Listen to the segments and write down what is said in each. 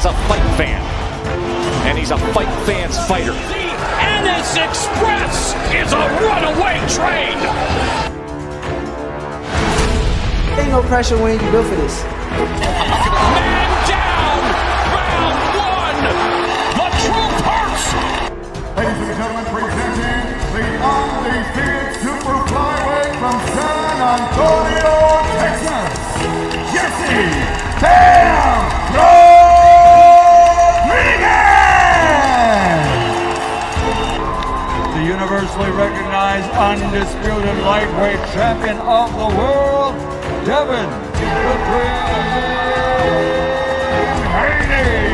is a fight fan, and he's a fight fan's fighter. The Ennis Express is a runaway train. Ain't no pressure when you built for this. Man down, round one. The truth hurts. Ladies and gentlemen, presenting the undefeated super flyweight from San Antonio, Texas, Jesse Bam Rodriguez! The universally recognized undisputed lightweight champion of the world, Devin the Dream Haney!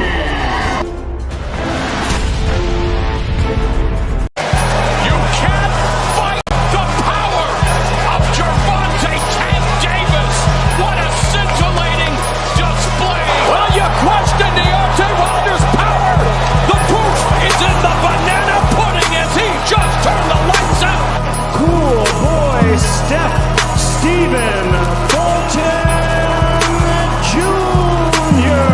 Stephen Fulton Jr.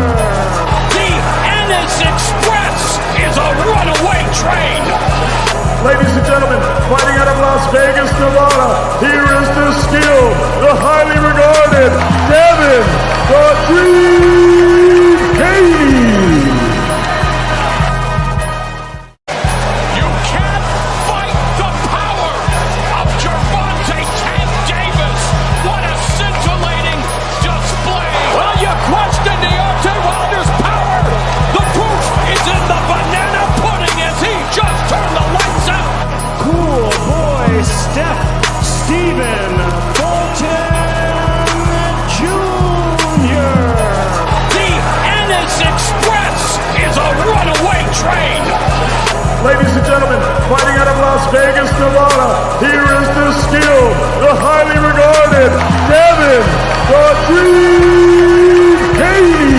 The Ennis Express is a runaway train. Ladies and gentlemen, fighting out of Las Vegas, Nevada, here is the skilled, the highly regarded Devin the Dream Haney. Stephen Fulton Jr. The Ennis Express is a runaway train. Ladies and gentlemen, fighting out of Las Vegas, Nevada, here is the skilled, the highly regarded Devin the Dream Haney.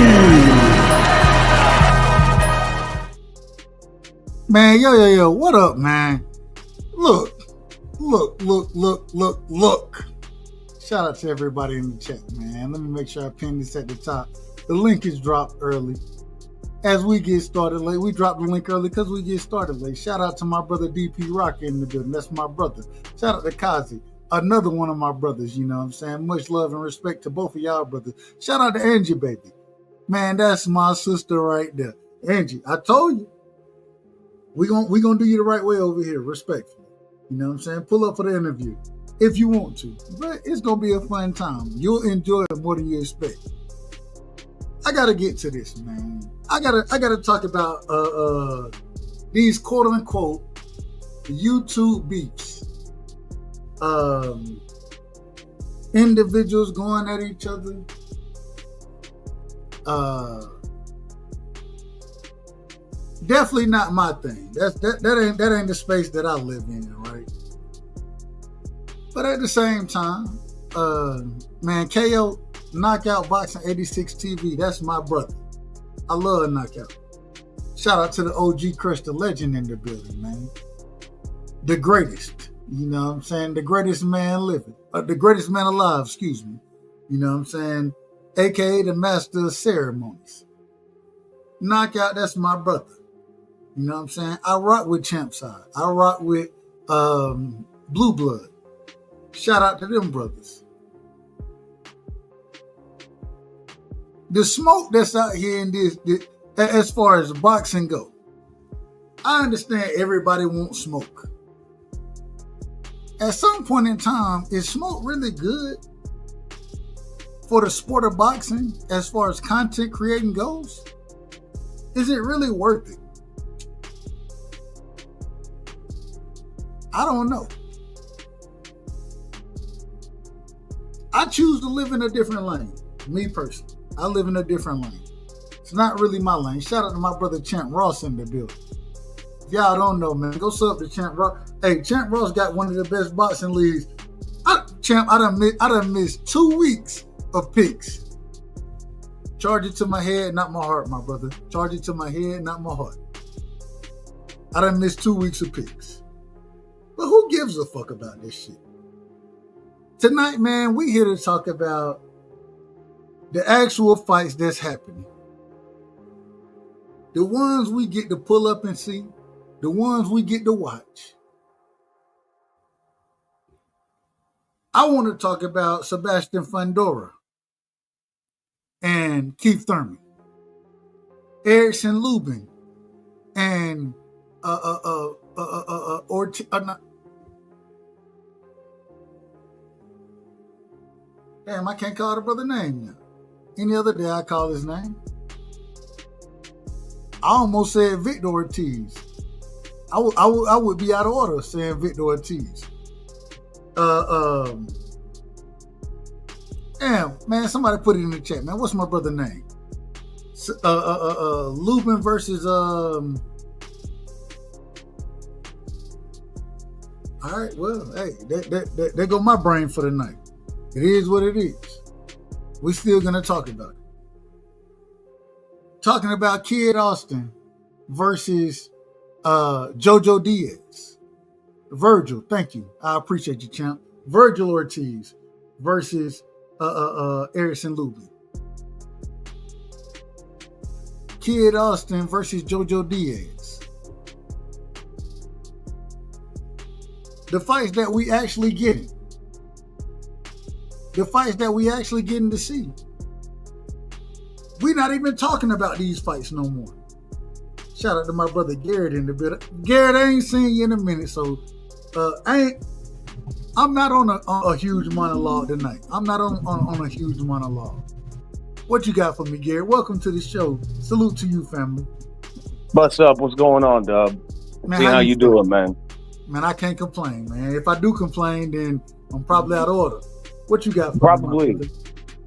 Man, yo, what up, man? Look. Shout out to everybody in the chat, man. Let me make sure I pin this at the top. The link is dropped early. As we get started late, we dropped the link early because we get started late. Shout out to my brother DP Rock in the building. That's my brother. Shout out to Kazi, another one of my brothers, you know what I'm saying? Much love and respect to both of y'all brothers. Shout out to Angie, baby. Man, that's my sister right there. Angie, I told you. We gonna do you the right way over here, respectfully. You know what I'm saying? Pull up for the interview if you want to. But it's going to be a fun time. You'll enjoy it more than you expect. I got to get to this, man. I gotta talk about these quote-unquote YouTube beefs. Individuals going at each other. Definitely not my thing. That ain't the space that I live in, right? But at the same time, man, KO Knockout Boxing 86 TV, that's my brother. I love Knockout. Shout out to the OG Crush, the legend in the building, man. The greatest, you know what I'm saying? The greatest man living. The greatest man alive, excuse me. You know what I'm saying? AKA the master of ceremonies. Knockout, that's my brother. You know what I'm saying? I rock with Champ Side. I rock with Blue Blood. Shout out to them brothers. The smoke that's out here in this, as far as boxing go, I understand everybody wants smoke. At some point in time, is smoke really good for the sport of boxing as far as content creating goes? Is it really worth it? I don't know. I choose to live in a different lane. Me personally, I live in a different lane. It's not really my lane. Shout out to my brother Champ Ross in the building. If y'all don't know, man, go sub to Champ Ross. Hey, Champ Ross got one of the best boxing leagues. I done missed 2 weeks of picks. Charge it to my head, not my heart, my brother. Charge it to my head, not my heart. I done missed 2 weeks of picks. But who gives a fuck about this shit? Tonight, man, we here to talk about the actual fights that's happening. the ones we get to pull up and see, the ones we get to watch. I want to talk about Sebastian Fundora and Keith Thurman, Erickson Lubin, and damn, I can't call the brother name now. Any other day I call his name. I almost said Victor Ortiz. I would be out of order saying Victor Ortiz. Damn, man, somebody put it in the chat, man. What's my brother's name? Lubin versus all right, well, hey, there go my brain for the night. It is what it is. We're still gonna talk about it. Talking about Kid Austin versus Jojo Diaz. Virgil, thank you. I appreciate you, champ. Virgil Ortiz versus Erickson Lubin. Kid Austin versus Jojo Diaz. The fights that we actually getting. The fights that we actually getting to see. We're not even talking about these fights no more. Shout out to my brother Garrett in the bit. Garrett, I ain't seen you in a minute, so I'm not on a huge monologue tonight. I'm not on a huge monologue. What you got for me, Garrett? Welcome to the show. Salute to you, family. What's up? What's going on, Dub? Man, See how you doing, man? Man, I can't complain, man. If I do complain, then I'm probably out of order. What you got for Probably. me?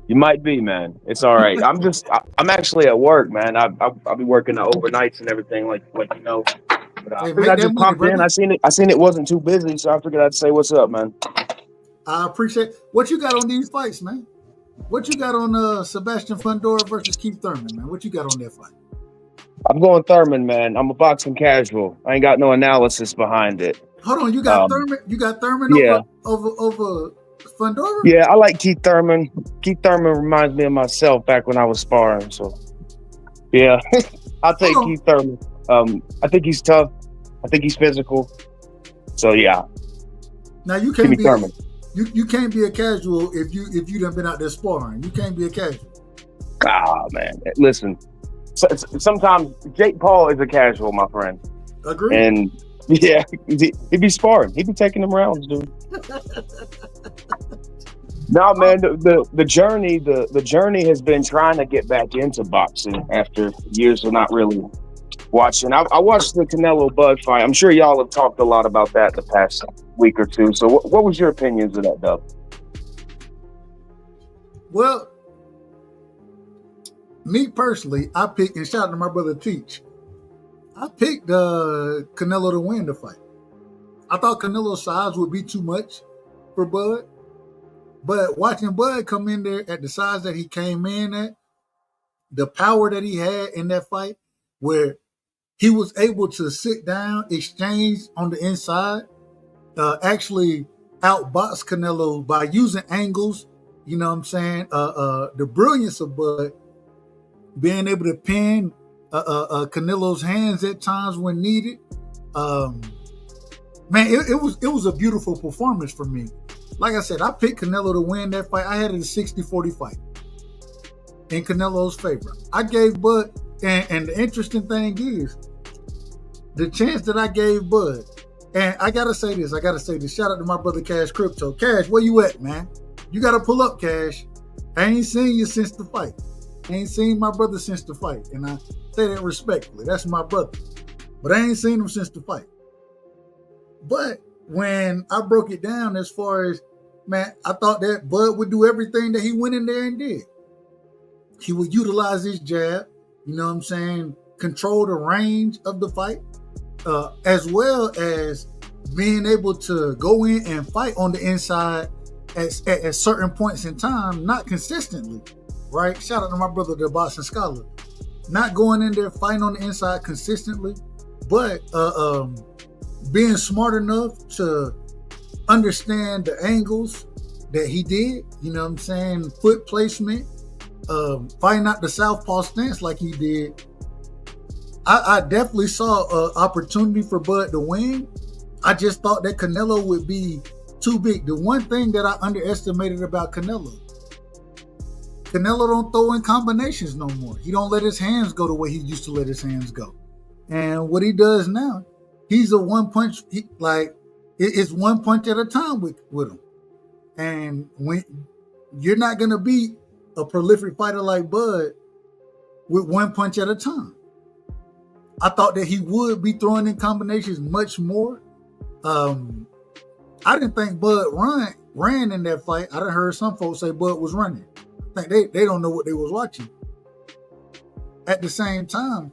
You might be, man. It's all right. I'm actually at work, man. I'll be working the overnights and everything, like you know. But I figured I just popped in. I seen it wasn't too busy, so I figured I'd say what's up, man. I appreciate what you got on these fights, man. What you got on Sebastian Fundora versus Keith Thurman, man? What you got on that fight? I'm going Thurman, man. I'm a boxing casual. I ain't got no analysis behind it. Hold on, you got Thurman? You got Thurman over Fundora? Yeah, I like Keith Thurman. Keith Thurman reminds me of myself back when I was sparring. So, yeah, I'll take Keith Thurman. I think he's tough. I think he's physical. So, yeah. Now you can't be Thurman. You can't be a casual if you done been out there sparring. You can't be a casual. Ah, man. Listen, sometimes Jake Paul is a casual, my friend. Agreed. And yeah, he'd be sparring. He'd be taking them rounds, dude. No, man, the journey has been trying to get back into boxing after years of not really watching. I watched the Canelo Bud fight. I'm sure y'all have talked a lot about that the past week or two. So what was your opinions of that, Dub? Well, me personally, I picked, and shout out to my brother Teach, I picked Canelo to win the fight. I thought Canelo's size would be too much for Bud. But watching Bud come in there at the size that he came in at, the power that he had in that fight, where he was able to sit down, exchange on the inside, actually outbox Canelo by using angles, you know what I'm saying? The brilliance of Bud, being able to pin Canelo's hands at times when needed. Man, it was a beautiful performance for me. Like I said, I picked Canelo to win that fight. I had it a 60-40 fight in Canelo's favor. I gave Bud, and the interesting thing is, the chance that I gave Bud, and I gotta say this. Shout out to my brother Cash Crypto. Cash, where you at, man? You gotta pull up, Cash. I ain't seen you since the fight. I ain't seen my brother since the fight, and I say that respectfully. That's my brother, but I ain't seen him since the fight. But when I broke it down as far as, man, I thought that Bud would do everything that he went in there and did. He would utilize his jab, you know what I'm saying, control the range of the fight, as well as being able to go in and fight on the inside at certain points in time, not consistently, right? Shout out to my brother, the Boston Scholar. Not going in there fighting on the inside consistently, but being smart enough to understand the angles that he did, you know what I'm saying, foot placement, fighting out the southpaw stance like he did. I definitely saw an opportunity for Bud to win. I just thought that Canelo would be too big. The one thing that I underestimated about Canelo don't throw in combinations no more. He don't let his hands go the way he used to let his hands go. And what he does now, he's a one punch, it's one punch at a time with him. And when you're not going to beat a prolific fighter like Bud with one punch at a time. I thought that he would be throwing in combinations much more. I didn't think Bud ran in that fight. I done heard some folks say Bud was running. I think they don't know what they was watching. At the same time,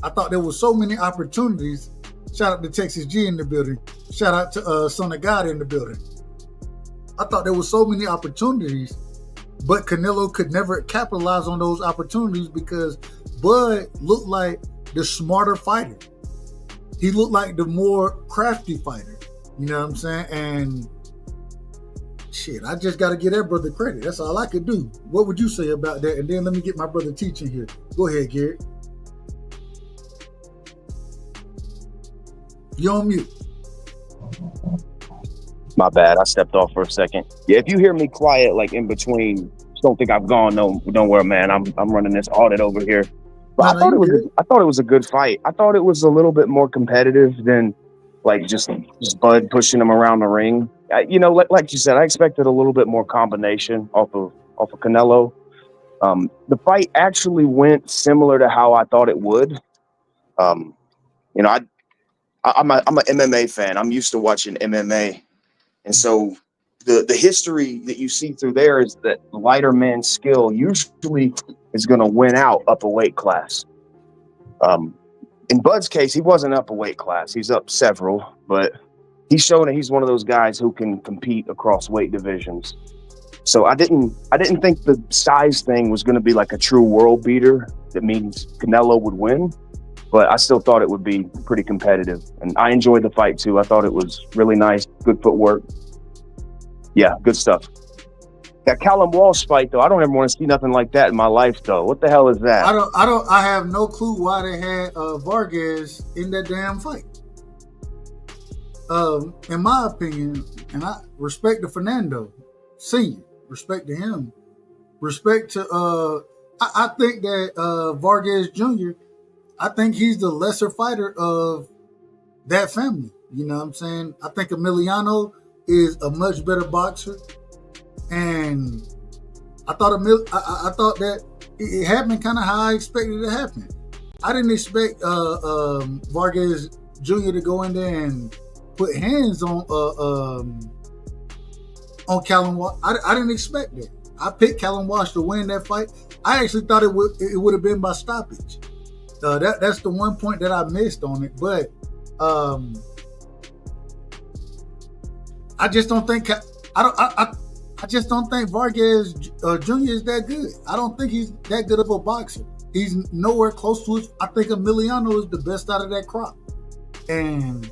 I thought there was so many opportunities. Shout out to Texas G in the building. Shout out to Son of God in the building. I thought there was so many opportunities, but Canelo could never capitalize on those opportunities because Bud looked like the smarter fighter. He looked like the more crafty fighter. You know what I'm saying? And shit, I just got to give that brother credit. That's all I could do. What would you say about that? And then let me get my brother teaching here. Go ahead, Garrett. You're on mute. My bad. I stepped off for a second. Yeah, if you hear me quiet, like in between, just don't think I've gone nowhere, man. I'm running this audit over here. But I thought it was a good fight. I thought it was a little bit more competitive than like just Bud pushing him around the ring. Like you said, I expected a little bit more combination off of Canelo. The fight actually went similar to how I thought it would. I'm an MMA fan. I'm used to watching MMA, and so the history that you see through there is that lighter man's skill usually is going to win out up a weight class. In Bud's case, he wasn't up a weight class. He's up several, but he's shown that he's one of those guys who can compete across weight divisions. So I didn't think the size thing was going to be like a true world beater that means Canelo would win, but I still thought it would be pretty competitive. And I enjoyed the fight too. I thought it was really nice, good footwork. Yeah, good stuff. That Callum Walsh fight though, I don't ever want to see nothing like that in my life though. What the hell is that? I have no clue why they had Vargas in that damn fight. In my opinion, and I respect to Fernando Senior, respect to him, respect to I think that Vargas Jr., I think he's the lesser fighter of that family. You know what I'm saying? I think Emiliano is a much better boxer. And I thought that it happened kind of how I expected it to happen. I didn't expect Vargas Jr. to go in there and put hands on Callum Walsh. I didn't expect that. I picked Callum Walsh to win that fight. I actually thought it would have been by stoppage. That's the one point that I missed on it. But I just don't think I just don't think Vargas Jr. is that good. I don't think he's that good of a boxer. He's nowhere close to it. I think Emiliano is the best out of that crop. And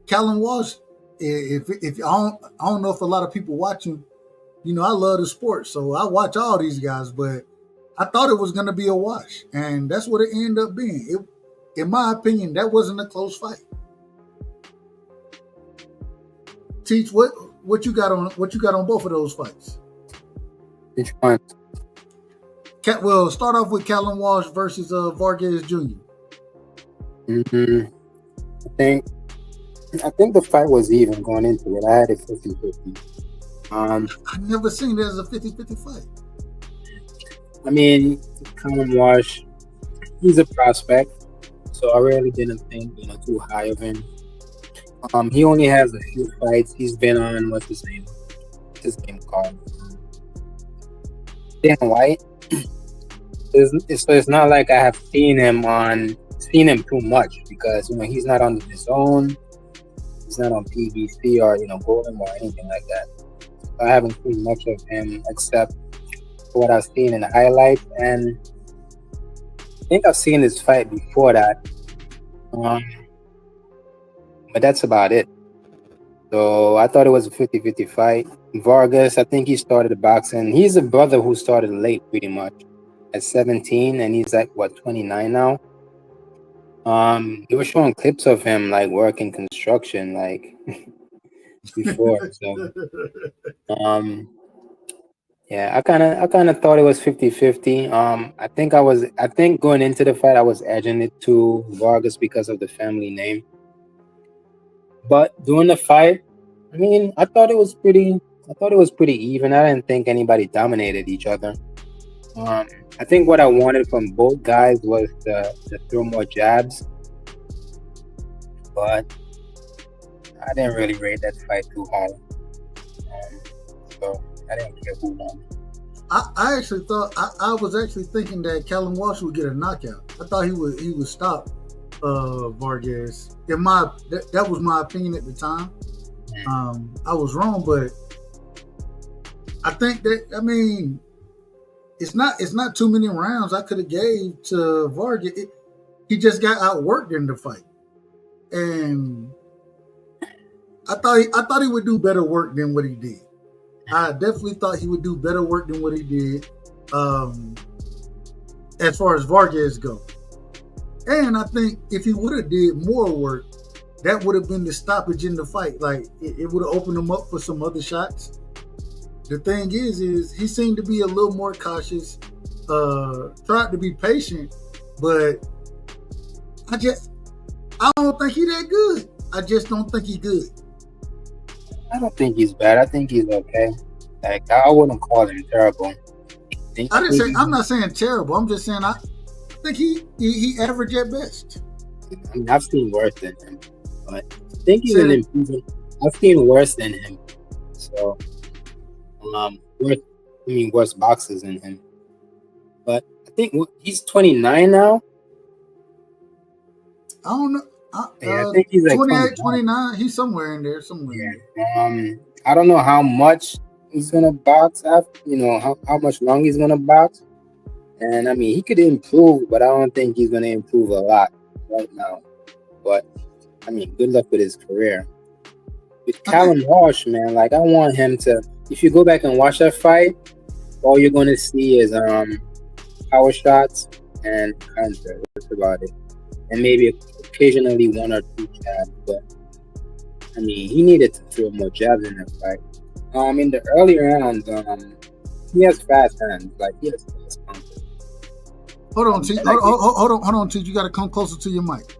Callum Walsh, if I don't know if a lot of people watching, I love the sport, so I watch all these guys, but I thought it was going to be a wash, and that's what it ended up being. In my opinion, that wasn't a close fight. Teach, what you got on both of those fights? Which one? Well, start off with Callum Walsh versus Vargas Jr. Mm-hmm. I think the fight was even going into it. I had it 50-50. I've never seen it as a 50-50 fight. I mean, Callum Walsh, he's a prospect, so I really didn't think too high of him. He only has a few fights. He's been on what's his name called Dan White. So it's not like I have seen him too much because he's not on the zone. He's not on PBC or Golden or anything like that. So I haven't seen much of him except what I've seen in the highlights, and I think I've seen his fight before that. But that's about it. So I thought it was a 50-50 fight. Vargas, I think he started the boxing. He's a brother who started late pretty much. at 17, and he's like, what, 29 now? They were showing clips of him like working construction like before. So yeah, I kind of thought it was 50-50. I think going into the fight I was edging it to Vargas because of the family name. But during the fight, I mean, I thought it was pretty even. I didn't think anybody dominated each other. I think what I wanted from both guys was to throw more jabs, but I didn't really rate that fight too high. So I didn't care who won. I actually thought I was actually thinking that Callum Walsh would get a knockout. I thought he would stop Vargas. That was my opinion at the time. I was wrong, but I think that, I mean, it's not too many rounds I could have gave to Vargas. He just got outworked in the fight, and I thought he would do better work than what he did. I definitely thought he would do better work than what he did, as far as Vargas go. And I think if he would have did more work, that would have been the stoppage in the fight. Like, it would have opened him up for some other shots. The thing is he seemed to be a little more cautious, tried to be patient, but I don't think he that good. I just don't think he good. I don't think he's bad. I think he's okay. Like, I wouldn't call him terrible. I'm not saying terrible. I'm just saying I think he average at best. I mean, I've seen worse than him, but I think he's an improvement. I've seen worse than him. So, worse boxes than him. But I think he's 29 now. I don't know. I think he's like 28, 29. He's somewhere in there. Yeah. I don't know how much he's gonna box after. You know how much longer he's gonna box. And I mean, he could improve, but I don't think he's gonna improve a lot right now. But I mean, good luck with his career. With Callum Walsh, man, like, I want him to. If you go back and watch that fight, all you're gonna see is power shots and counter. That's about it. And maybe occasionally one or two jabs, but I mean, he needed to throw more jabs in that fight. In the early rounds, he has fast hands, like he has fast counter. Hold on, T. Hold on, T. You got to come closer to your mic.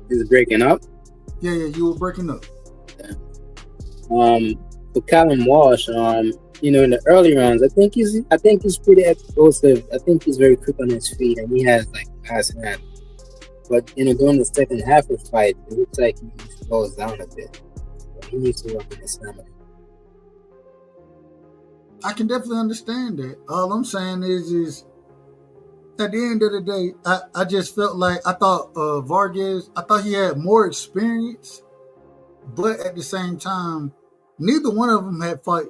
Is it breaking up? Yeah, you were breaking up. Yeah. For Callum Walsh, in the early rounds, I think he's pretty explosive. I think he's very quick on his feet, and he has like fast hands. But during the second half of the fight, it looks like he slows down a bit. So he needs to work on his stamina. I can definitely understand that. All I'm saying is at the end of the day, I just felt like I thought Vargas, I thought he had more experience, but at the same time, neither one of them had fought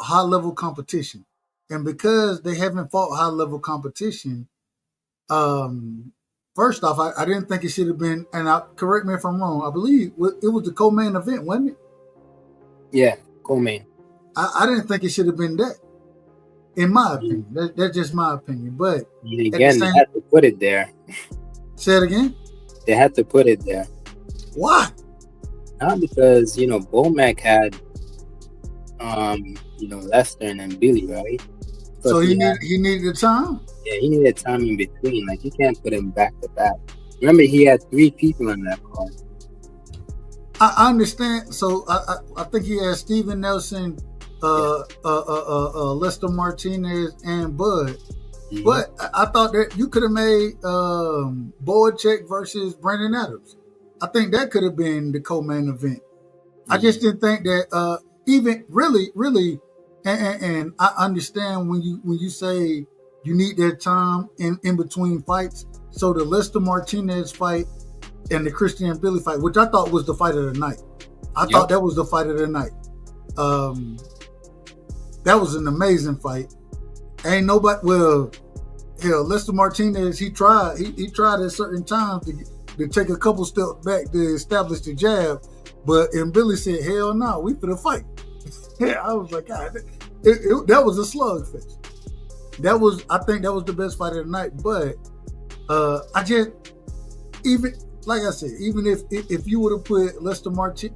high level competition, and because they haven't fought high level competition, first off, I didn't think it should have been, and correct me if I'm wrong, I believe it was the co-main event, wasn't it? Yeah, co-main. I didn't think it should have been that, in my opinion. That's just my opinion. But again, they had to put it there. Say it again? They had to put it there. Why? Not because, Bomac had, Lester and Billy, right? So he needed the time? Yeah, he needed time in between. Like, you can't put him back to back. Remember, he had 3 people in that card. I understand. So I think he had Steven Nelson, Lester Martinez, and Bud. Mm-hmm. But I thought that you could have made Boacek versus Brandon Adams. I think that could have been the co-main event. Mm-hmm. I just didn't think that even really, and I understand when you say you need that time in between fights. So the Lester Martinez fight and the Christian Billy fight, which I thought was the fight of the night. I thought that was the fight of the night. That was an amazing fight. Ain't nobody. Well, hell, Lester Martinez, he tried at certain times to take a couple steps back to establish the jab, and Billy said, "Hell no, we finna fight." Yeah, I was like, God, that was a slugfest. I think that was the best fight of the night. But I just even like I said, even if you would have put Lester Boacek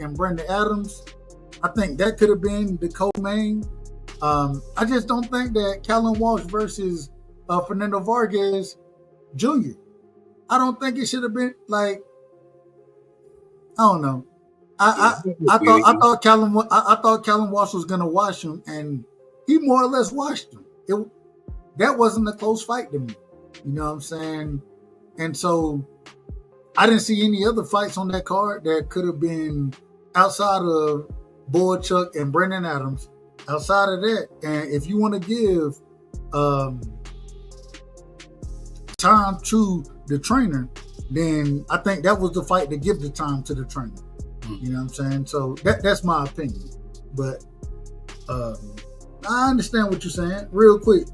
and Brandon Adams, I think that could have been the co-main. I just don't think that Callum Walsh versus Fernando Vargas Jr. I don't think it should have been like, I don't know. I thought Callum Walsh was gonna wash him, and he more or less washed him. That wasn't a close fight to me. You know what I'm saying? And so I didn't see any other fights on that card that could have been outside of Boacek and Brandon Adams. Outside of that, and if you want to give time to the trainer, then I think that was the fight to give the time to the trainer. You know what I'm saying? So that's my opinion. But I understand what you're saying. Real quick,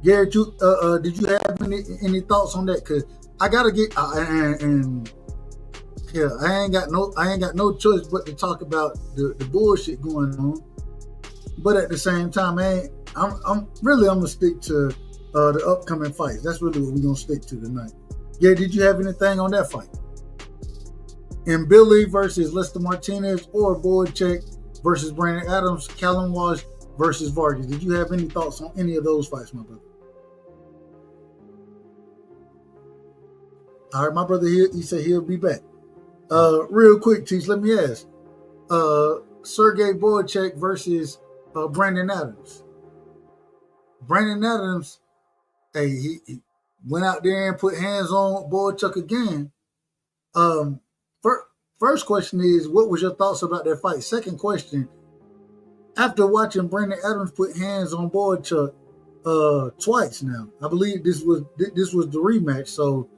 Garrett, did you have any thoughts on that? Because I gotta get I ain't got no choice but to talk about the bullshit going on. But at the same time, I'm gonna stick to the upcoming fights. That's really what we're gonna stick to tonight. Yeah, did you have anything on that fight? And Billy versus Lester Martinez, or Boacek versus Brandon Adams, Callum Walsh versus Vargas. Did you have any thoughts on any of those fights, my brother? All right, my brother, he said he'll be back. Real quick, Teach, let me ask. Sergey Boacek versus Brandon Adams. Brandon Adams, he went out there and put hands on Boacek again. First question is, what was your thoughts about that fight? Second question, after watching Brandon Adams put hands on Boacek twice now, I believe this was the rematch. So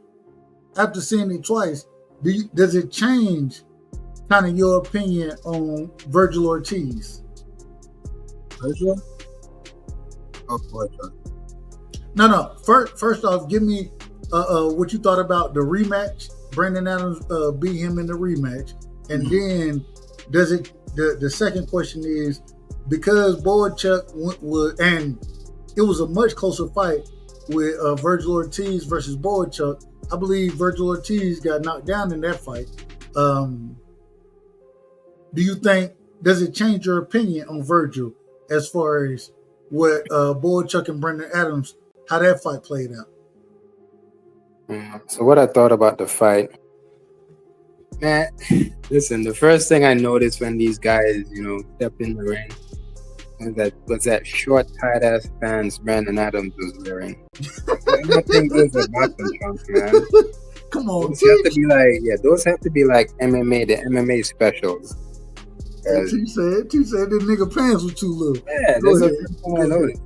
after seeing it twice, does it change kind of your opinion on Vergil Ortiz? Virgil? Oh, Boacek. No. First off, give me what you thought about the rematch. Brandon Adams beat him in the rematch, and then does it? The second question is, because Boacek and it was a much closer fight with Vergil Ortiz versus Boacek. I believe Vergil Ortiz got knocked down in that fight. Do you think, does it change your opinion on Vergil as far as what Boacek and Brandon Adams, how that fight played out? So what I thought about the fight, man, listen, the first thing I noticed when these guys, stepped in the ring was that short, tight-ass pants Brandon Adams was wearing. I think those are boxing trunks, man. Come on, those have to be like MMA, the MMA specials. T said the nigga pants were too little. Yeah, that's the first thing I noticed.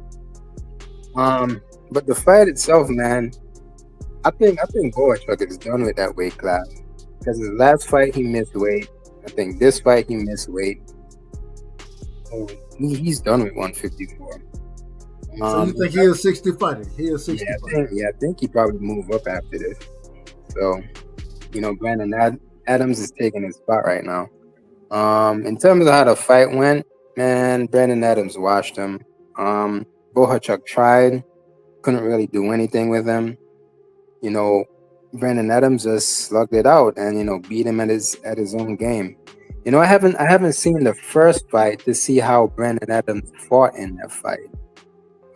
But the fight itself, man, I think Boacek is done with that weight class. Because his last fight he missed weight. I think this fight he missed weight. Oh, he's done with 154. So you think he's a 60 fighter? He's a 60 fighter. I think he probably move up after this. So, Brandon Adams is taking his spot right now. In terms of how the fight went, man, Brandon Adams washed him. Boacek tried, couldn't really do anything with him. Brandon Adams just slugged it out and beat him at his own game. I haven't seen the first fight to see how Brandon Adams fought in that fight.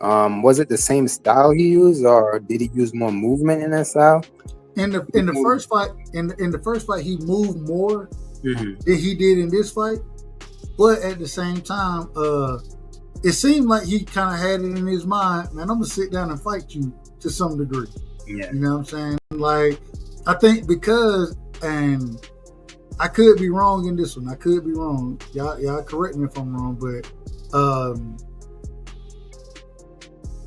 Was it the same style he used, or did he use more movement in that style? In the first fight, he moved more than he did in this fight. But at the same time, it seemed like he kind of had it in his mind, man, I'm gonna sit down and fight you to some degree. Yeah. You know what I'm saying? Like, I think because, and I could be wrong in this one. I could be wrong. Y'all correct me if I'm wrong, but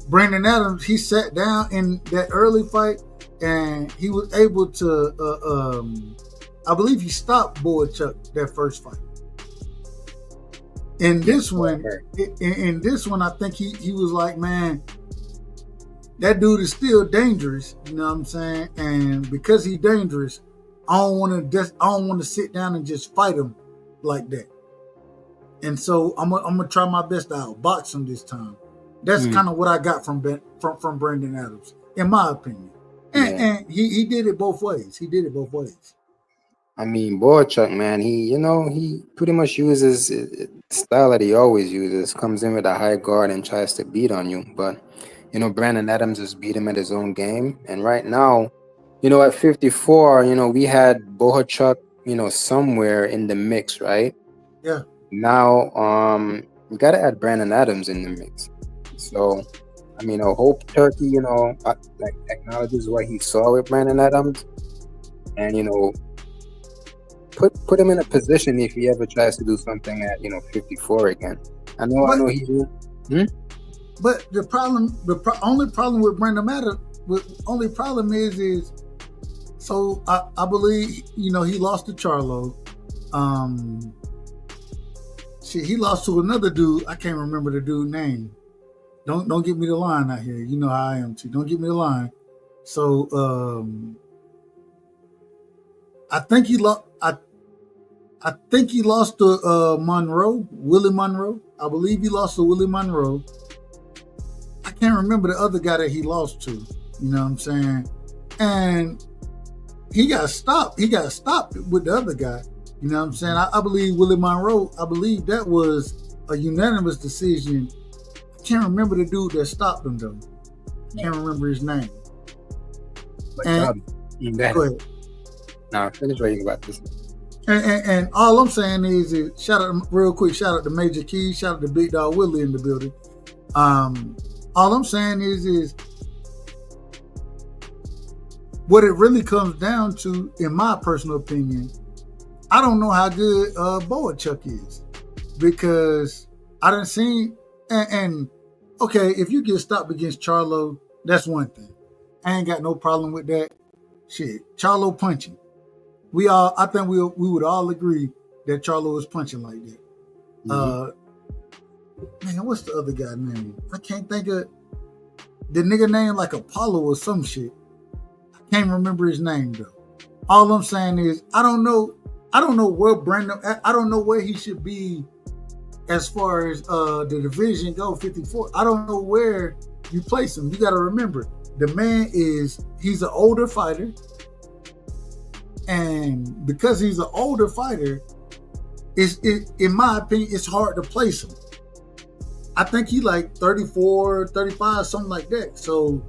Brandon Adams, he sat down in that early fight and he was able to, I believe he stopped Boacek that first fight. In this one, I think he was like, man, that dude is still dangerous. You know what I'm saying? And because he's dangerous, I don't want to sit down and just fight him like that. And so I'm gonna try my best to outbox him this time. That's kind of what I got from Brandon Adams, in my opinion. And he did it both ways. I mean, Boychuk, man, he pretty much uses the style that he always uses. Comes in with a high guard and tries to beat on you. But, Brandon Adams has beat him at his own game. And right now, at 54, we had Boychuk, somewhere in the mix, right? Yeah. Now, we got to add Brandon Adams in the mix. So, I hope Turkey, acknowledges what he saw with Brandon Adams. And, put him in a position if he ever tries to do something at 54 again. I know he's. But the only problem with Brandon Adams, is so I believe he lost to Charlo. He lost to another dude. I can't remember the dude's name. Don't get me the line out here. You know how I am too. Don't get me the line. So I think he lost. I think he lost to Willie Monroe. I believe he lost to Willie Monroe. I can't remember the other guy that he lost to. You know what I'm saying? And he got stopped. He got stopped with the other guy. You know what I'm saying? I believe Willie Monroe. I believe that was a unanimous decision. I can't remember the dude that stopped him though. I can't remember his name. But go ahead. Now finish what you about this. And all I'm saying is shout out to Major Keys, shout out to Big Dog Willie in the building. All I'm saying is what it really comes down to, in my personal opinion, I don't know how good Boychuk is, because I done seen and okay, if you get stopped against Charlo, that's one thing. I ain't got no problem with that. Shit, Charlo punching. I think we would all agree that Charlo was punching like that. Man, what's the other guy name? I can't think of the nigga name, like Apollo or some shit. I can't remember his name though. All I'm saying is I don't know where Brandon. I don't know where he should be as far as the division go. 54. I don't know where you place him. You got to remember, the man he's an older fighter. And because he's an older fighter, in my opinion, it's hard to place him. I think he like 34, 35, something like that. So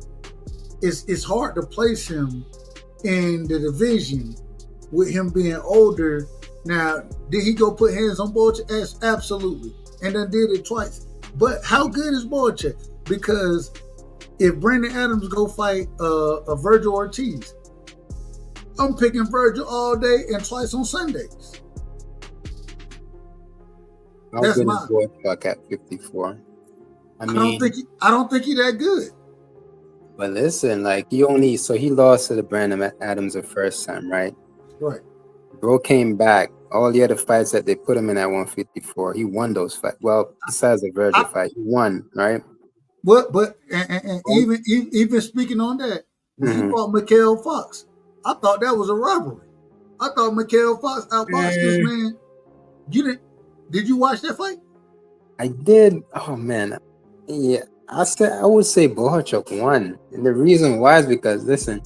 it's hard to place him in the division with him being older. Now, did he go put hands on Boychuk? Absolutely. And then did it twice. But how good is Boychuk? Because if Brandon Adams go fight a Virgil Ortiz, I'm picking Virgil all day and twice on Sundays. That's my Boychuk at 54. I don't think he that good. But listen, like he lost to the Brandon Adams the first time, right? Right. Bro came back. All the other fights that they put him in at 154, he won those fights. Well, besides the Virgil fight, he won, right? But even speaking on that, he fought Mikhail Fox. I thought that was a robbery. I thought Mikhail Fox outboxed this man. Did you watch that fight? I did. Oh man, yeah. I would say Boychuk won, and the reason why is because listen,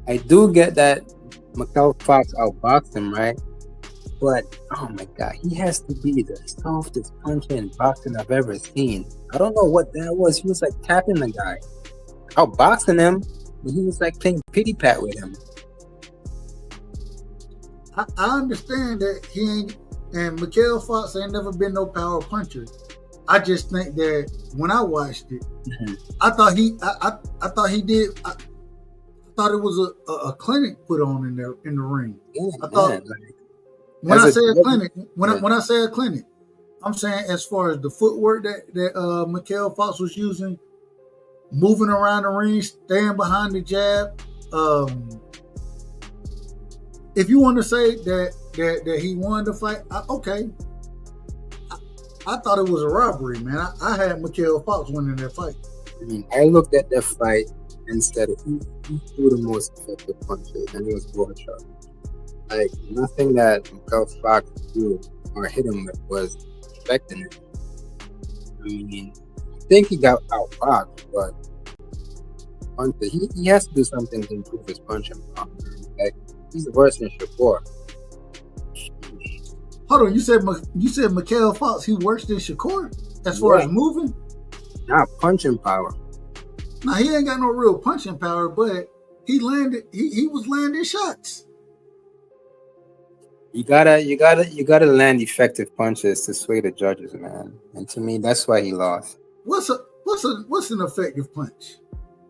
I do get that Mikhail Fox outboxed him, right? But oh my God, he has to be the softest puncher in boxing I've ever seen. I don't know what that was. He was like tapping the guy, outboxing him, and he was like playing pity pat with him. I understand that he ain't, and Mikhail Fox ain't never been no power puncher. I just think that when I watched it, I thought he did. I thought it was a clinic put on in the ring. Yeah, I thought when I say a clinic, I'm saying as far as the footwork that Mikhail Fox was using, moving around the ring, staying behind the jab. If you want to say that he won the fight, okay. I thought it was a robbery, man. I had Mikhail Fox winning that fight. I mean, I looked at that fight and said who threw the most effective punches, and it was Boychuk. Like, nothing that Mikhail Fox threw or hit him with was affecting it. I mean, think he got outboxed, but he has to do something to improve his punching power. Like, he's worse than Shakur. Hold on, you said Mikhail Fox, he worse than Shakur as far as moving? Not punching power. Now, he ain't got no real punching power, but he was landing shots. You gotta land effective punches to sway the judges, man. And to me, that's why he lost. What's an effective punch?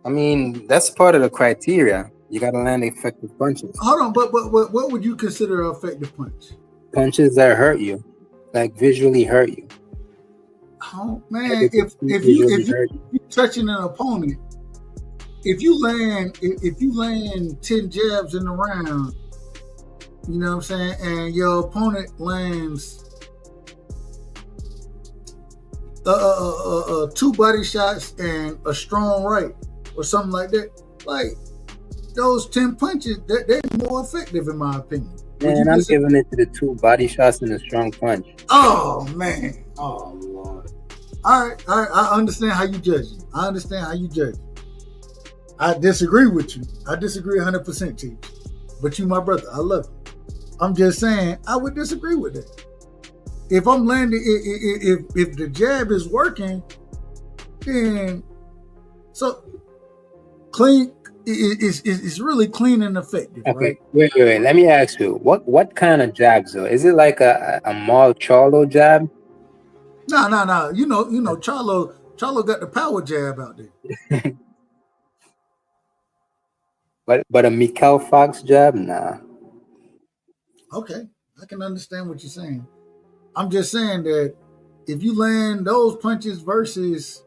I mean, that's part of the criteria. You gotta land effective punches. Hold on, but what would you consider an effective punch? Punches that hurt you, like visually hurt you. Oh man, if you touching an opponent, if you land 10 jabs in the round, you know what I'm saying, and your opponent lands 2 body shots and a strong right or something like that, like those 10 punches, they're more effective in my opinion. Man, I'm giving it to the 2 body shots and a strong punch. Oh man, oh Lord. All right, I understand how you judge it. I disagree with you. I disagree 100%, T. But you my brother. I love you. I'm just saying I would disagree with that. If I'm landing, if the jab is working, then so clean. It's really clean and effective. Okay, right? wait. Let me ask you, what kind of jabs though? Is it like a Mal Charlo jab? No. You know, Charlo got the power jab out there. But a Mikhail Fox jab, nah. Okay, I can understand what you're saying. I'm just saying that if you land those punches versus,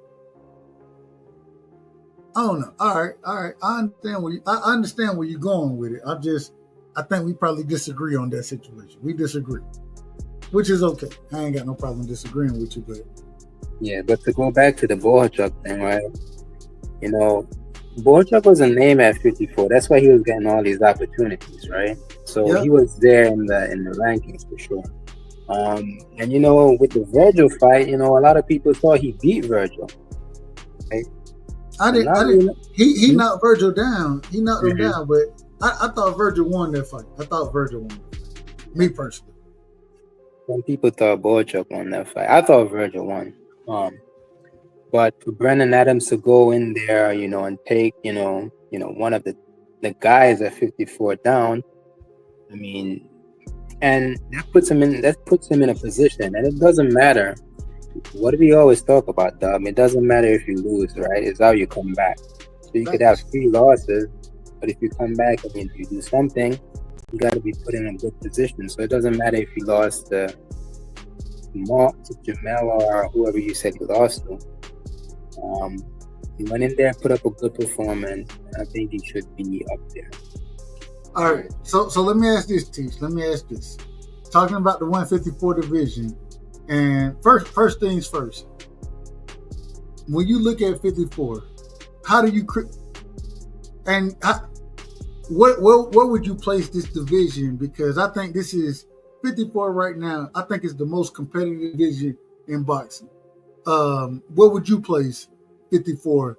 I don't know. All right. I understand where you're going with it. I think we probably disagree on that situation. We disagree, which is okay. I ain't got no problem disagreeing with you, but yeah. But to go back to the Bohachuk thing, right? You know, Bohachuk was a name at 54. That's why he was getting all these opportunities, right? So he was there in the rankings for sure. And you know, with the Virgil fight, you know, a lot of people thought he beat Virgil. Right? I didn't. He knocked Virgil down. He knocked him down, but I thought Virgil won that fight. Me personally. Some people thought Bohachuk won that fight. I thought Virgil won. But for Brendan Adams to go in there, you know, and take, you know, one of the guys at 54 down, I mean, and that puts him in a position, and it doesn't matter. What do we always talk about, Dom? It doesn't matter if you lose, right? It's how you come back. So you could have 3 losses, but if you come back and you do something, you got to be put in a good position. So it doesn't matter if you lost to Jamel or whoever you said you lost to. He went in there, put up a good performance, and I think he should be up there. All right. So let me ask this, Teach. Talking about the 154 division, and first things first. When you look at 54, how do you where would you place this division? Because I think this is 54 right now. I think it's the most competitive division in boxing. Where would you place 54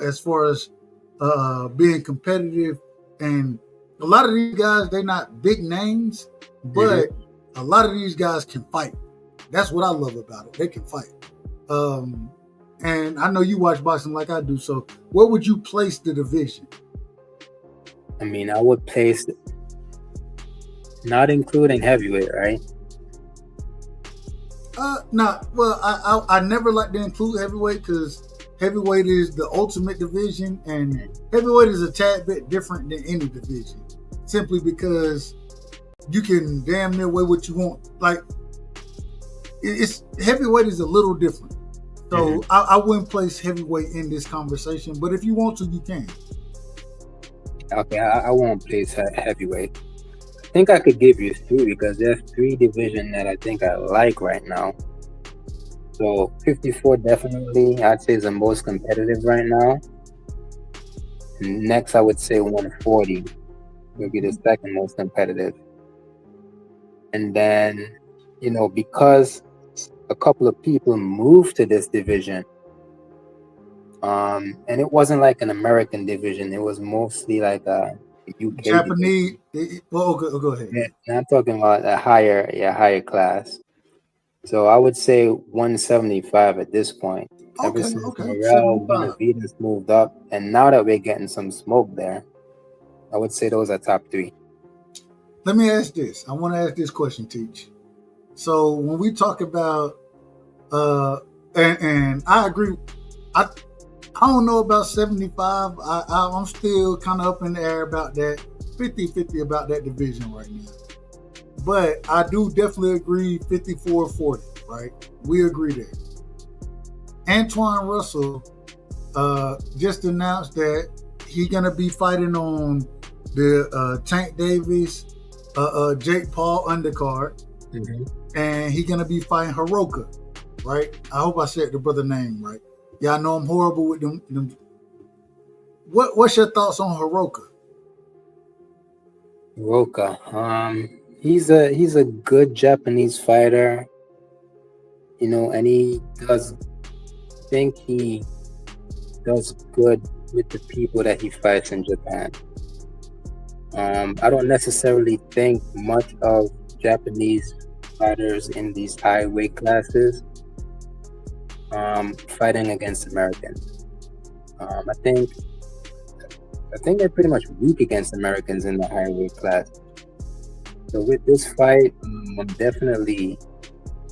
as far as being competitive? And a lot of these guys, they're not big names, but a lot of these guys can fight. That's what I love about it. They can fight. And I know you watch boxing like I do. So where would you place the division? I mean, I would place it, not including heavyweight, right? I never like to include heavyweight because heavyweight is the ultimate division, and heavyweight is a tad bit different than any division, simply because you can damn near weigh what you want. Like, it's heavyweight is a little different. So I wouldn't place heavyweight in this conversation, but if you want to, you can. Okay, I won't place heavyweight. I think I could give you 3 because there's 3 divisions that I think I like right now. So 54 definitely, I'd say, is the most competitive right now. Next, I would say 140 would be the second most competitive. And then, you know, because a couple of people moved to this division, And it wasn't like an American division. It was mostly like a UK Japanese. Well, go ahead. division. Yeah, I'm talking about a higher class. So I would say 175 at this point. Ever since Morrell, 75. Benavidez moved up, and now that we're getting some smoke there, I would say those are top 3. Let me ask this. I want to ask this question, Teach. So when we talk about, and I agree, I don't know about 75. I'm still kind of up in the air about that, 50-50 about that division right now. But I do definitely agree 54-40, right? We agree there. Antoine Russell just announced that he's going to be fighting on the Tank Davis, Jake Paul undercard, and he's going to be fighting Hiroka, right? I hope I said the brother name right. Y'all know I'm horrible with them. What's your thoughts on Hiroka? Hiroka, he's a good Japanese fighter, you know, and he think he does good with the people that he fights in Japan. I don't necessarily think much of Japanese fighters in these high weight classes fighting against Americans. I think they're pretty much weak against Americans in the high weight class. So with this fight, I'm definitely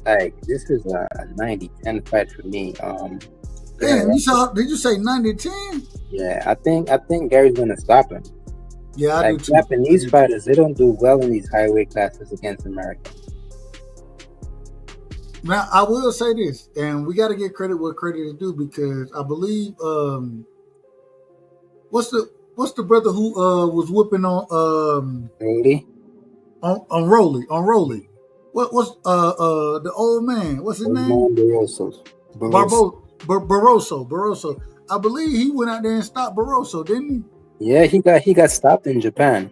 like, this is a 90-10 fight for me. Damn, did you say 90-10? Yeah, I think Gary's gonna stop him. Yeah, I do too. Japanese fighters, they don't do well in these high weight classes against Americans. Now, I will say this, and we got to give credit where credit is due, because I believe what's the brother who was whooping on Really? on Rolly? What's the old man? What's his name? Barroso. I believe he went out there and stopped Barroso, didn't he? Yeah, he got stopped in Japan.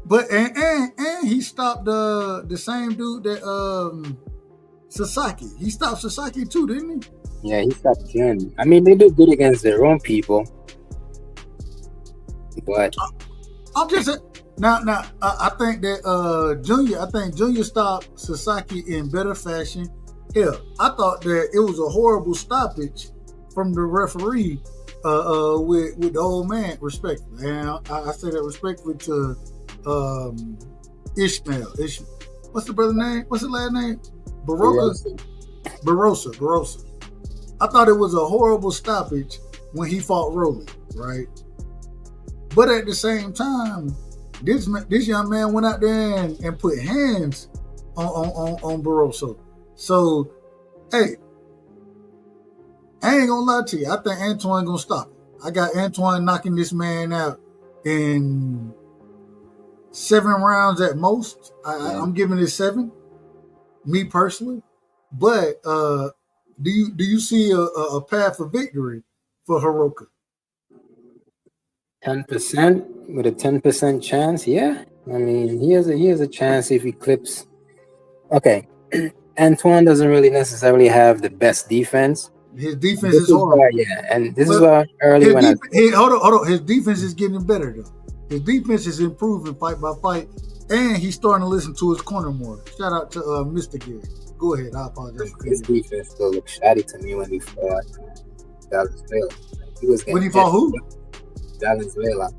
But and he stopped the same dude that Sasaki. He stopped Sasaki too, didn't he? Yeah, he stopped Jin. I mean, they do good against their own people, but I'm just now. I think that Junior stopped Sasaki in better fashion. Hell, I thought that it was a horrible stoppage from the referee with the old man, respectfully. And I say that respectfully to Ishmael. What's the brother name? What's the last name? Barossa. I thought it was a horrible stoppage when he fought Rolly, right? But at the same time, this young man went out there and put hands on Barroso. So, hey, I ain't gonna lie to you. I think Antoine gonna stop it. I got Antoine knocking this man out in 7 rounds at most. I'm giving it 7, me personally. But do you see a path of victory for Hiroka? 10% with a 10% chance, yeah. I mean, he has a chance if he clips. Okay, Antoine doesn't really necessarily have the best defense. His defense is horrible. And this is why early when hold on. His defense is getting better though. His defense is improving fight by fight, and he's starting to listen to his corner more. Shout out to Mr. Gary. Go ahead. I apologize. His defense still looks shoddy to me when he fought Valenzuela. When he fought who? Valenzuela.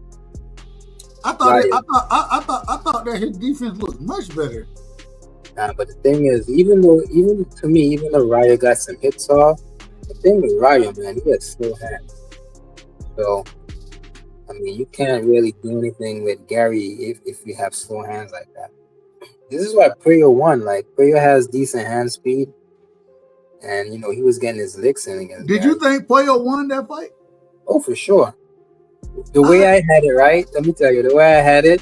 I thought that his defense looked much better. But the thing is, even though Raya got some hits off, the thing with Raya, man, he has slow hands. So, I mean, you can't really do anything with Gary if you have slow hands like that. This is why Puyo won. Like, Puyo has decent hand speed, and he was getting his licks in against Did Gary. you think Puyo won that fight? Oh, for sure. The way I had it, right? Let me tell you, the way I had it,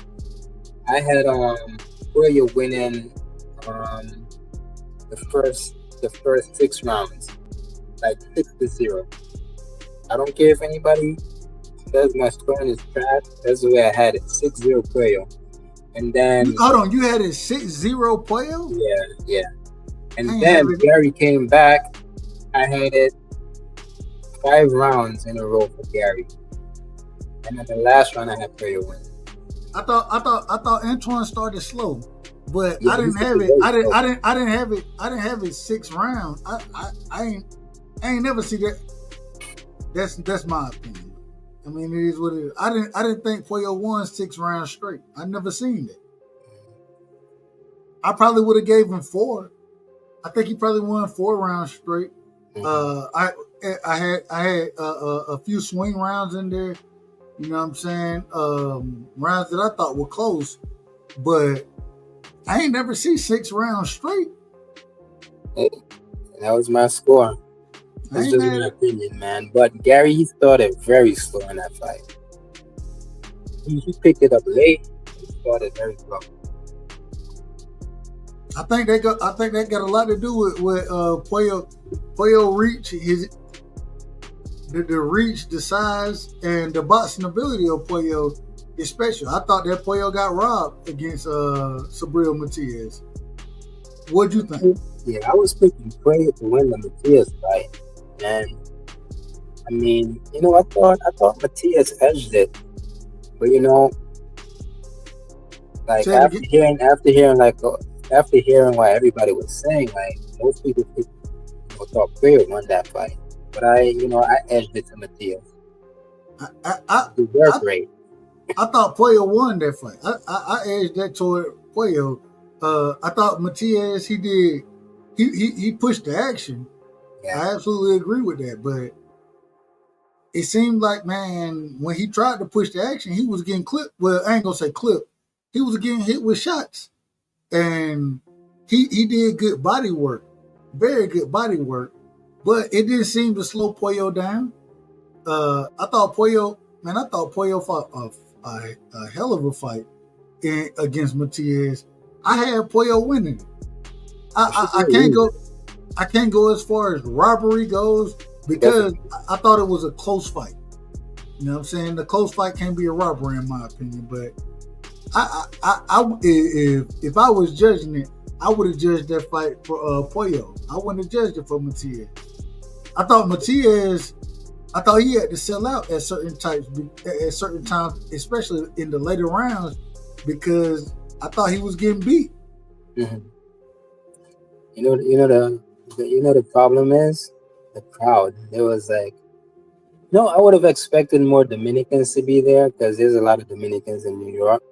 I had Puyo winning the first 6 rounds, like 6-0. I don't care if anybody says my scoring is trash. That's the way I had it. 6-0 Puyo. And then hold on, you had it 6-0 Puyo? Yeah. And then Gary came back. I had it 5 rounds in a row for Gary, and then the last round I had Poyo win. I thought Antoine started slow, but Yeah, I didn't he have it. started very slow. I didn't have it 6 rounds. I ain't never see that. That's my opinion. I mean, it is what it is. I didn't think Poyo won 6 rounds straight. I never seen that. I probably would have gave him 4. I think he probably won 4 rounds straight. I had a few swing rounds in there. You know what I'm saying? Rounds that I thought were close, but I ain't never see 6 rounds straight. That was my score. That's just my opinion, man. But Gary, he started very slow in that fight. He picked it up late. He started very slow. I think that got a lot to do with Poyo reach, the reach, the size, and the boxing ability of Poyo is special. I thought that Poyo got robbed against Subriel Matias. What'd you think? Yeah, I was picking Poyo to win the Matias fight, and I mean, you know, I thought Matias edged it, but you know, like after hearing what everybody was saying, like most people thought Poyo won that fight. But I edged it to Matias. The work rate. I thought Poyo won that fight. I edged that toward Poyo. I thought Matias, he pushed the action. Yeah. I absolutely agree with that. But it seemed like, man, when he tried to push the action, he was getting clipped. Well, I ain't gonna say clipped. He was getting hit with shots. And he did good body work. Very good body work. But it didn't seem to slow Poyo down. I thought Poyo fought a hell of a fight against Matias. I had Poyo winning. I can't go as far as robbery goes because I thought it was a close fight. You know what I'm saying? The close fight can't be a robbery in my opinion. But if I was judging it, I would have judged that fight for Poyo. I wouldn't have judged it for Matias. I thought he had to sell out at certain times, especially in the later rounds, because I thought he was getting beat. Mm-hmm. The problem is the crowd. It was like, I would have expected more Dominicans to be there because there's a lot of Dominicans in New York.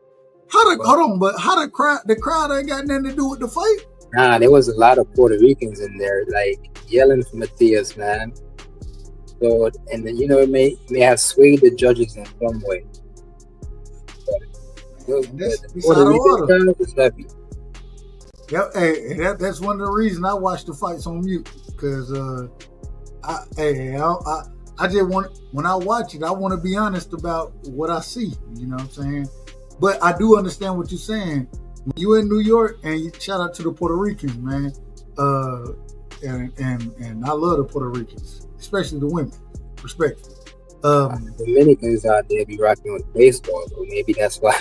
The crowd ain't got nothing to do with the fight? Nah, there was a lot of Puerto Ricans in there, like yelling for Matias, man. So, and then, it may have swayed the judges in some way. The Puerto Rican crowd was heavy. Yep, that's one of the reasons I watch the fights on mute, because I just want, when I watch it, I want to be honest about what I see. You know what I'm saying? But I do understand what you're saying. When you in New York, and shout out to the Puerto Ricans, man. And I love the Puerto Ricans, especially the women. Respectfully. Dominicans out there be rocking with baseball, so maybe that's why.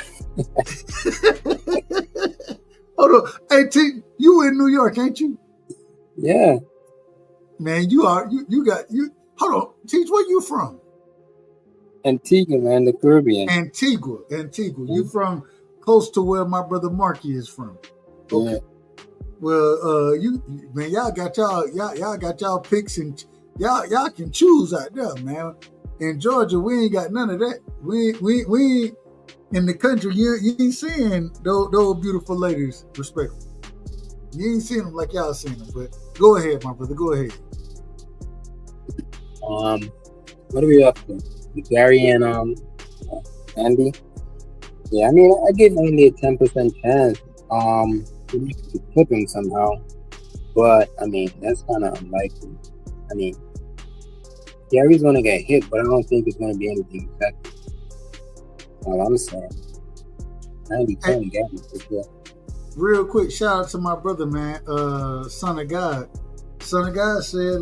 Hold on. Hey, T, you in New York, ain't you? Yeah. Man, you are. You got. Hold on. Teach, where you from? Antigua, man, the Caribbean. Antigua. Mm-hmm. You from close to where my brother Marky is from. Okay. Yeah. Well, y'all got y'all picks, and y'all can choose out there, man. In Georgia, we ain't got none of that. We in the country. You ain't seeing those beautiful ladies. Respectfully, you ain't seeing them like y'all seen them. But go ahead, my brother. Go ahead. What are we up to? Gary and Andy. Yeah, I mean, I give Andy a 10% chance. To clip him somehow, but I mean, that's kind of unlikely. I mean, Gary's gonna get hit, but I don't think it's gonna be anything effective. All I'm saying, 90-10 Gary for sure. Real quick, shout out to my brother, man. Son of God. Son of God said,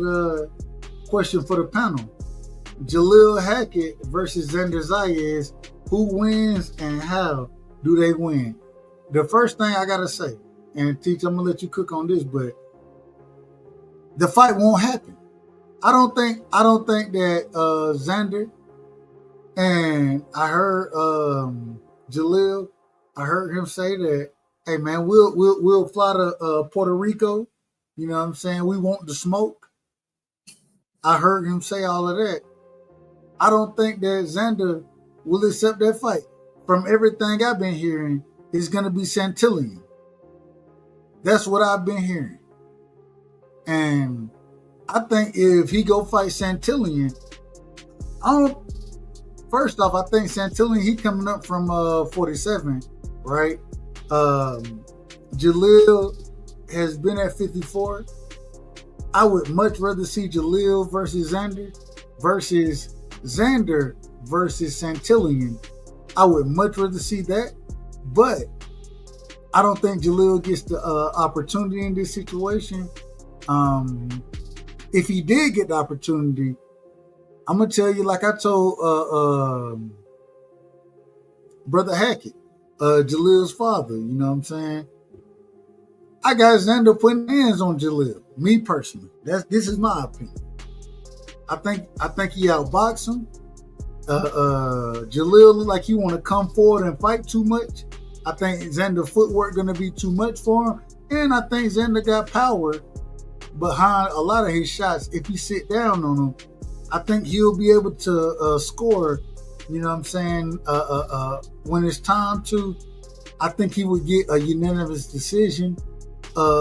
question for the panel: Jalil Hackett versus Xander Zayas. Who wins and how do they win? The first thing I gotta say, and Teach, I'm gonna let you cook on this, but the fight won't happen. I don't think that Xander, and I heard Jaleel, I heard him say that, hey man, we'll fly to Puerto Rico. You know what I'm saying? We want the smoke. I heard him say all of that. I don't think that Xander will accept that fight. From everything I've been hearing, it's gonna be Santillan. That's what I've been hearing. And I think if he go fight Santillan, first off, I think Santillan, he coming up from 47, right? Jaleel has been at 54. I would much rather see Jaleel versus Xander versus Santillan. I would much rather see that, but I don't think Jaleel gets the opportunity in this situation. If he did get the opportunity, I'm gonna tell you, like I told Brother Hackett, Jaleel's father. You know what I'm saying? I got Xander putting hands on Jaleel. Me personally, this is my opinion. I think he outboxed him. Jaleel look like he want to come forward and fight too much. I think Xander's footwork gonna be too much for him, and I think Xander got power behind a lot of his shots. If he sit down on him, I think he'll be able to score. You know what I'm saying? When it's time to, I think he would get a unanimous decision.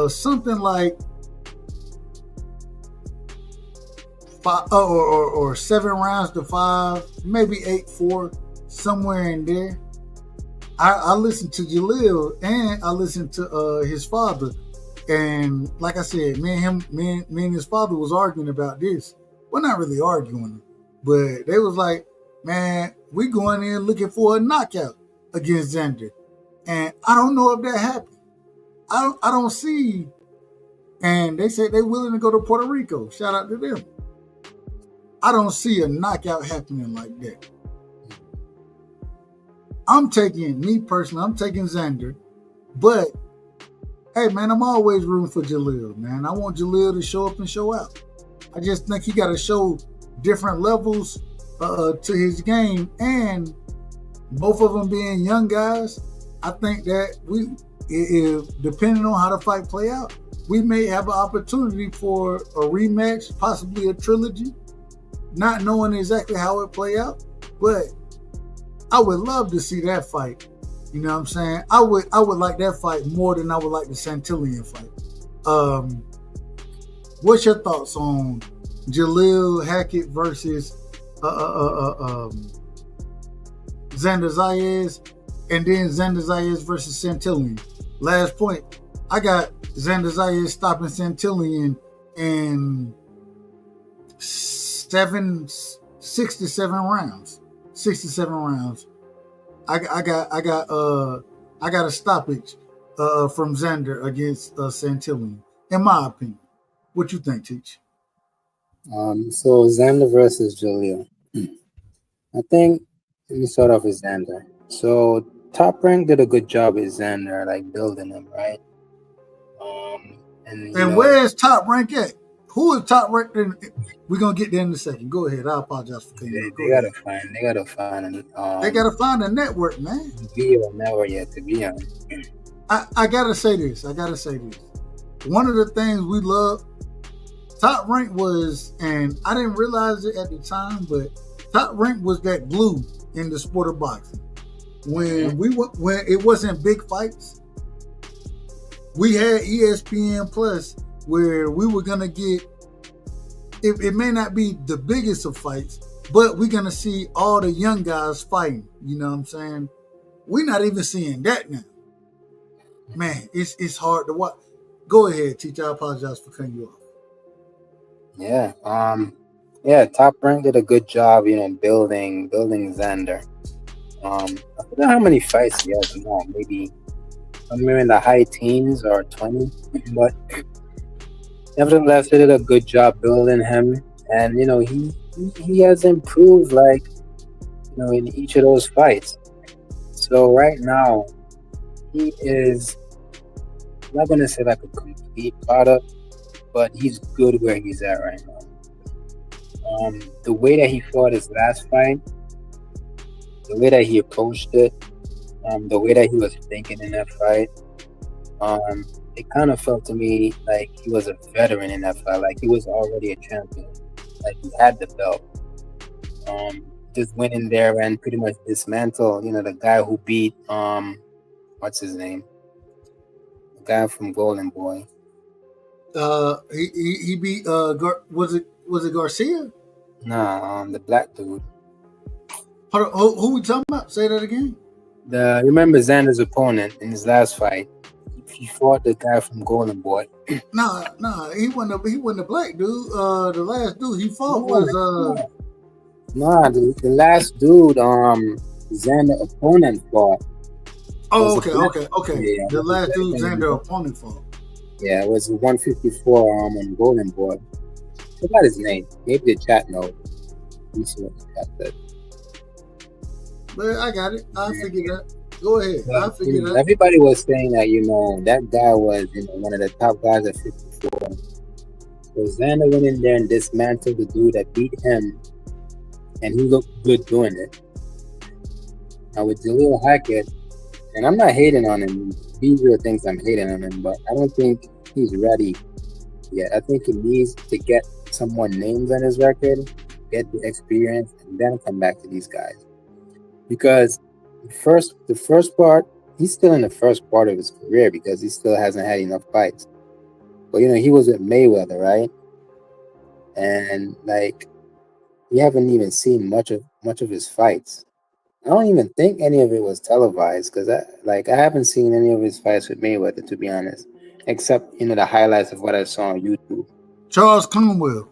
Something like 5 or 7 rounds to 5, maybe 8-4, somewhere in there. I listened to Jaleel and I listened to his father, and like I said, me and his father was arguing about this. Well, not really arguing, but they was like, man, we going in looking for a knockout against Xander, and I don't know if that happened. I don't see, and they said they're willing to go to Puerto Rico. Shout out to them. I don't see a knockout happening like that. I'm taking Xander, but hey man, I'm always rooting for Jaleel, man. I want Jaleel to show up and show out. I just think he got to show different levels to his game, and both of them being young guys, I think that if depending on how the fight play out, we may have an opportunity for a rematch, possibly a trilogy, not knowing exactly how it play out, but I would love to see that fight. You know what I'm saying? I would like that fight more than I would like the Santillan fight. What's your thoughts on Jaleel Hackett versus Xander Zayas, and then Xander Zayas versus Santillan? Last point, I got Xander Zayas stopping Santillan in 67 rounds. 67 rounds. I got a stoppage from Xander against Santillan, in my opinion. What you think, Teach? So Xander versus Jaleel. I think let me start off with Xander. So Top Rank did a good job with Xander, like building him, right? And where's Top Rank at? Who is Top Rank? We're gonna get there in a second. Go ahead. I apologize for cutting you. They gotta find they gotta find a network, man. Be a network yet to be on. I gotta say this. One of the things we love, Top Rank was, and I didn't realize it at the time, but Top Rank was that glue in the sport of boxing. When it wasn't big fights, we had ESPN Plus, where we were gonna get. It may not be the biggest of fights, but we're gonna see all the young guys fighting. You know what I'm saying? We're not even seeing that now. Man, it's hard to watch. Go ahead, Teacher. I apologize for cutting you off. Yeah. Top Rank did a good job, building Xander. I forgot how many fights he has now. Maybe somewhere in the high teens or 20, but nevertheless, they did a good job building him, and he has improved, in each of those fights. So right now, he is, I'm not gonna say like a complete product, but he's good where he's at right now. The way that he fought his last fight, the way that he approached it, the way that he was thinking in that fight, it kind of felt to me like he was a veteran in that fight, like he was already a champion, like he had the belt. Just went in there and pretty much dismantled, the guy who beat what's his name? The guy from Golden Boy. He beat was it Garcia? Nah, the black dude. Hold on, who we talking about? Say that again. Remember Xander's opponent in his last fight? He fought the guy from Golden Boy. Nah, he wasn't the black dude. The last dude he fought was Nah, the last dude Xander opponent fought. Oh, okay. Yeah, the last dude Xander opponent fought. Yeah, it was 154 on Golden Boy. I forgot his name. Maybe the chat knows. Let me see what the chat said. But I got it. I figured that. Go ahead. I figured that. Everybody was saying that, that guy was, one of the top guys at 54. So Xander went in there and dismantled the dude that beat him, and he looked good doing it. Now with Jaleel Hackett, and I'm not hating on him. These are the things I'm hating on him, but I don't think he's ready yet. I think he needs to get some more names on his record, get the experience, and then come back to these guys. Because the first part, he's still in the first part of his career because he still hasn't had enough fights. But he was with Mayweather, right? And we haven't even seen much of his fights. I don't even think any of it was televised because I haven't seen any of his fights with Mayweather, to be honest, except the highlights of what I saw on YouTube. Charles Conwell.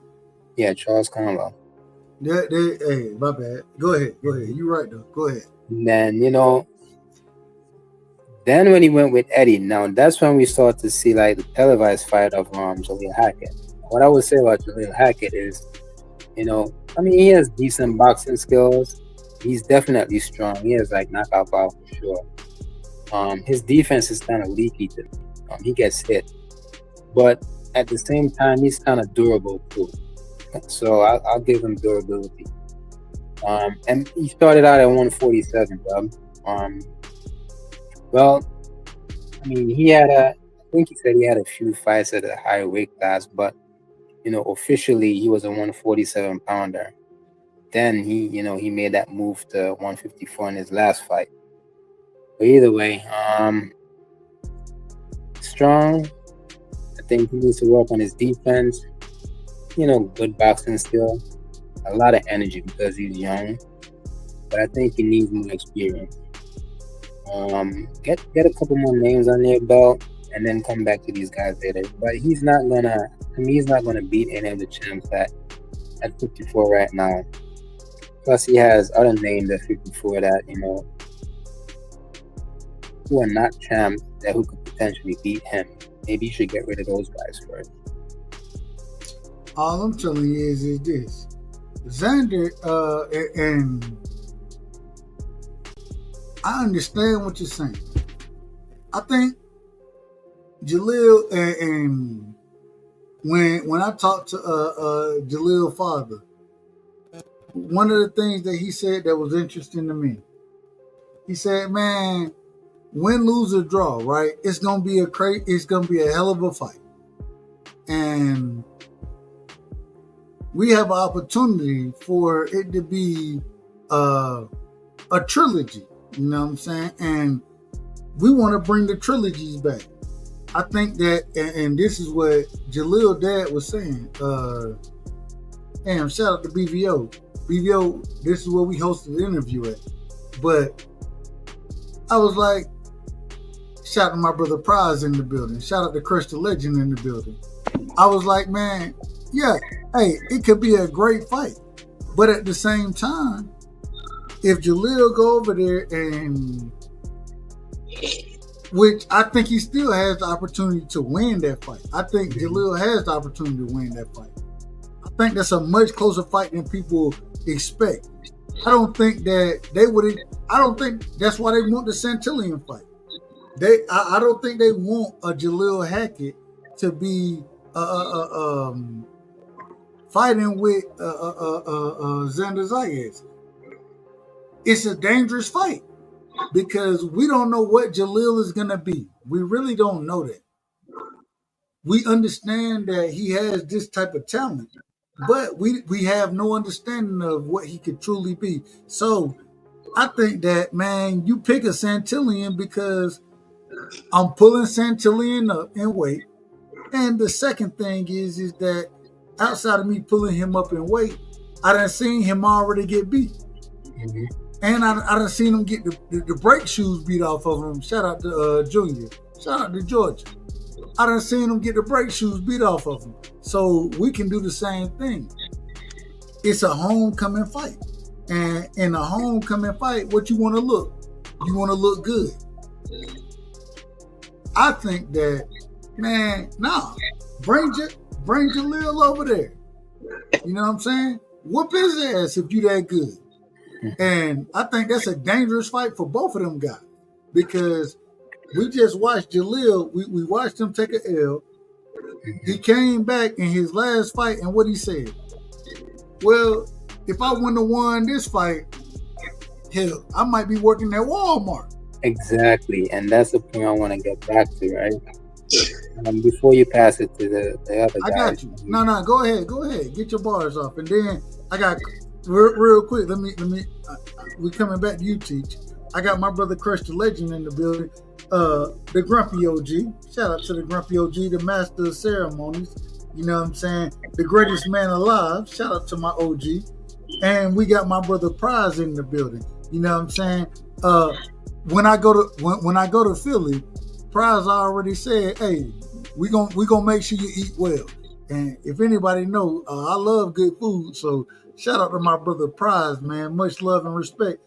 Yeah, Charles Conwell. Hey, my bad. Go ahead. You right though. Go ahead. And then then when he went with Eddie, now that's when we start to see the televised fight of Jaleel Hackett. What I would say about Jaleel Hackett is, he has decent boxing skills. He's definitely strong. He has knockout power for sure. His defense is kind of leaky to me. He gets hit, but at the same time, he's kind of durable too. So I'll give him durability. And he started out at 147, Dub. Well, I think he said he had a few fights at a higher weight class, but officially he was a 147 pounder. Then he made that move to 154 in his last fight. But either way, strong. I think he needs to work on his defense. Good boxing skill. A lot of energy because he's young. But I think he needs more experience. Get a couple more names on their belt and then come back to these guys later. But he's not gonna beat any of the champs at 54 right now. Plus, he has other names at 54 that, who are not champs who could potentially beat him. Maybe you should get rid of those guys first. All I'm telling you is this. Xander, and I understand what you're saying. I think Jaleel, and when I talked to Jaleel's father, one of the things that he said that was interesting to me, he said, "Man, win, lose, or draw, right? It's gonna be a hell of a fight, and we have an opportunity for it to be a trilogy." You know what I'm saying? And we want to bring the trilogies back. I think that, and this is what Jaleel dad was saying. Damn, shout out to BVO. BVO, this is where we hosted the interview at. But I was like, shout out to my brother Prize in the building. Shout out to Crush the Legend in the building. I was like, man, yeah, hey, it could be a great fight. But at the same time, if Jaleel go over there and, which I think he still has the opportunity to win that fight. I think Jaleel has the opportunity to win that fight. I think that's a much closer fight than people expect. I don't think that they would. I don't think that's why they want the Santillan fight. I don't think they want a Jaleel Hackett to be fighting with Xander Zayas. It's a dangerous fight because we don't know what Jalil is gonna be. We really don't know that. We understand that he has this type of talent, but we have no understanding of what he could truly be. So I think that, man, you pick a Santillan because I'm pulling Santillan up in weight. And the second thing is that outside of me pulling him up in weight, I done seen him already get beat. Mhm. And I done seen him get the brake shoes beat off of him. Shout out to Junior. Shout out to Georgia. I done seen him get the brake shoes beat off of him. So we can do the same thing. It's a homecoming fight. And in a homecoming fight, what you want to look? You want to look good. I think that, man, bring Jalil over there. You know what I'm saying? Whoop his ass if you that good. And I think that's a dangerous fight for both of them guys because we just watched Jalil. We watched him take an L. He came back in his last fight, and what he said, well, if I wouldn't have won this fight, hell, I might be working at Walmart. Exactly, and that's the point I want to get back to, right? Before you pass it to the other guy. I got you. No, go ahead. Get your bars off, and then I got real quick. Let me. We coming back to you, Teach. I got my brother Crush the Legend in the building. The Grumpy OG. Shout out to the Grumpy OG, the master of ceremonies. You know what I'm saying? The greatest man alive. Shout out to my OG. And we got my brother Prize in the building. You know what I'm saying? When I go to Philly, Prize already said, "Hey, we gonna make sure you eat well." And if anybody know, I love good food. So shout out to my brother Prize, man. Much love and respect.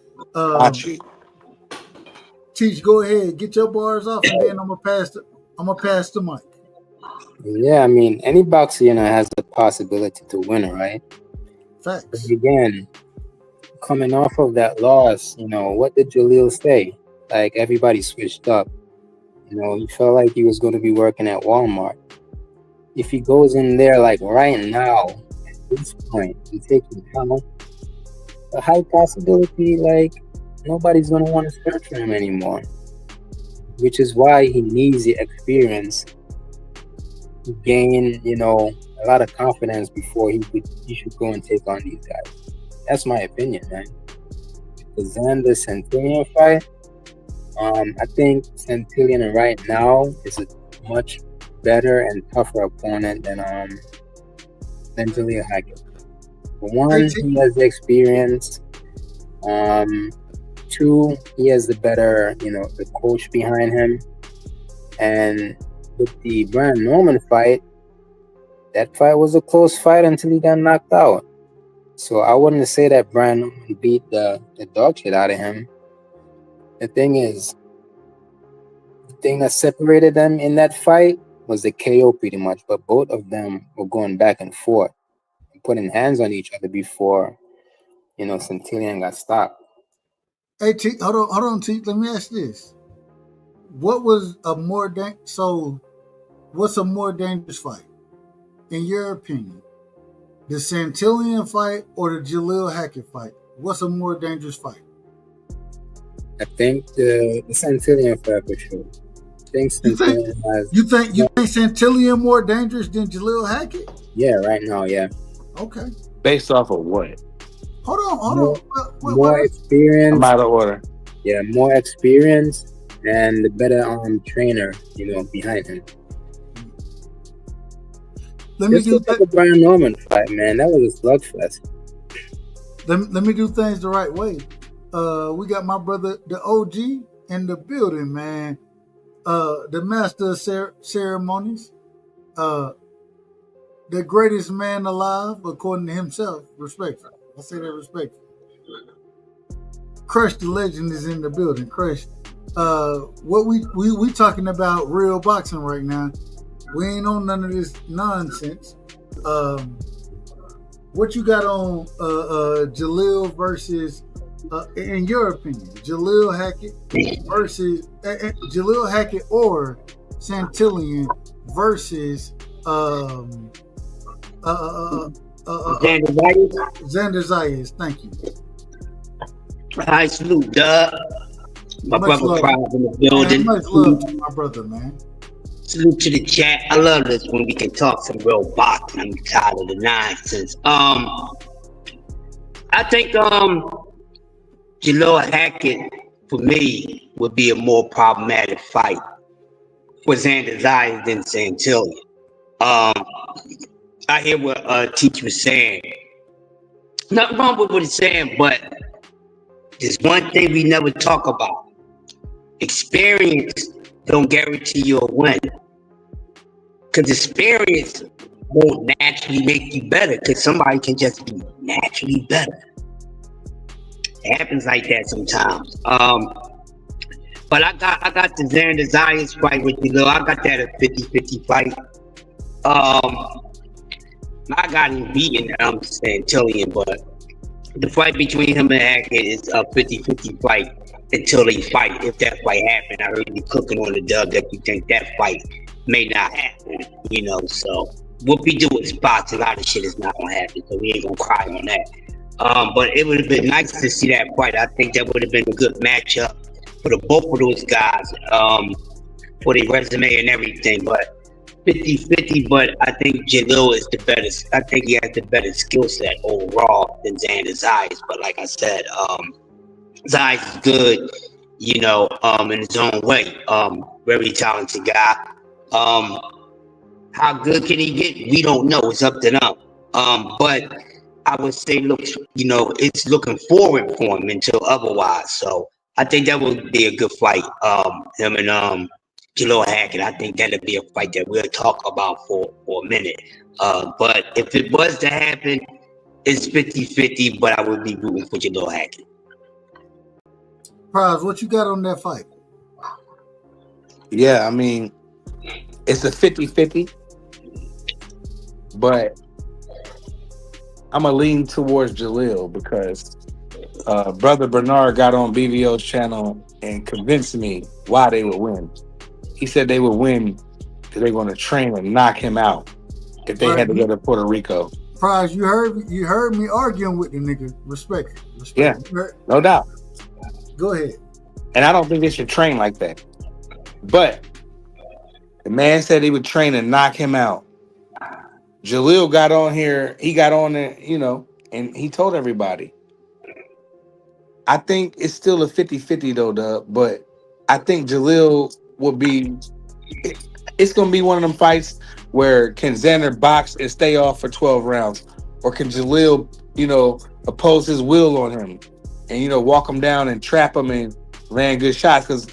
Teach, go ahead, get your bars off, and then I'm gonna pass the mic. Yeah, I mean, any boxer, has the possibility to win, right? Facts. But again, coming off of that loss, what did Jalil say? Like, everybody switched up. He felt like he was going to be working at Walmart. If he goes in there, like, right now, at this point, and taking time, a high possibility, like, nobody's going to want to search for him anymore. Which is why he needs the experience to gain, a lot of confidence before he should go and take on these guys. That's my opinion, man. The Xander Santillan fight, I think Santillan right now is a much better and tougher opponent than Jalil Hackett. For one, he has the experience. Two, he has the better, the coach behind him. And with the Brian Norman fight, that fight was a close fight until he got knocked out. So I wouldn't say that Brian Norman beat the dog shit out of him. The thing is, the thing that separated them in that fight was the KO pretty much. But both of them were going back and forth and putting hands on each other before, Santillan got stopped. Hey, T, hold on, T. Let me ask this: what was what's a more dangerous fight, in your opinion? The Santillan fight or the Jalil Hackett fight? What's a more dangerous fight? I think the Santillan fight for sure. I think Santillan has. You think Santillan more dangerous than Jalil Hackett? Yeah, right now, yeah. Okay. Based off of what? Hold on. More experience. I'm out of order. Yeah, more experience and the better trainer, behind him. Let me do the Brian Norman fight, man. That was a slugfest. Let me do things the right way. We got my brother, the OG, in the building, man. The master of ceremonies. The greatest man alive, according to himself. Respectful. I say that respectfully. Crush the Legend is in the building. Crush. What we talking about real boxing right now. We ain't on none of this nonsense. What you got on Jalil versus, in your opinion, Jalil Hackett versus Jalil Hackett or Santillan versus Xander Zayas. Xander Zayas. Thank you. Hi, salute, Doug. My Much brother love. Pride in the building. Man, much love to my brother, man. Salute to the chat. I love this when we can talk some real boxing. I'm tired of the nonsense. I think Jalil Hackett for me would be a more problematic fight for Xander Zayas than Santillan. I hear what Teach was saying. Nothing wrong with what he's saying, but there's one thing we never talk about. Experience don't guarantee you a win. Because experience won't naturally make you better, because somebody can just be naturally better. It happens like that sometimes. But I got the Xander Zayas fight with you, though. I got that a 50-50 fight. I got him beaten, I'm Santillan, but the fight between him and Hackett is a 50-50 fight until they fight. If that fight happened, I heard you cooking on the dub that you think that fight may not happen, so what we do with spots, a lot of shit is not gonna happen, so we ain't gonna cry on that. But it would have been nice to see that fight. I think that would have been a good matchup for the both of those guys, for their resume and everything, but 50-50, but I think Jalil is the better. I think he has the better skill set overall than Xander Zayas. But like I said, Zayas is good, in his own way. Very talented guy. How good can he get? We don't know. It's up to them. But I would say, look, it's looking forward for him until otherwise. So I think that would be a good fight. Him and Jalil Hackett. I think that'll be a fight that we'll talk about for a minute. But if it was to happen, it's 50-50, but I would be rooting for Jalil Hackett. Prize, what you got on that fight? Yeah, I mean, it's a 50-50, but I'm going to lean towards Jalil because Brother Bernard got on BVO's channel and convinced me why they would win. He said they would win because they're going to train and knock him out if they had to go to Puerto Rico. Prize, you heard me arguing with the nigga. Respect. Yeah, no doubt. Go ahead. And I don't think they should train like that. But the man said he would train and knock him out. Jalil got on here. He got on there, and he told everybody. I think it's still a 50-50 though, Dub. But I think Jalil will be. It's going to be one of them fights where can Xander box and stay off for 12 rounds, or can Jalil, oppose his will on him, and walk him down and trap him and land good shots. Because,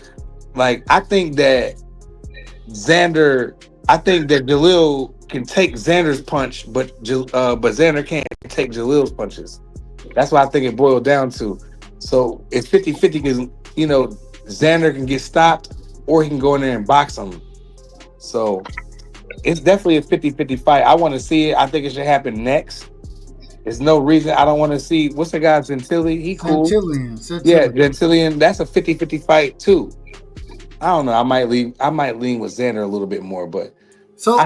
I think that Jalil can take Xander's punch, but Xander can't take Jalil's punches. That's what I think it boiled down to. So it's 50-50 because Xander can get stopped, or he can go in there and box him. So it's definitely a 50-50 fight. I want to see it. I think it should happen next. There's no reason I don't want to see. What's the guy, Santillan? He cool. Santillan. Yeah, Santillan. That's a 50-50 fight too. I don't know. I might lean with Xander a little bit more, but so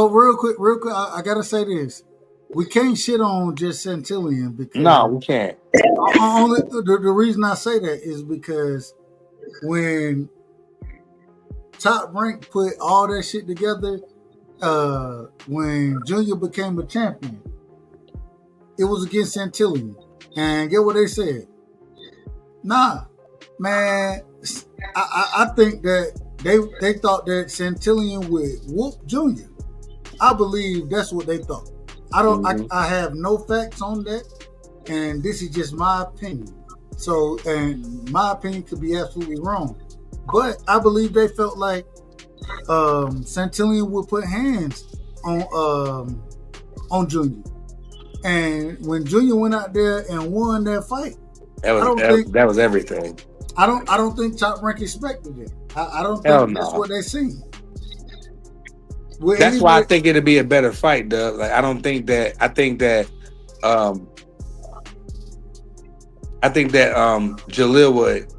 real quick, I gotta say this: we can't shit on just Santillan because no, we can't. The reason I say that is because when Top Rank put all that shit together, when Junior became a champion, it was against Santillan, and get what they said? Nah, man. I think that they thought that Santillan would whoop Junior. I believe that's what they thought. I don't. I have no facts on that, and this is just my opinion. So, and my opinion could be absolutely wrong, but I believe they felt like Santillan would put hands on Junior, and when Junior went out there and won that fight, that was everything. I don't think Top Rank expected it. I don't think that's what they seen. That's why I think it'd be a better fight, Doug. I think that Jalil would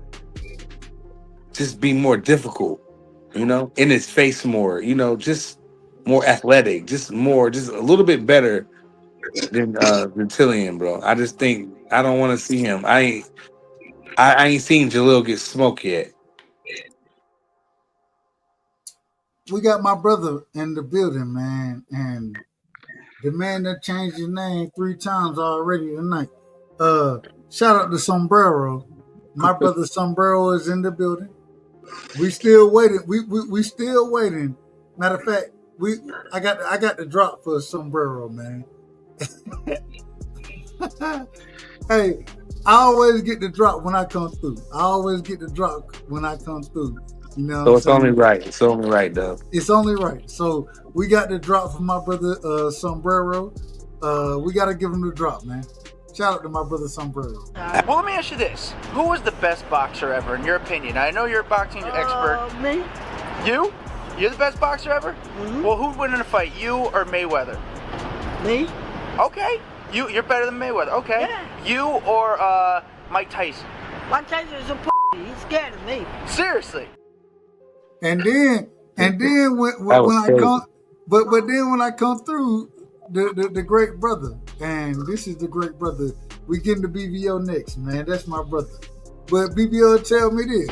just be more difficult, in his face more, just more athletic, just a little bit better than Tillian, bro. I just think I don't want to see him. I ain't seen Jalil get smoked yet. We got my brother in the building, man, and the man that changed his name 3 times already tonight. Shout out to Sombrero. My brother Sombrero is in the building. We still waiting. We still waiting. Matter of fact, I got the drop for Sombrero, man. Hey, I always get the drop when I come through. You know, So it's only right. It's only right, though. It's only right. So we got the drop from my brother Sombrero. We got to give him the drop, man. Shout out to my brother Sombrero. Well, let me ask you this. Who was the best boxer ever, in your opinion? I know you're a boxing expert. Me? You? You're the best boxer ever? Mm-hmm. Well, who'd win in a fight, you or Mayweather? Me? Okay. You're better than Mayweather. Okay. Yeah. You or Mike Tyson? Mike Tyson is a He's scared of me. Seriously. And then when I come, but then when I come through, the great brother, and this is the great brother. We getting to BBO next, man. That's my brother. But BBO, tell me this.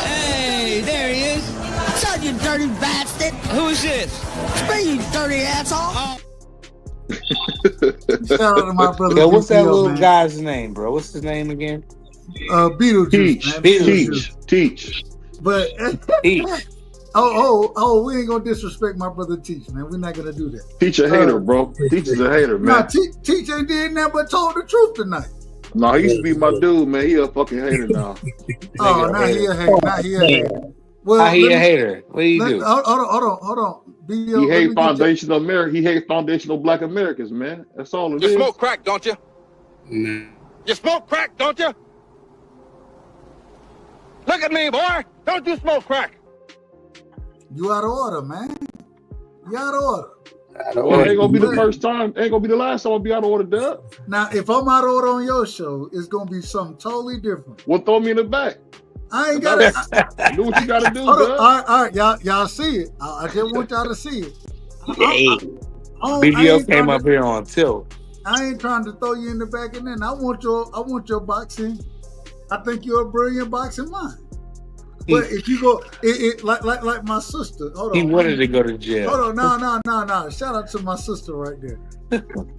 Hey, there he is. Son, you dirty bastard. Who is this? It's me, you dirty asshole. Shout out to my brother. Yo, what's that BBO, little man. guy's name, bro? What's his name again? Beetlejuice. Teach. But Teach. we ain't gonna disrespect my brother Teach, man. We're not gonna do that. Teach a hater, bro. Teach is a hater, man. Nah, Teach ain't did nothing but told the truth tonight. No, he used to be my dude, man. He a fucking hater now. Oh, now he a hater. Well, How he a hater? What do you do? Hold on. He hate foundational America. He hate foundational Black Americans, man. That's all it is. You smoke crack, don't you? You smoke crack, don't you? Look at me, boy. Don't you smoke crack? You out of order, man. You out of order. Well, ain't gonna be the first time. Ain't gonna be the last time I'll be out of order, Dub. Now, if I'm out of order on your show, it's gonna be something totally different. Well, throw me in the back. I ain't gotta do what you gotta do, Hold on. Dub. All right, y'all see it. I just want y'all to see it. BBO came up here on tilt. I ain't trying to throw you in the back and then I want your boxing. I think you're a brilliant boxing mind. But if you go, like my sister. Hold on. He wanted to go to jail. Hold on, no. Shout out to my sister right there,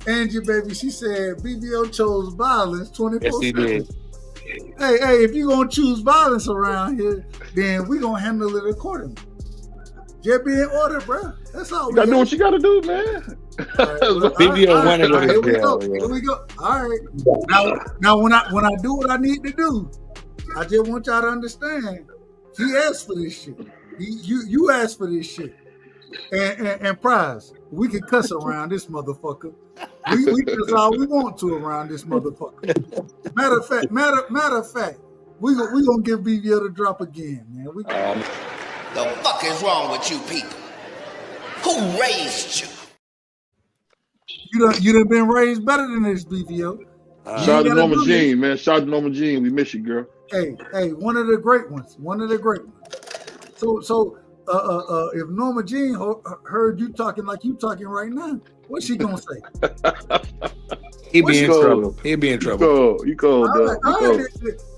Angie, baby. She said BBO chose violence 24/7. Yes, he did. Hey, if you gonna choose violence around here, then we gonna handle it accordingly. Just be in order, bro. That's all. You gotta do what you gotta do, man. BBO wanted to go to jail. Here we go. All right. Now when I do what I need to do, I just want y'all to understand. He asked for this shit. You asked for this shit. And Prize, we can cuss around this motherfucker. We cuss all we want to around this motherfucker. Matter of fact, we gonna give BBO the drop again, man. The fuck is wrong with you people? Who raised you? You done been raised better than this, BBO. Shout out to Norma Jean, man. Shout out to Norma Jean. We miss you, girl. Hey, one of the great ones. So, if Norma Jean heard you talking like you talking right now, what's she gonna say? He'd be in trouble. He'd be in trouble. You cold, dog.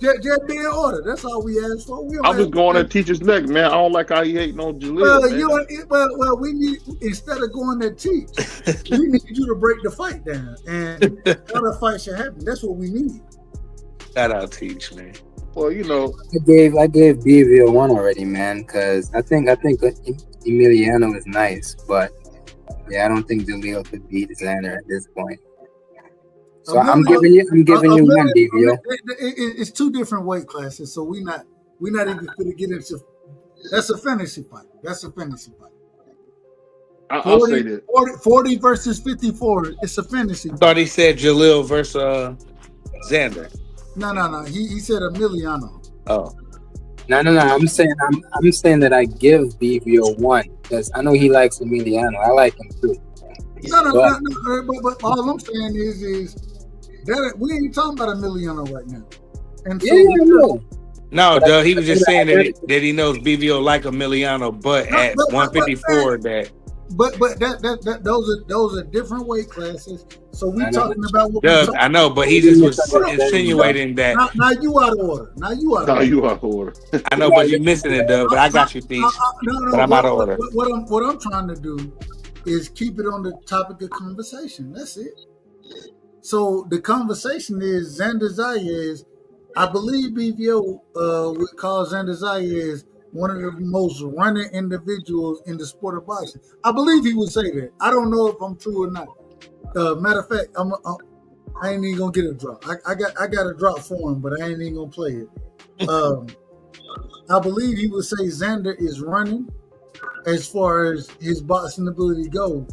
Just be in order. That's all we ask for. I'm just going at Teacher's neck, man. I don't like how he hating on Jalil. Well, we need, instead of going to Teach, we need you to break the fight down, and how the fight should happen. That's what we need. Shout out Teach, man. Well, you know, I gave BVO one already, man, because I think Emiliano is nice, but yeah, I don't think Jalil could beat Xander at this point. So I'm giving you one, BVO. It's 2 different weight classes, so we're not even going to get into. That's a fantasy fight. I'll say that 40 versus 54. It's a fantasy. I thought he said Jalil versus Xander. No. He said Emiliano. Oh. No. I'm saying that I give BVO one because I know he likes Emiliano. I like him too. No. But all I'm saying is that we ain't talking about Emiliano right now. And so No, Doug, he was just saying that he knows BVO like Emiliano, but at 154 that. But that those are different weight classes. So we talking about what Doug, I know, but he just was insinuating that. Now you out of order. Now you out of order. I know, but you're missing it, Doug. But I got you, Peach. But I'm out of order. What I'm trying to do is keep it on the topic of conversation. That's it. So the conversation is Xander Zayas. I believe BVO would call Xander Zayas one of the most running individuals in the sport of boxing. I believe he would say that. I don't know if I'm true or not. Matter of fact, I ain't even gonna get a drop. I got a drop for him, but I ain't even gonna play it. I believe he would say Xander is running as far as his boxing ability goes.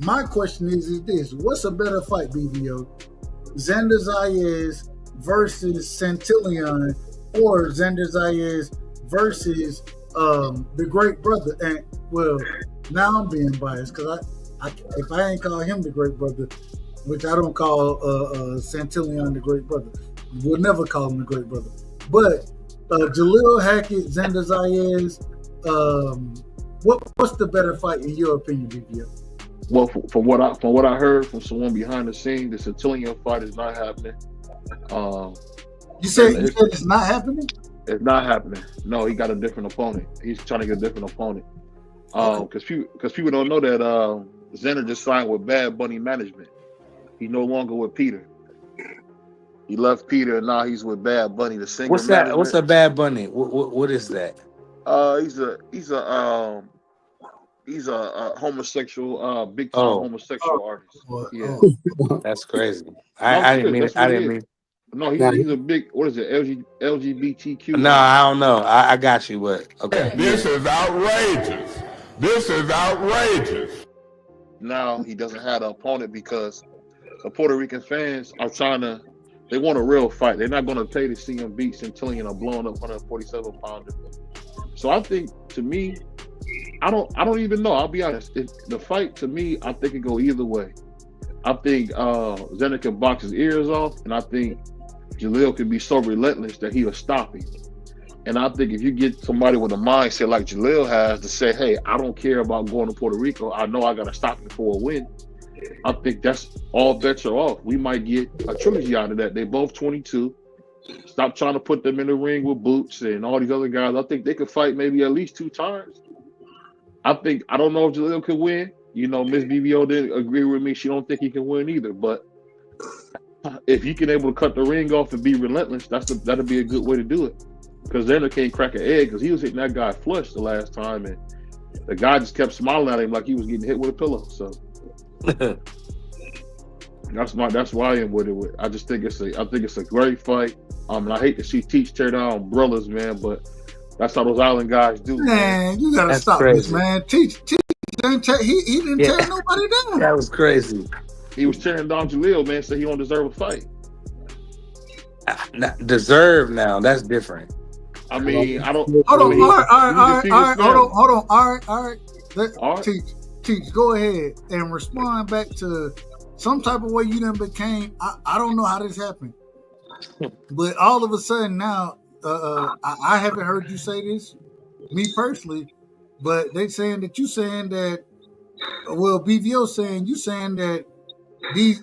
My question is this: what's a better fight, BVO? Xander Zayas versus Santillan, or Xander Zayas versus the Great Brother? And well, now I'm being biased because if I ain't call him the Great Brother, which I don't call Santillan the Great Brother, we'll never call him the Great Brother. But Jaleel Hackett, Xander Zayas, what's the better fight in your opinion, BVO? Well, from what I heard from someone behind the scene, the Santillan fight is not happening. You said it's not happening? It's not happening. No, he got a different opponent. He's trying to get a different opponent. Because people don't know that Xander just signed with Bad Bunny Management. He's no longer with Peter. He left Peter and now he's with Bad Bunny, the singer. What's that? What's a Bad Bunny? What is that? He's a homosexual, big time homosexual artist. Yeah, that's crazy. I didn't mean. No, he's a big. What is it? LGBTQ. No, I don't know. I got you, but okay. This is outrageous. This is outrageous. Now he doesn't have an opponent because the Puerto Rican fans are they want a real fight. They're not going to pay to see him beat Santillan a blown up 147 pounder. So I think, to me, I don't even know. I'll be honest. The fight, to me, I think it go either way. I think Xander can box his ears off, and I think Jaleel can be so relentless that he'll stop him. And I think if you get somebody with a mindset like Jaleel has to say, hey, I don't care about going to Puerto Rico. I know I got to stop him for a win. I think that's all bets are off. We might get a trilogy out of that. They're both 22. Stop trying to put them in the ring with Boots and all these other guys. I think they could fight maybe at least 2 times. I don't know if Jaleel could win. You know, Miss BBO didn't agree with me. She don't think he can win either. But if you can able to cut the ring off and be relentless, that'll be a good way to do it. Because Xander can't crack an egg because he was hitting that guy flush the last time, and the guy just kept smiling at him like he was getting hit with a pillow. So that's why I am with it. I just think it's a great fight. And I hate to see Teach tear down brothers, man, but that's how those island guys do. Man, you gotta stop this, man. Teach he didn't tear nobody down. That was crazy. He was tearing down Jaleel, man, said he don't deserve a fight. Deserve now, that's different. I mean, I don't. Hold on, all right. Teach, go ahead and respond back to some type of way you done became. I don't know how this happened, but all of a sudden now, I haven't heard you say this, me personally, but they saying that you saying that. Well, BVO saying you saying that these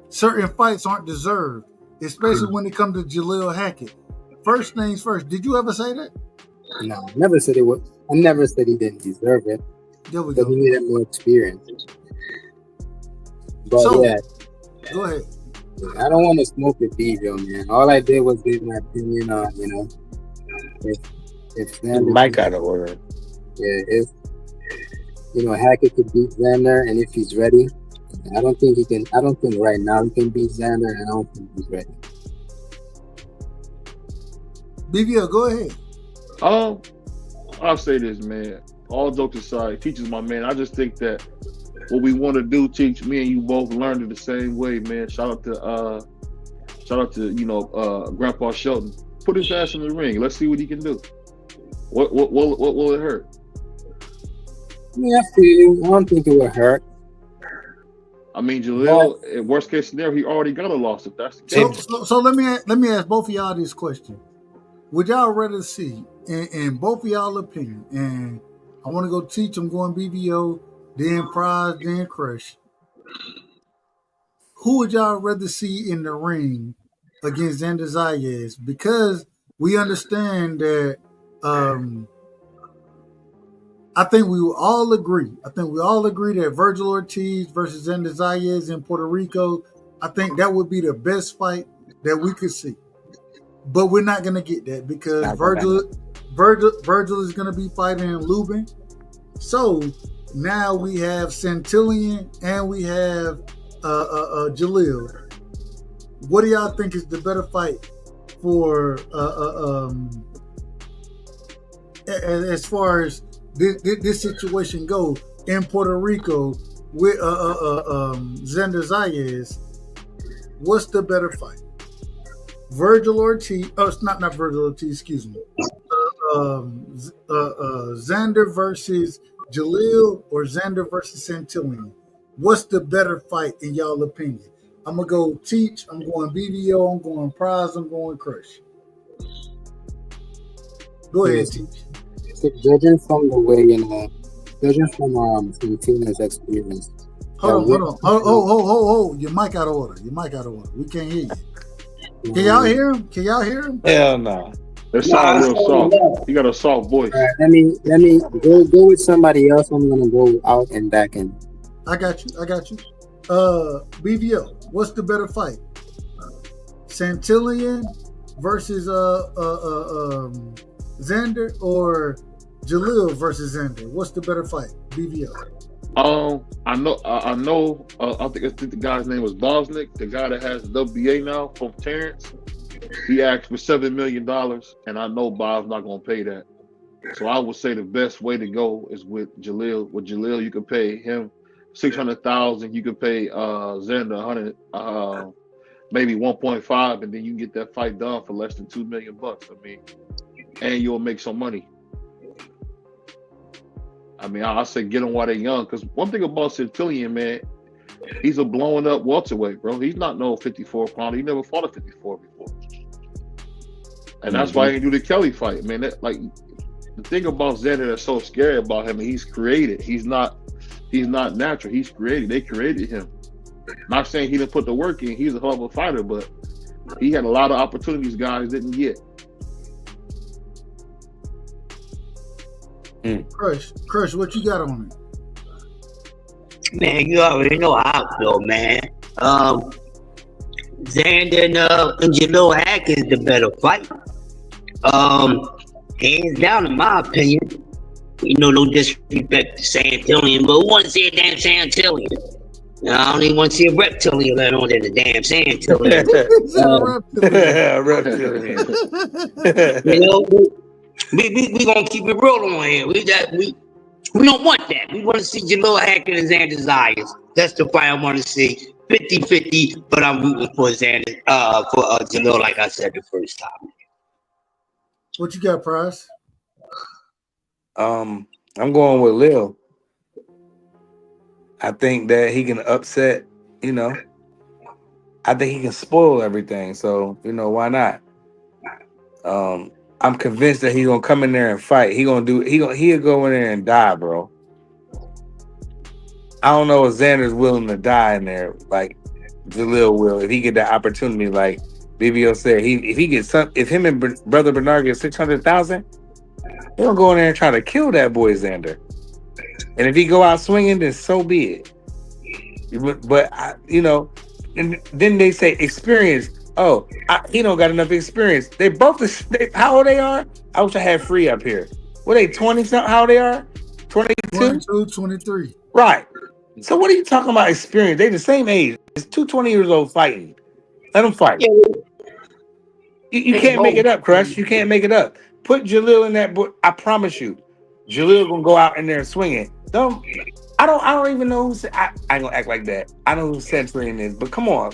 certain fights aren't deserved, especially when it comes to Jaleel Hackett. First things first, did you ever say that? No, I never said it was. I never said he didn't deserve it. There we go. He needed more experience. But so, yeah, go ahead. I don't want to smoke with BVO, man. All I did was give my opinion on, if Xander, Mike out of order. Yeah, if Hackett could beat Xander, and if he's ready. I don't think he can. I don't think right now he can beat Xander, and I don't think he's ready. BVO, go ahead. I'll say this, man. All jokes aside, Teach is my man. I just think that what we want to do, Teach, me and you both learned it the same way, man. Shout out to Grandpa Shelton. Put his ass in the ring. Let's see what he can do. What will it hurt? Yeah, I feel you. I don't think it will hurt. I mean, Jaleel, in worst case scenario, he already got a loss if that's the case. So let me ask both of y'all this question. Would y'all rather see, in both of y'all opinion, and I want to go Teach, I'm going BBO, then Prize, then Crush. Who would y'all rather see in the ring against Xander Zayas? Because we understand that I think we will all agree. I think we all agree that Virgil Ortiz versus Xander Zayas in Puerto Rico, I think that would be the best fight that we could see. But we're not going to get that because Virgil is going to be fighting in Lubin. So now we have Santillan and we have Jaleel. What do y'all think is the better fight for as far as this situation go in Puerto Rico with Xander Zayas? What's the better fight? Virgil Ortiz? Oh, it's not Virgil Ortiz. Excuse me. Xander versus Jaleel or Xander versus Santillan? What's the better fight in y'all opinion? I'm gonna go Teach. I'm going BBO. I'm going Prize. I'm going Crush. Go ahead, Teach. So judging from the way, judging from Santillan's experience. Hold on. Oh, your mic out of order. We can't hear you. Can y'all hear him? Hell no. It sounds real soft. He got a soft voice. Right, let me go with somebody else. I'm gonna go out and back in. I got you. BVO, what's the better fight? Santillan versus Xander or Jaleel versus Xander? What's the better fight? BVO. I know. I think the guy's name was Bosnick, the guy that has the WBA now from Terrence. He asked for $7 million, and I know Bob's not going to pay that. So I would say the best way to go is with Jaleel. With Jaleel, you can pay him $600,000. You can pay Xander $100, maybe 1.5, and then you can get that fight done for less than $2 million. I mean, and you'll make some money. I mean, I say get them while they're young. Because one thing about Santillan, man, he's a blowing up welterweight, bro. He's not no 54 pounder. He never fought a 54 before. And that's why he didn't do the Kelly fight, man. The thing about Xander that's so scary about him, he's created. He's not natural. He's created. They created him. Not saying he didn't put the work in. He's a hell of a fighter, but he had a lot of opportunities guys didn't get. Crush, what you got on it? Man, you already know how I feel, man. Xander and Jaleel Atkins the better fight. Hands down, in my opinion. No disrespect to Santillan, but who want to see a damn Santillan? I don't even want to see a reptilian, let alone than a damn Santillan. We gonna keep it real on here. We don't want that. We want to see Jaleel Atkins and Xander Zayas. That's the fight I want to see. 50-50, but I'm rooting for Xander, for Jaleel, like I said the first time. What you got, Price? I'm going with Lil. I think that he can upset, I think he can spoil everything. So, why not? I'm convinced that he's gonna come in there and fight. He'll go in there and die, bro. I don't know if Xander's willing to die in there like Jaleel will if he get that opportunity. Like BBO said, if him and Brother Bernard get 600,000, he gonna go in there and try to kill that boy Xander. And if he go out swinging, then so be it. But and then they say experience. Oh, he don't got enough experience. They both, how old they are? I wish I had Free up here. What they 20 something? How old they are? 22? 23. Right. So what are you talking about experience? They the same age. It's 20 years old fighting. Let them fight. You can't make it up, Crush. You can't make it up. Put Jaleel in that book. I promise you, Jaleel gonna go out in there and swing it. I don't even know who. I ain't gonna act like that. I know who Santillan is, but come on.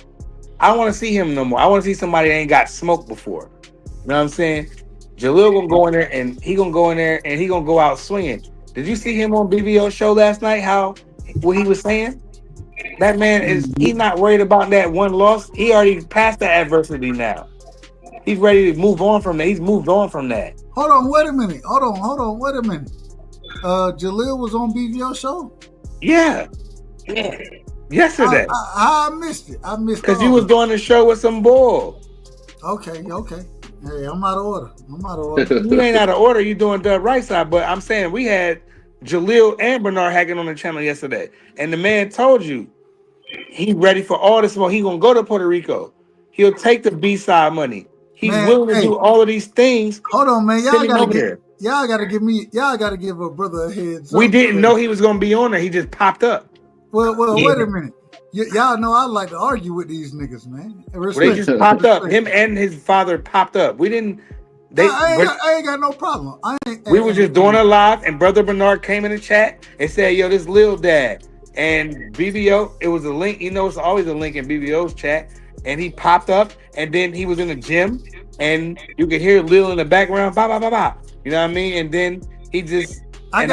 I don't want to see him no more. I want to see somebody that ain't got smoked before. You know what I'm saying? Jaleel gonna go in there and he gonna go out swinging. Did you see him on BBO show last night? What he was saying? That man he's not worried about that one loss. He already passed the adversity now. He's ready to move on from that. He's moved on from that. Hold on, wait a minute. Hold on, wait a minute. Jaleel was on BVO show? Yeah. Yesterday. I missed it. I missed it. Because you was doing the show with some bull. Okay. Hey, I'm out of order. You ain't out of order. You doing the right side. But I'm saying we had Jaleel and Bernard Hackett on the channel yesterday. And the man told you he ready for all this more. He gonna go to Puerto Rico. He'll take the B-side money. He's willing to do all of these things. Hold on, man. Y'all gotta give a brother a heads up. We didn't know he was gonna be on there. He just popped up. Well, wait a minute. Y'all know I like to argue with these niggas, man. They just popped up. Him and his father popped up. We didn't. I ain't got no problem. We were just doing a live, and Brother Bernard came in the chat and said, "Yo, this Lil Dad." And BBO, it was a link. You know, it's always a link in BBO's chat. And he popped up, and then he was in the gym, and you could hear Lil in the background, bah, bah, bah, bah. You know what I mean? And then he just. I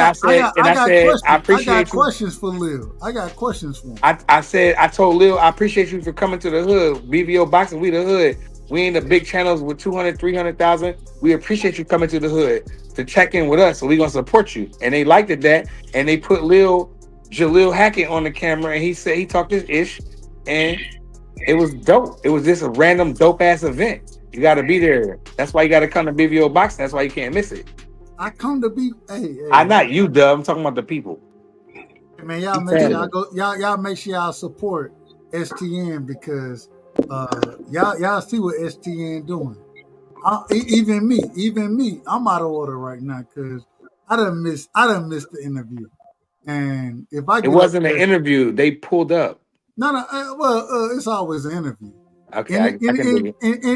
appreciate you. Questions for Lil. I got questions for him. I told Lil, I appreciate you for coming to the hood. BVO Boxing, we the hood. We ain't the big channels with 200, 300,000. We appreciate you coming to the hood to check in with us. So we gonna support you. And they liked it that. And they put Jaleel Hackett on the camera, and he said he talked this ish, and it was dope. It was just a random dope ass event. You got to be there. That's why you got to come to BVO Boxing. That's why you can't miss it. I come to be. Hey, I'm not you, Dub. I'm talking about the people. Man, y'all make sure y'all go. Y'all make sure y'all support STN because y'all see what STN doing. Even me, I'm out of order right now because I done missed the interview. And if I it wasn't an interview, they pulled up. No. It's always an interview. Okay.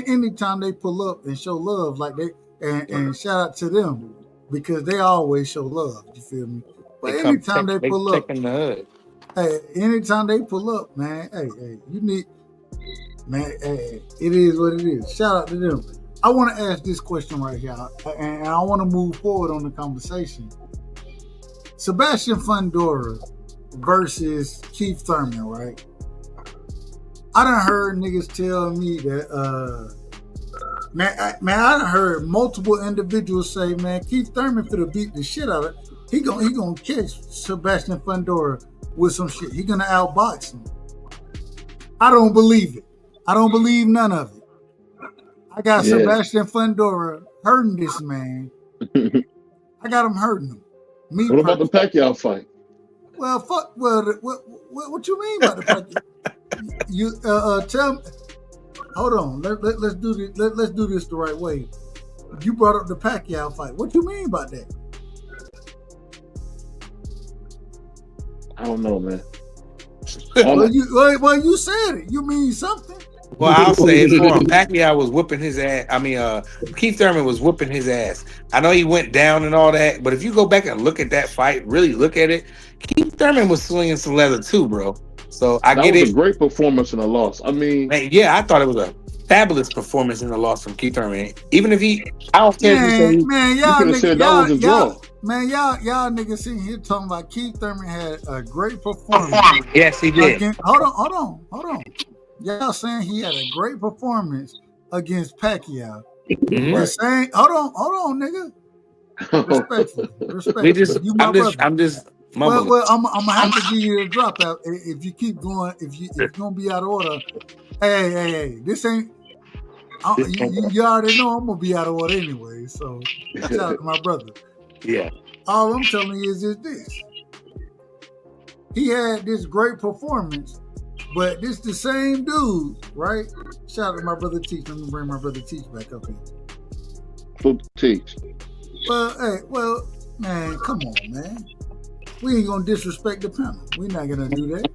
Anytime they pull up and show love, like and shout out to them because they always show love. You feel me? But anytime they pull up, in the hood. Hey, anytime they pull up, man. Hey, you need, man. Hey, it is what it is. Shout out to them. I want to ask this question right here, and I want to move forward on the conversation. Sebastian Fundora versus Keith Thurman, right? I done heard niggas tell me that, I done heard multiple individuals say, man, Keith Thurman finna beat the shit out of it. He gonna catch Sebastian Fundora with some shit. He gonna outbox him. I don't believe it. I don't believe none of it. I got Sebastian Fundora hurting this man. I got him hurting him. What about the Pacquiao fight? Well, fuck. Well, what you mean by the Pacquiao? You tell me. Hold on. Let's do this. Let's do this the right way. You brought up the Pacquiao fight. What you mean by that? I don't know, man. Well, you said it. You mean something? Well, I'll say it for him. Pacquiao was whooping his ass. I mean, Keith Thurman was whooping his ass. I know he went down and all that, but if you go back and look at that fight, really look at it, Keith Thurman was swinging some leather too, bro. So I get it. That was a great performance in a loss. I mean, man, yeah, I thought it was a fabulous performance in the loss from Keith Thurman. Even if I don't care if you could have said that was a draw. Man, y'all niggas sitting here talking about Keith Thurman had a great performance. Yes, he did. Hold on. Y'all saying he had a great performance against Pacquiao. Mm-hmm. Hold on, nigga. Respectfully. I'm just mumbling. Well, I'm gonna have to give you a drop out if you keep going. If you're gonna be out of order, hey, this ain't. You already know I'm gonna be out of order anyway. So shout out to my brother. Yeah. All I'm telling you is this. He had this great performance, but this the same dude, right? Shout out to my brother Teach. Let me bring my brother Teach back up here. Who Teach? Well, man, come on, man. We ain't gonna disrespect the panel. We're not gonna do that.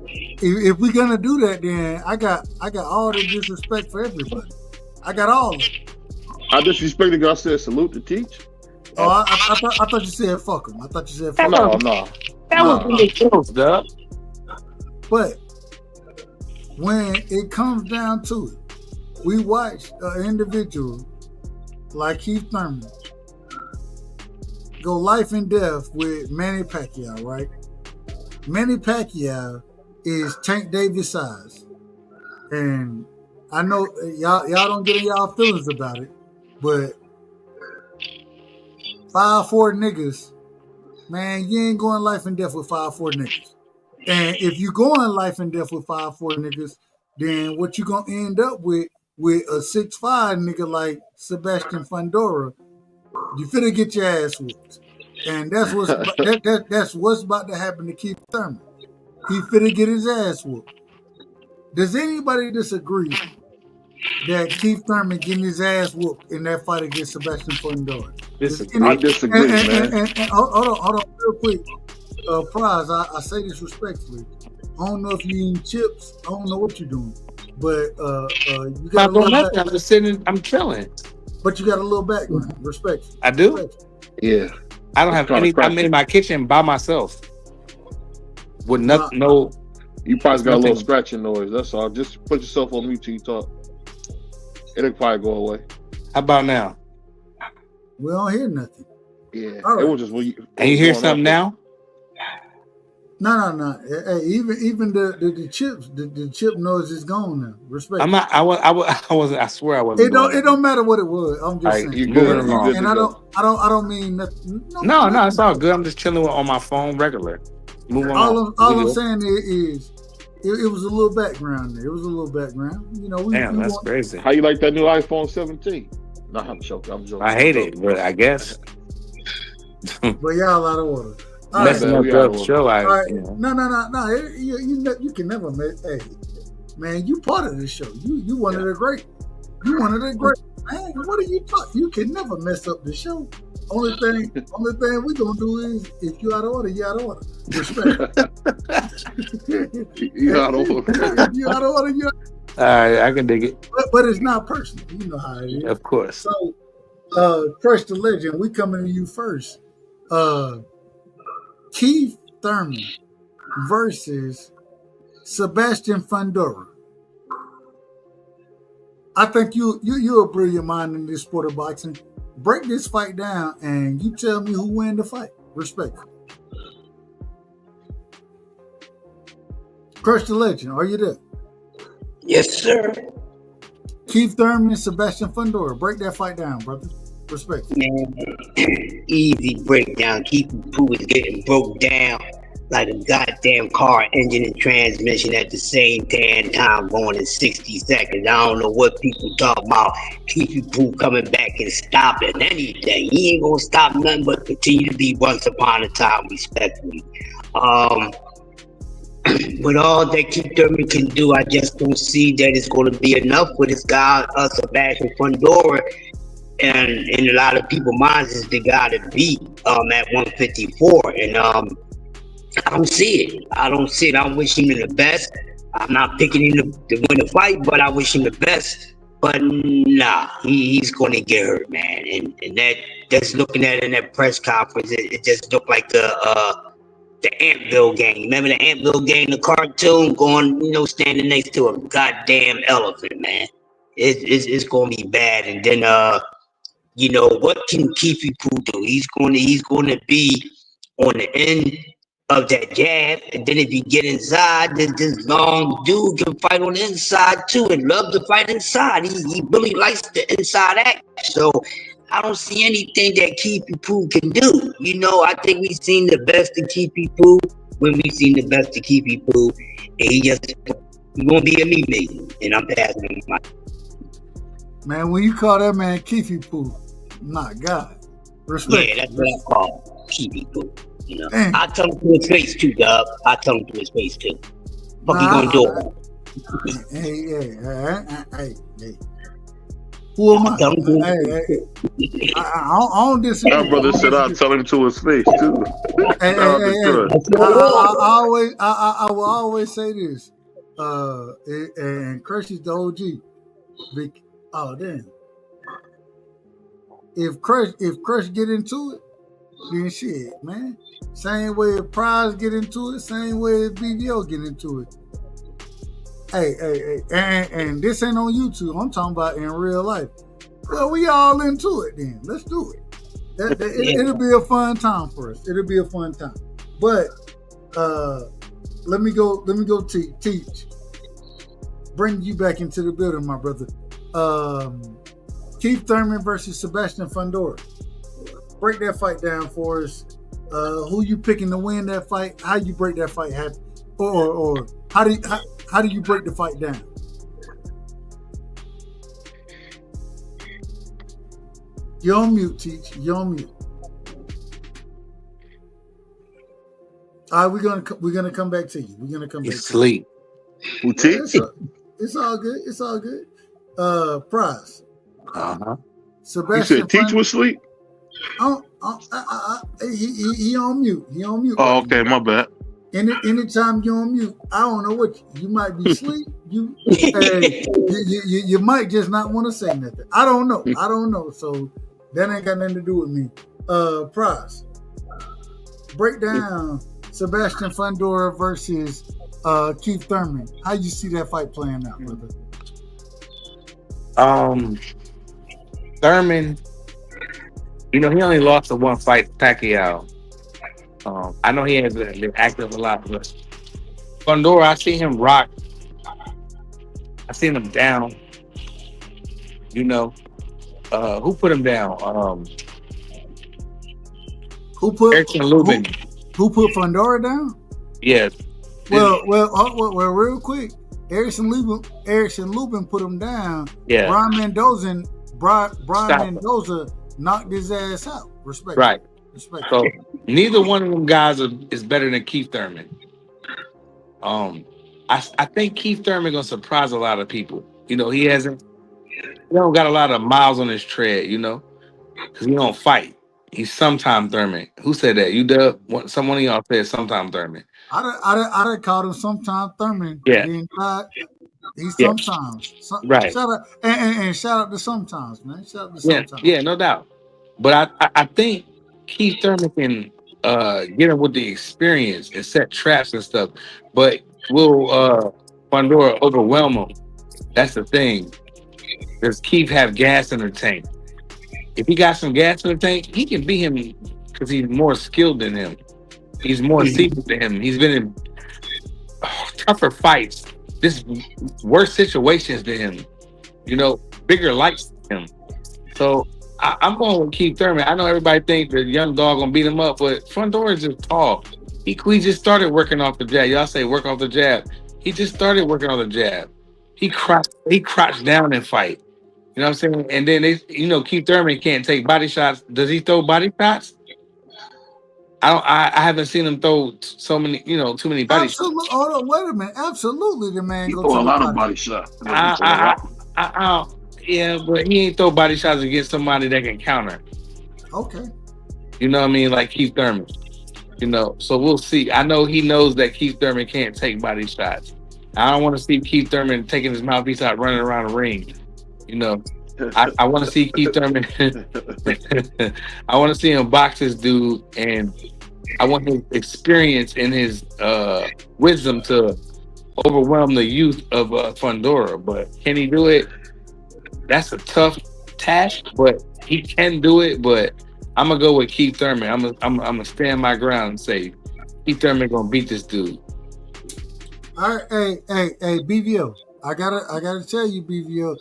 If we're gonna do that, then I got all the disrespect for everybody. I got all of it. I disrespected God. Said salute to Teach. Oh, I thought you said fuck him. I thought you said fuck him. No. That was really close, dog. But when it comes down to it, we watched an individual like Keith Thurman go life and death with Manny Pacquiao, right? Manny Pacquiao is Tank Davis size. And I know y'all don't get in y'all feelings about it, but 5'4" niggas, man, you ain't going life and death with 5'4" niggas. And if you going life and death with 5'4" niggas, then what you gonna end up with a 6'5" nigga like Sebastian Fundora, you finna get your ass whooped. And that's what's that's what's about to happen to Keith Thurman. He finna get his ass whooped. Does anybody disagree that Keith Thurman getting his ass whooped in that fight against Sebastian Fundora? I disagree, man. And hold on, real quick. Prize, I say this respectfully. I don't know if you eating chips. I don't know what you're doing, but you got a little. I'm just sitting. I'm chilling. But you got a little background. Respectfully. I do. Yeah. I don't have any. I'm in my kitchen by myself with nothing. No. You probably got a little scratching noise. That's all. Just put yourself on mute till you talk. It'll probably go away. How about now? We don't hear nothing. Yeah. All right. It was just. And you hear something now? No. Hey, even the chips, the chip noise is gone now. Respect. I'm not. I wasn't. I swear I wasn't. It don't matter what it was. I'm just saying. You good along. And I don't mean nothing. No, it's all good. I'm just chilling on my phone regular. Move on. All I'm saying is, it was a little background there. It was a little background. You know. Damn, that's crazy. How you like that new iPhone 17? No, I'm joking. I hate it, but I guess. But y'all out of order. Messing up the show. No. You can never miss. Hey, man, you part of this show. You one of the great. You one of the great. Man, what are you talking? You can never mess up the show. Only thing we gonna do is if you out of order, you out of order. Respect. You out of order. You out of order. You. All right, I can dig it. But it's not personal. You know how it is. Of course. So, Crush the Legend, we coming to you first. Keith Thurman versus Sebastian Fundora. I think you're a brilliant mind in this sport of boxing. Break this fight down and you tell me who win the fight. Respectfully. Crush the Legend, are you there? Yes, sir. Keith Thurman and Sebastian Fundora. Break that fight down, brother. Respect. Man, easy breakdown. Keith Poo is getting broke down like a goddamn car engine and transmission at the same damn time, going in 60 seconds. I don't know what people talk about. Keith Poo coming back and stopping anything. He ain't gonna stop nothing but continue to be once upon a time, respectfully. With all that Keith Thurman can do, I just don't see that it's going to be enough for this guy, Sebastian Fundora. And in a lot of people's minds, is the guy to beat at 154. And I don't see it. I wish him the best. I'm not picking him to win the fight, but I wish him the best. But nah, he's going to get hurt, man. And that's looking at it in that press conference, it just looked like the Antvil gang. Remember the Antvil gang, the cartoon, going, standing next to a goddamn elephant, man. It's going to be bad. And then, what can Keith Poo do? He's going to be on the end of that jab, and then if you get inside, this long dude can fight on the inside too, and love to fight inside. He really likes the inside act. So I don't see anything that Keith Poo can do. I think we've seen the best of Keith Poo when we've seen the best of Keith Poo, and he's gonna be a me, and I'm passing him. Man, when you call that man Keith Poo, my God, respect. Yeah, that's what I call Keith Poo. I tell him to his face too, Dub. I tell him to his face too. Fuck you gonna do? Hey. Who am I? I don't disagree. My brother said I'll tell him to his face too. I will always say this. And Crush is the OG. Oh damn. If Crush get into it, then shit, man. Same way if Prize get into it, same way if BBO get into it. Hey, and this ain't on YouTube. I'm talking about in real life. Well, we all into it then. Let's do it. It'll be a fun time for us. It'll be a fun time. But let me go teach. Bring you back into the building, my brother. Keith Thurman versus Sebastian Fundora. Break that fight down for us. Who you picking to win that fight? How you break that fight happen? Or how do you break the fight down? You're on mute, Teach. You're on mute. All right, we're gonna come back to you. We're gonna come back. Sleep. Who Teach? It's all good. It's all good. Prize. Sebastian. You said Teach was asleep? He on mute. He on mute. Oh, okay, my bad. Anytime you're on mute, I don't know what you might be asleep. You might just not want to say nothing. I don't know. So that ain't got nothing to do with me. Prize. Break down Sebastian Fundora versus Keith Thurman. How you see that fight playing out, brother? Thurman, he only lost the one fight to Pacquiao. I know he has been active a lot, but Fundora, I see him rock. I seen him down. Who put him down? Who put Erickson Lubin? Who put Fundora down? Yes. Well, real quick. Erickson Lubin put him down. Yeah. Brian Mendoza knocked his ass out. Respect. Right. Respect. So neither one of them guys is better than Keith Thurman. I think Keith Thurman gonna surprise a lot of people. He don't got a lot of miles on his tread, because he don't fight. He's sometime Thurman. Who said that? You Dub? Someone of y'all said sometime Thurman. I called him sometime Thurman. Yeah. He's sometimes. Right. Shout out and shout out to sometimes, man. Shout out to sometimes. Yeah, no doubt. But I think Keith Thurman can get him with the experience and set traps and stuff. But will Fundora overwhelm him? That's the thing. Does Keith have gas in the tank? If he got some gas in the tank, he can beat him because he's more skilled than him. He's more seasoned than him. He's been in tougher fights, just worse situations than him. Bigger lights than him. So I'm going with Keith Thurman. I know everybody think the young dog gonna beat him up, but Fundora is just tall. He just started working off the jab. Y'all say work off the jab. He just started working on the jab. He crouched down and fight. You know what I'm saying? And then Keith Thurman can't take body shots. Does he throw body shots? I haven't seen him throw so many, too many body shots. Hold on, wait a minute. Absolutely, the man goes a lot of body shots. Yeah, but he ain't throw body shots against somebody that can counter. Okay. You know what I mean? Like Keith Thurman. So we'll see. I know he knows that Keith Thurman can't take body shots. I don't want to see Keith Thurman taking his mouthpiece out, running around the ring. I want to see Keith Thurman. I want to see him box this dude, and I want his experience and his wisdom to overwhelm the youth of Fundora. But can he do it? That's a tough task, but he can do it. But I'm gonna go with Keith Thurman. I'm gonna stand my ground and say Keith Thurman gonna beat this dude. All right, hey, BVO. I gotta tell you, BVO.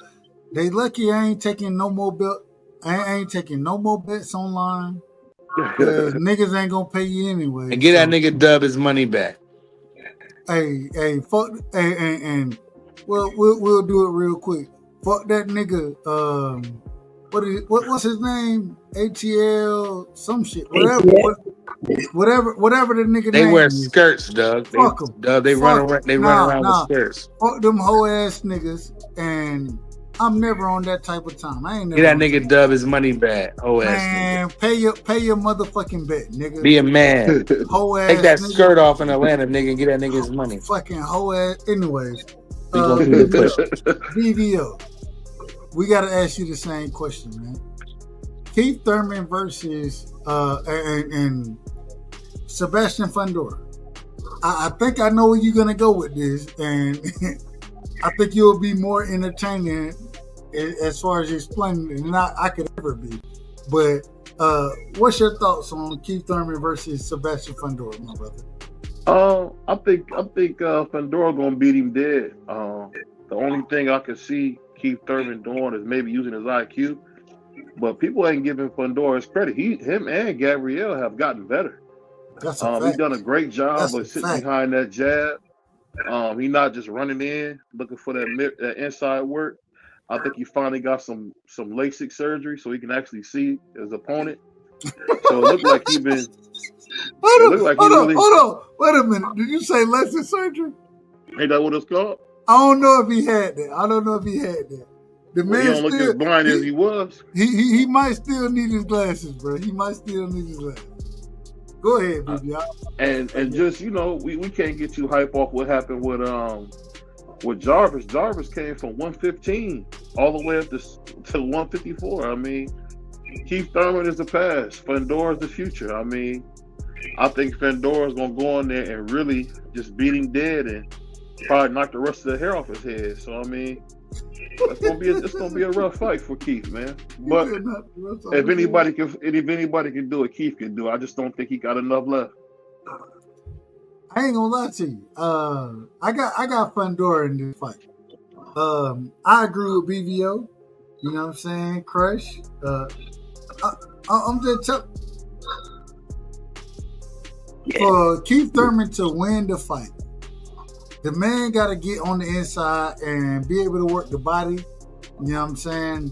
They lucky I ain't taking no more belt. I ain't taking no more bets online. Niggas ain't gonna pay you anyway. And get that nigga Dub his money back. Hey, fuck. And we'll do it real quick. Fuck that nigga. What's his name? ATL some shit. Whatever the nigga they name wear is. Skirts, Doug. Fuck them. Doug, they run around with skirts. Fuck them hoe ass niggas. And I'm never on that type of time. I ain't never. Get that nigga Dub his money back. Hoe ass nigga. Pay your motherfucking bet, nigga. Be a man. Hoe ass. Take that nigga. skirt off in Atlanta, nigga, and get that nigga his money. Fucking hoe ass. Anyways, BVO. BVO. We gotta ask you the same question, man. Keith Thurman versus and Sebastian Fundora. I think I know where you're gonna go with this, and I think you'll be more entertaining as far as explaining it than I could ever be. But what's your thoughts on Keith Thurman versus Sebastian Fundora, my brother? I think Fandora gonna beat him dead. The only thing I could see Keith Thurman doing is maybe using his IQ, but people ain't giving Fandora his credit. Him and Gabrielle have gotten better. That's a He's fact. done a great job That's of a sitting fact. behind that jab. He's not just running in looking for that inside work. I think he finally got some LASIK surgery so he can actually see his opponent. So it looked like he been. Hold on. Wait a minute. Did you say LASIK surgery? Ain't that what it's called? I don't know if he had that. The Well, he man don't look as blind as he was. He might still need his glasses, bro. He might still need his glasses. Go ahead, baby. And just we can't get too hype off what happened with Jarvis. Jarvis came from 115 all the way up to 154. I mean, Keith Thurman is the past. Fandora is the future. I mean, I think Fandora is gonna go in there and really just beat him dead and probably knock the rest of the hair off his head. So I mean, it's gonna be a rough fight for Keith, man. But if anybody can do it, Keith can do it. I just don't think he got enough left. I ain't gonna lie to you. I got Fandora in this fight. I agree with BVO. You know what I'm saying? Crush. I'm just telling. For Keith Thurman to win the fight, the man got to get on the inside and be able to work the body. You know what I'm saying?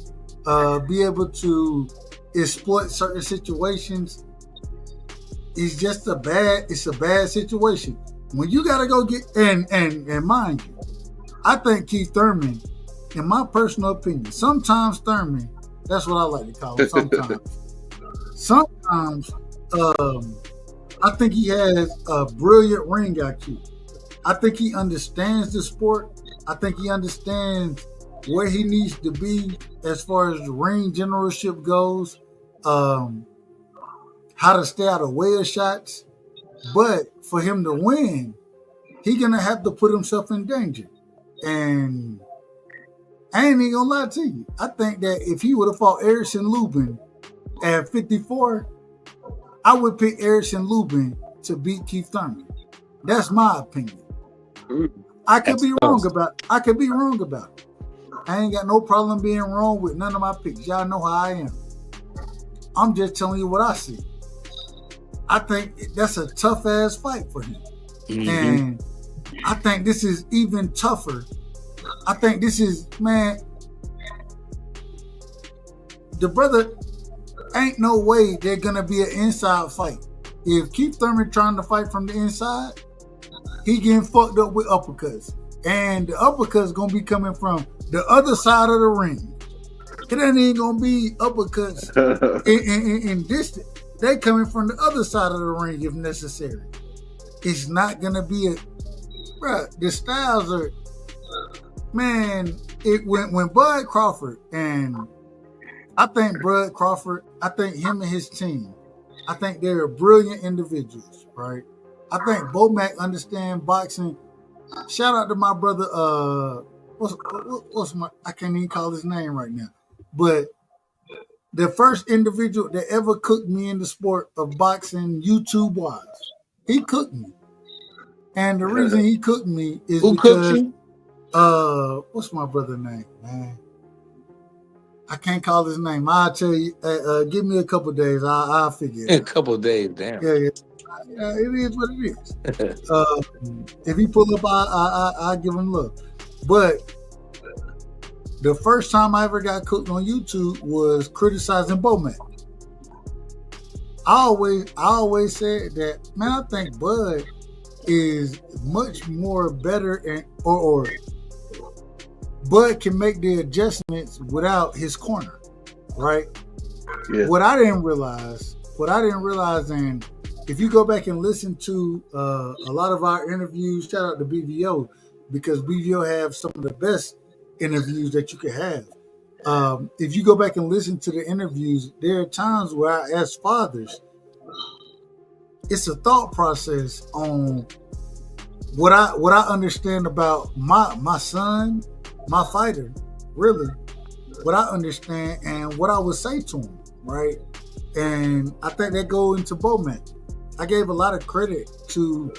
Be able to exploit certain situations. It's a bad situation. When you got to go get, and mind you, I think Keith Thurman, in my personal opinion, sometimes Thurman, that's what I like to call him, sometimes I think he has a brilliant ring IQ. I think he understands the sport. I think he understands where he needs to be as far as the ring generalship goes, how to stay out of way of shots. But for him to win, he's going to have to put himself in danger. And I ain't even going to lie to you. I think that if he would have fought Erickson Lubin at 54, I would pick Erickson Lubin to beat Keith Thurman. That's my opinion. I could be wrong about it. I ain't got no problem being wrong with none of my picks. Y'all know how I am. I'm just telling you what I see. I think that's a tough ass fight for him. Mm-hmm. And I think this is even tougher. I think this is, man, the brother, ain't no way they're gonna be an inside fight. If Keith Thurman trying to fight from the inside, he getting fucked up with uppercuts. And the uppercuts gonna be coming from the other side of the ring. It ain't even gonna be uppercuts in distance. They coming from the other side of the ring if necessary. It's not gonna be the styles are, man, when Bud Crawford, and I think Bud Crawford, I think him and his team, I think they're brilliant individuals, right? I think Bomac understand boxing. Shout out to my brother, I can't even call his name right now. But the first individual that ever cooked me in the sport of boxing YouTube-wise, he cooked me. And the reason he cooked me is because, what's my brother's name, man? I can't call his name. I'll tell you, give me a couple days. I'll figure it out. A couple days, damn. Yeah. It is what it is. If he pull up, I give him love. But the first time I ever got cooked on YouTube was criticizing Bomac. I always said that, man, I think Bud is much more better, or Bud can make the adjustments without his corner, right? Yeah. What I didn't realize, and if you go back and listen to a lot of our interviews, shout out to BVO, because BVO have some of the best interviews that you could have. If you go back and listen to the interviews, there are times where I ask fathers, it's a thought process on what I understand about my son, my fighter, really, what I understand and what I would say to him, right? And I think that go into Bomac. I gave a lot of credit to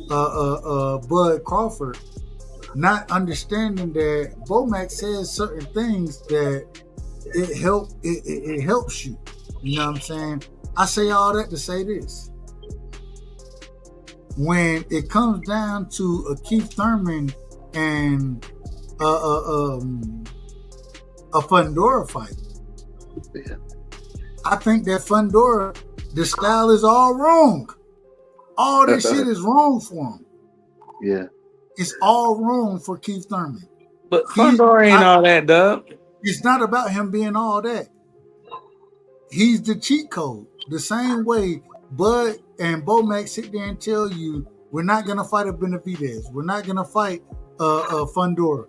Bud Crawford, not understanding that Bomac says certain things that it helps you. You know what I'm saying? I say all that to say this. When it comes down to a Keith Thurman and a Fundora fight, I think that Fundora, the style is all wrong. All this shit is wrong for him. Yeah. It's all wrong for Keith Thurman. But Fundora ain't all that, Dub. It's not about him being all that. He's the cheat code. The same way Bud and Bomac sit there and tell you, we're not going to fight a Benavidez. We're not going to fight Fundora.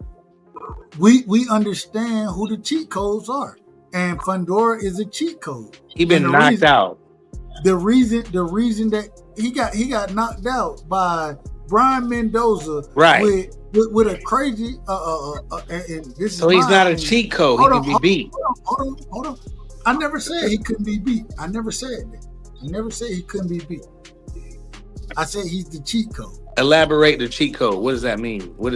We understand who the cheat codes are. And Fundora is a cheat code. He been knocked out. The reason that he got knocked out by Brian Mendoza, right, with a crazy and this so is he's not a cheat code. He can be beat. Hold on. I never said he couldn't be beat. I never said that. I never said he couldn't be beat. I said he's the cheat code. Elaborate the cheat code. What does that mean? What?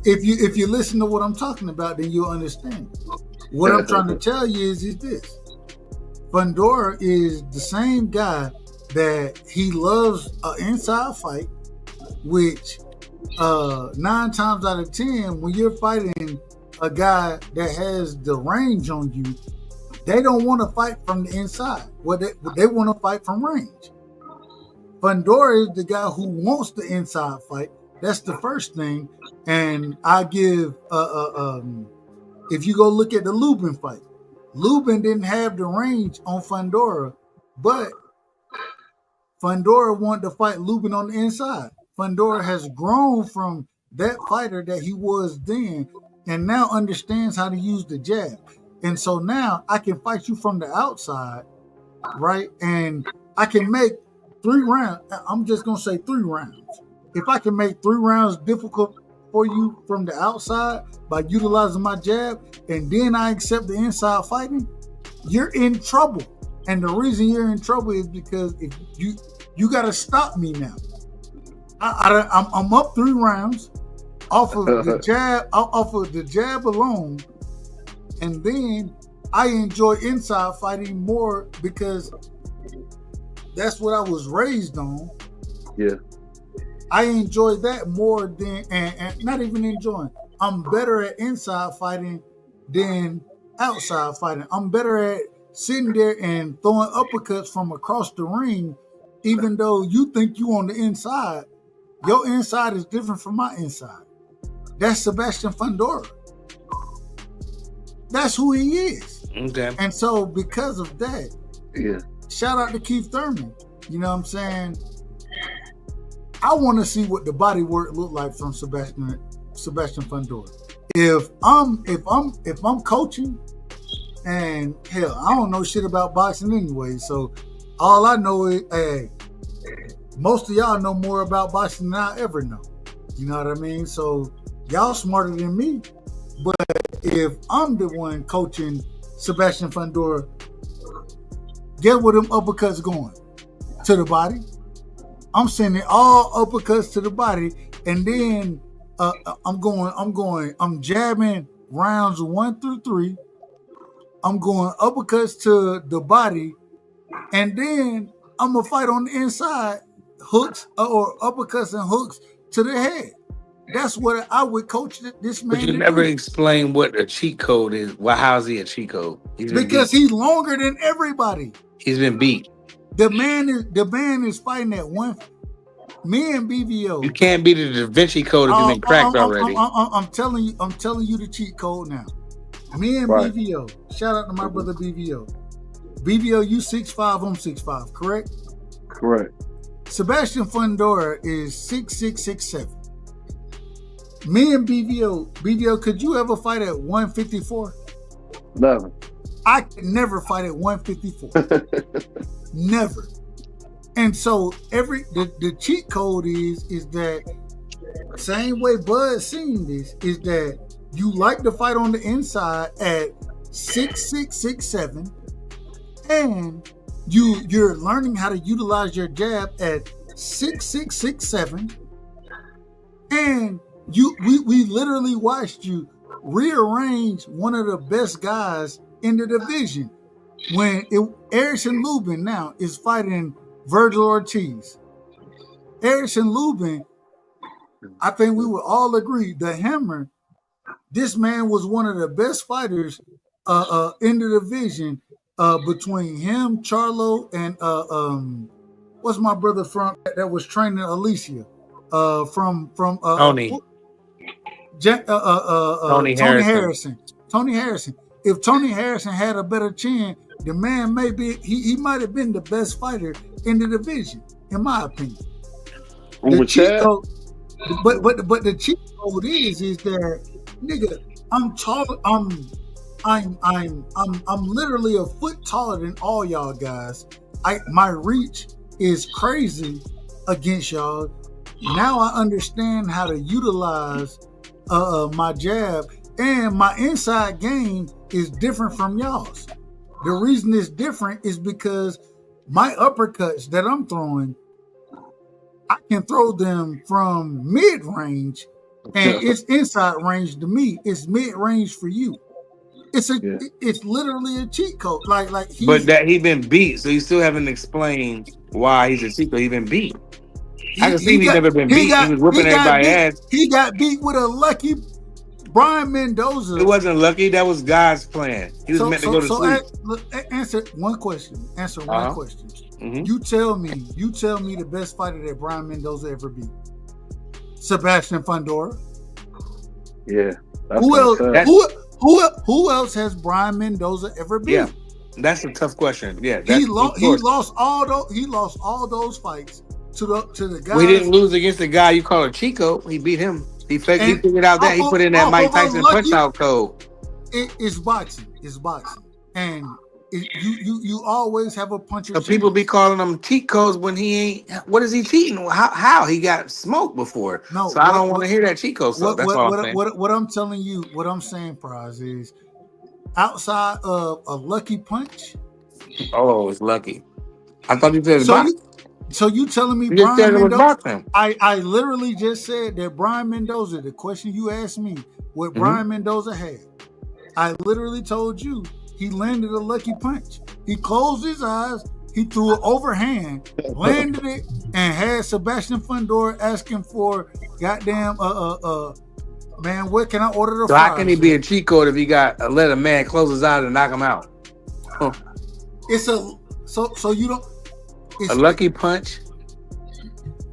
If you listen to what I'm talking about, then you'll understand. What I'm trying to tell you is this: Fundora is the same guy that he loves an inside fight, which 9 times out of 10, when you're fighting a guy that has the range on you, they don't want to fight from the inside. They want to fight from range. Fundora is the guy who wants the inside fight. That's the first thing. And I give if you go look at the Lubin fight, Lubin didn't have the range on Fundora, but Fundora wanted to fight Lubin on the inside. Fundora has grown from that fighter that he was then and now understands how to use the jab. And so now I can fight you from the outside, right? And I can make 3 rounds. I'm just going to say 3 rounds. If I can make 3 rounds difficult for you from the outside by utilizing my jab, and then I accept the inside fighting, you're in trouble. And the reason you're in trouble is because if you got to stop me now. I'm up 3 rounds off of the jab alone. And then I enjoy inside fighting more because that's what I was raised on. Yeah. I enjoy that more than, and not even enjoying. I'm better at inside fighting than outside fighting. I'm better at sitting there and throwing uppercuts from across the ring, even though you think you on the inside. Your inside is different from my inside. That's Sebastian Fundora. That's who he is. Okay. And so because of that, shout out to Keith Thurman. You know what I'm saying? I want to see what the body work look like from Sebastian Fundora. If I'm coaching, and hell, I don't know shit about boxing anyway, so all I know is, hey, most of y'all know more about boxing than I ever know. You know what I mean? So y'all smarter than me. But if I'm the one coaching Sebastian Fundora, get where them uppercuts going? To the body. I'm sending all uppercuts to the body, and then I'm jabbing rounds 1 through 3. I'm going uppercuts to the body, and then I'm gonna fight on the inside, hooks or uppercuts and hooks to the head. That's what I would coach this man. But you never explain what a cheat code is. Well, how's he a cheat code? Because he's longer than everybody. He's been beat. The man is fighting at 1. Me and BVO. You can't beat the Da Vinci Code if you've been cracked already. I'm telling you the cheat code now. Me and BVO. Shout out to my brother BVO. BVO, you 6'5", I'm 6'5", correct? Correct. Sebastian Fundora is 6'6", 6'7". Me and BVO, could you ever fight at 154? Never. I could never fight at 154. Never. And so the cheat code is that same way Bud seen this is that you like to fight on the inside at 6'6", 6'7", and you're learning how to utilize your jab at 6'6", 6'7", And we literally watched you rearrange one of the best guys in the division when Erickson Lubin now is fighting Virgil Ortiz. Erickson Lubin, I think we would all agree, the Hammer, this man was one of the best fighters in the division between him, Charlo, and what's my brother from that was training Alicia from Tony. Tony Harrison. Tony Harrison. If Tony Harrison had a better chin, the man he might have been the best fighter in the division, in my opinion. The cheat code, but the cheat code is that nigga, I'm tall. I'm literally a foot taller than all y'all guys. My reach is crazy against y'all. Now I understand how to utilize my jab, and my inside game is different from y'all's. The reason it's different is because my uppercuts that I'm throwing, I can throw them from mid-range, and it's inside range to me. It's mid-range for you. It's literally a cheat code. But that he been beat, so you still haven't explained why he's a cheat code. He been beat. I can see he's never been beat. He was whooping everybody's ass. He got beat with a lucky Brian Mendoza. It wasn't lucky. That was God's plan. He was meant to go to sleep. Answer one question. One question. Mm-hmm. You tell me the best fighter that Brian Mendoza ever beat. Sebastian Fundora. Yeah. Who else has Brian Mendoza ever beat? Yeah, that's a tough question. Yeah, he lost all those fights to the guy. We didn't lose against the guy you call a Chico. He beat him. He figured out that he put in that Mike Tyson punch out code. It's boxing. It's boxing, and you always have a puncher. So people be calling him cheat codes when he ain't. What is he cheating? How he got smoked before? No, so I don't want to hear that cheat code stuff. That's all I'm saying. What I'm telling you, what I'm saying, Praz, is outside of a lucky punch. Oh, it's lucky. I thought you said boxing. So you telling me Brian Mendoza? I literally just said that Brian Mendoza. The question you asked me, what Brian Mendoza had, I literally told you. He landed a lucky punch. He closed his eyes. He threw it overhand, landed it, and had Sebastian Fundora asking for goddamn man, what can I order the So fries? how can he be a cheat code if he got let a man close his eyes and knock him out? Huh. It's a so you don't a lucky punch.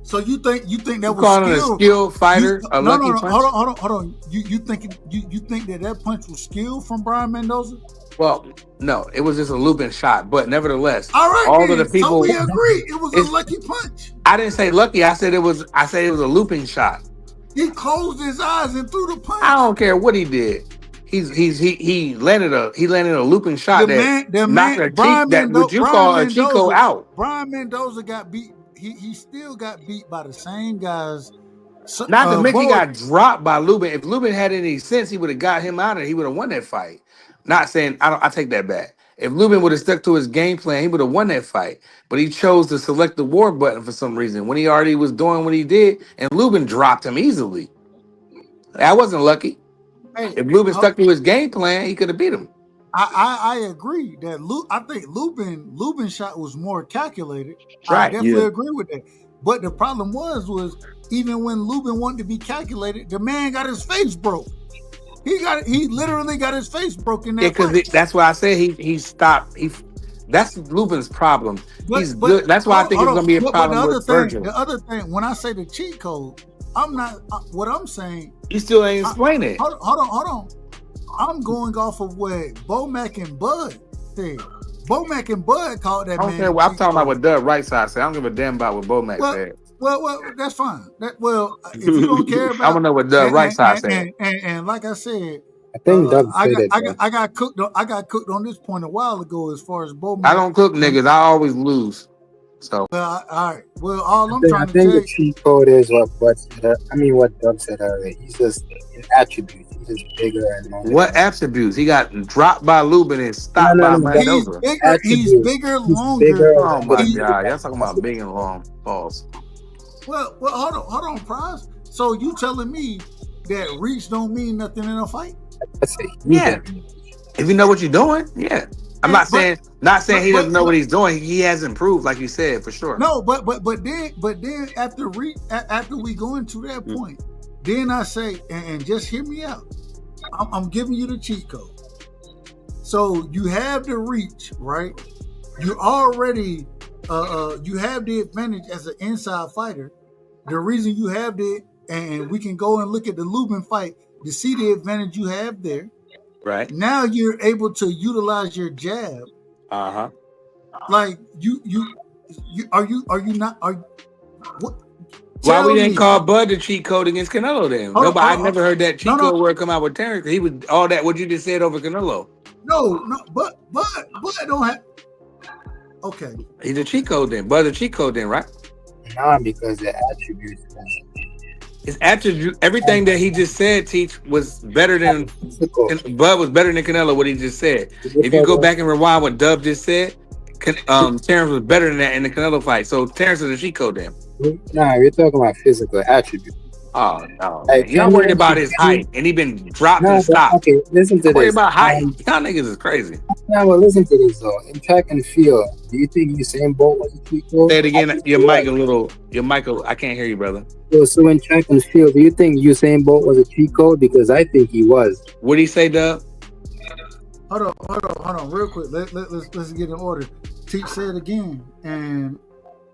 So you think that was calling a skilled fighter a lucky punch? Hold on. You think that punch was skill from Brian Mendoza? Well, no, it was just a looping shot, but nevertheless, all right, all of the people. So we agree it was a lucky punch. I didn't say lucky. I said it was a looping shot. He closed his eyes and threw the punch. I don't care what he did. He landed a looping shot that knocked a cheek that what you call a Chico out. Brian Mendoza got beat. He still got beat by the same guys. Not to mention he got dropped by Lubin. If Lubin had any sense, he would have got him out and he would have won that fight. Not saying I take that back. If Lubin would have stuck to his game plan, he would have won that fight. But he chose to select the war button for some reason when he already was doing what he did, and Lubin dropped him easily. I wasn't lucky. Hey, if Lubin stuck to his game plan, he could have beat him. I agree that I think Lubin's shot was more calculated. Right, I definitely agree with that. But the problem was even when Lubin wanted to be calculated, the man got his face broke. He literally got his face broken. Because that's why I said he stopped. That's Lubin's problem. He's good. That's why I think it's going to be a problem with Virgil. The other thing, when I say the cheat code, I'm not. What I'm saying. You still ain't explain it. Hold on. I'm going off of what Bomac and Bud said. Bomac and Bud called that man. I'm talking about what Doug Right Side said. I don't give a damn about what Bomac said. Well, that's fine. If you don't care about, I don't know what Doug Right Side said. And like I said, I think Doug said it. I got cooked on this point a while ago. As far as Bomac, I don't cook niggas. I always lose. So all right. Well, all I'm trying to tell you. I think the cheat code is what Doug said earlier. He's just in attributes. He's just bigger and longer. What attributes? He got dropped by Lubin and stopped by Mendoza. He's bigger, longer. Oh my God! Y'all talking about big and long balls. Well, hold on, Prize. So you telling me that reach don't mean nothing in a fight? Let's say Yeah. If you know what you're doing, yeah. I'm not saying he doesn't know what he's doing. He has improved, like you said, for sure. No, but then after we go into that point, then I say, and just hear me out. I'm giving you the cheat code. So you have the reach, right? You already you have the advantage as an inside fighter. The reason you have it, and we can go and look at the Lubin fight to see the advantage you have there. Right. Now you're able to utilize your jab. Uh-huh. Like you are you not what? Why we didn't call Bud the cheat code against Canelo then? I never heard that cheat code word come out with Terrence. He was all that what you just said over Canelo. No, but don't have. Okay. He's a cheat code then. Bud the cheat code then, right? Nah, because the attributes. His attribute, everything that he just said, Teach, was better than Bud was better than Canelo. What he just said. If you go back and rewind what Dub just said, Terrence was better than that in the Canelo fight. So Terrence is a cheat code then. Nah, you're talking about physical attributes. Oh no, like, you're not worried about his height, and he been dropped and stopped. Okay, listen to this. Worried about height? Y'all niggas is crazy. Yeah, well, listen to this though. In track and field, do you think Usain Bolt was a cheat code? Say it again. Your mic. I can't hear you, brother. So in track and field, do you think Usain Bolt was a cheat code? Because I think he was. What did he say, Dub? Hold on, real quick. Let's get in order. Teach, say it again, and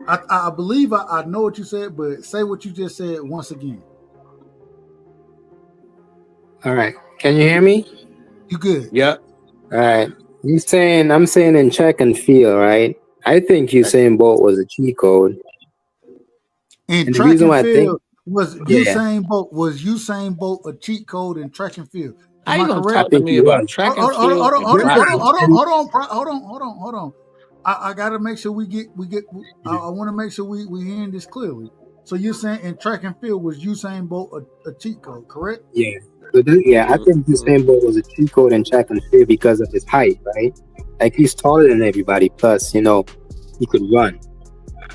I believe I know what you said, but say what you just said once again. All right. Can you hear me? You good? Yep. All right. I'm saying in track and field, right? I think Usain Bolt was a cheat code. And track and field was Usain Bolt a cheat code in track and field? How you gonna talk to me about track and field? Hold on. I gotta make sure we get. I want to make sure we hearing this clearly. So you're saying in track and field was Usain Bolt a cheat code, correct? Yeah. I think Usain Bolt was a cheat code in track and field because of his height, right? Like he's taller than everybody. Plus, he could run.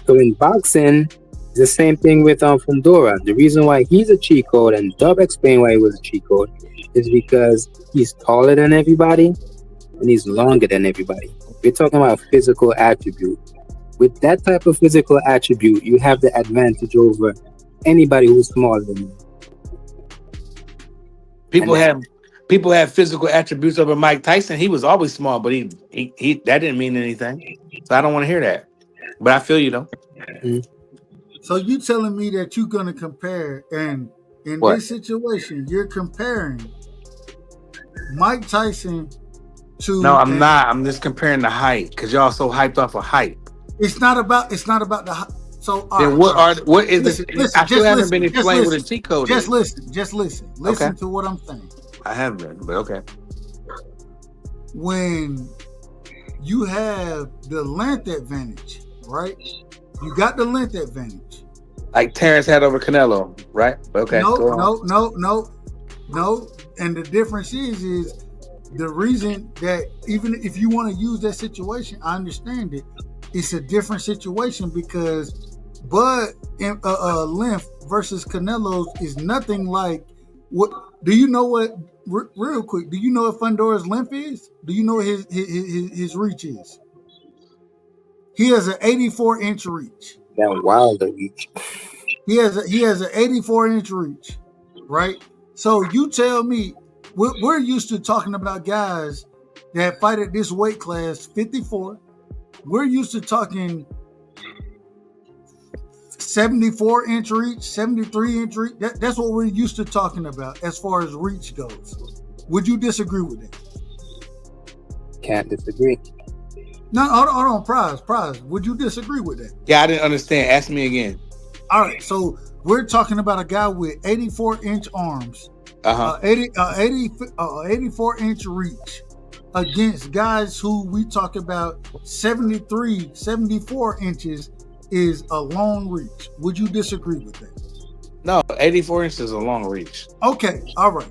So in boxing, it's the same thing with Fundora. The reason why he's a cheat code, and Dub explained why he was a cheat code, is because he's taller than everybody and he's longer than everybody. We're talking about physical attribute. With that type of physical attribute, you have the advantage over anybody who's smaller than you. People have physical attributes over Mike Tyson. He was always small, but he that didn't mean anything. So I don't want to hear that. But I feel you though. Mm-hmm. So you telling me that you're gonna compare, and in this situation, you're comparing Mike Tyson to? No, I'm not. I'm just comparing the height because y'all so hyped off of height. It's not about the height. So then what is this? I still haven't been explained what a cheat code is. Just listen. Listen to what I'm saying. I have been, but okay. When you have the length advantage, right? You got the length advantage. Like Terrence had over Canelo, right? Okay. No. And the difference is the reason that even if you want to use that situation, I understand it. It's a different situation because Bud length versus Canelo's is nothing like what. Do you know what? Real quick, do you know what Fundora's length is? Do you know what his reach is? He has an 84-inch reach. That wild reach. He has an 84-inch reach, right? So you tell me, we're used to talking about guys that fight at this weight class, 54. We're used to talking 74-inch reach, 73-inch reach. That's what we're used to talking about as far as reach goes. Would you disagree with that? Can't disagree. No, hold on, Prize. Would you disagree with that? Yeah, I didn't understand. Ask me again. All right, so we're talking about a guy with 84-inch arms, 84-inch reach against guys who we talk about 73, 74 inches is a long reach. Would you disagree with that? No, 84 inches is a long reach. Okay, all right.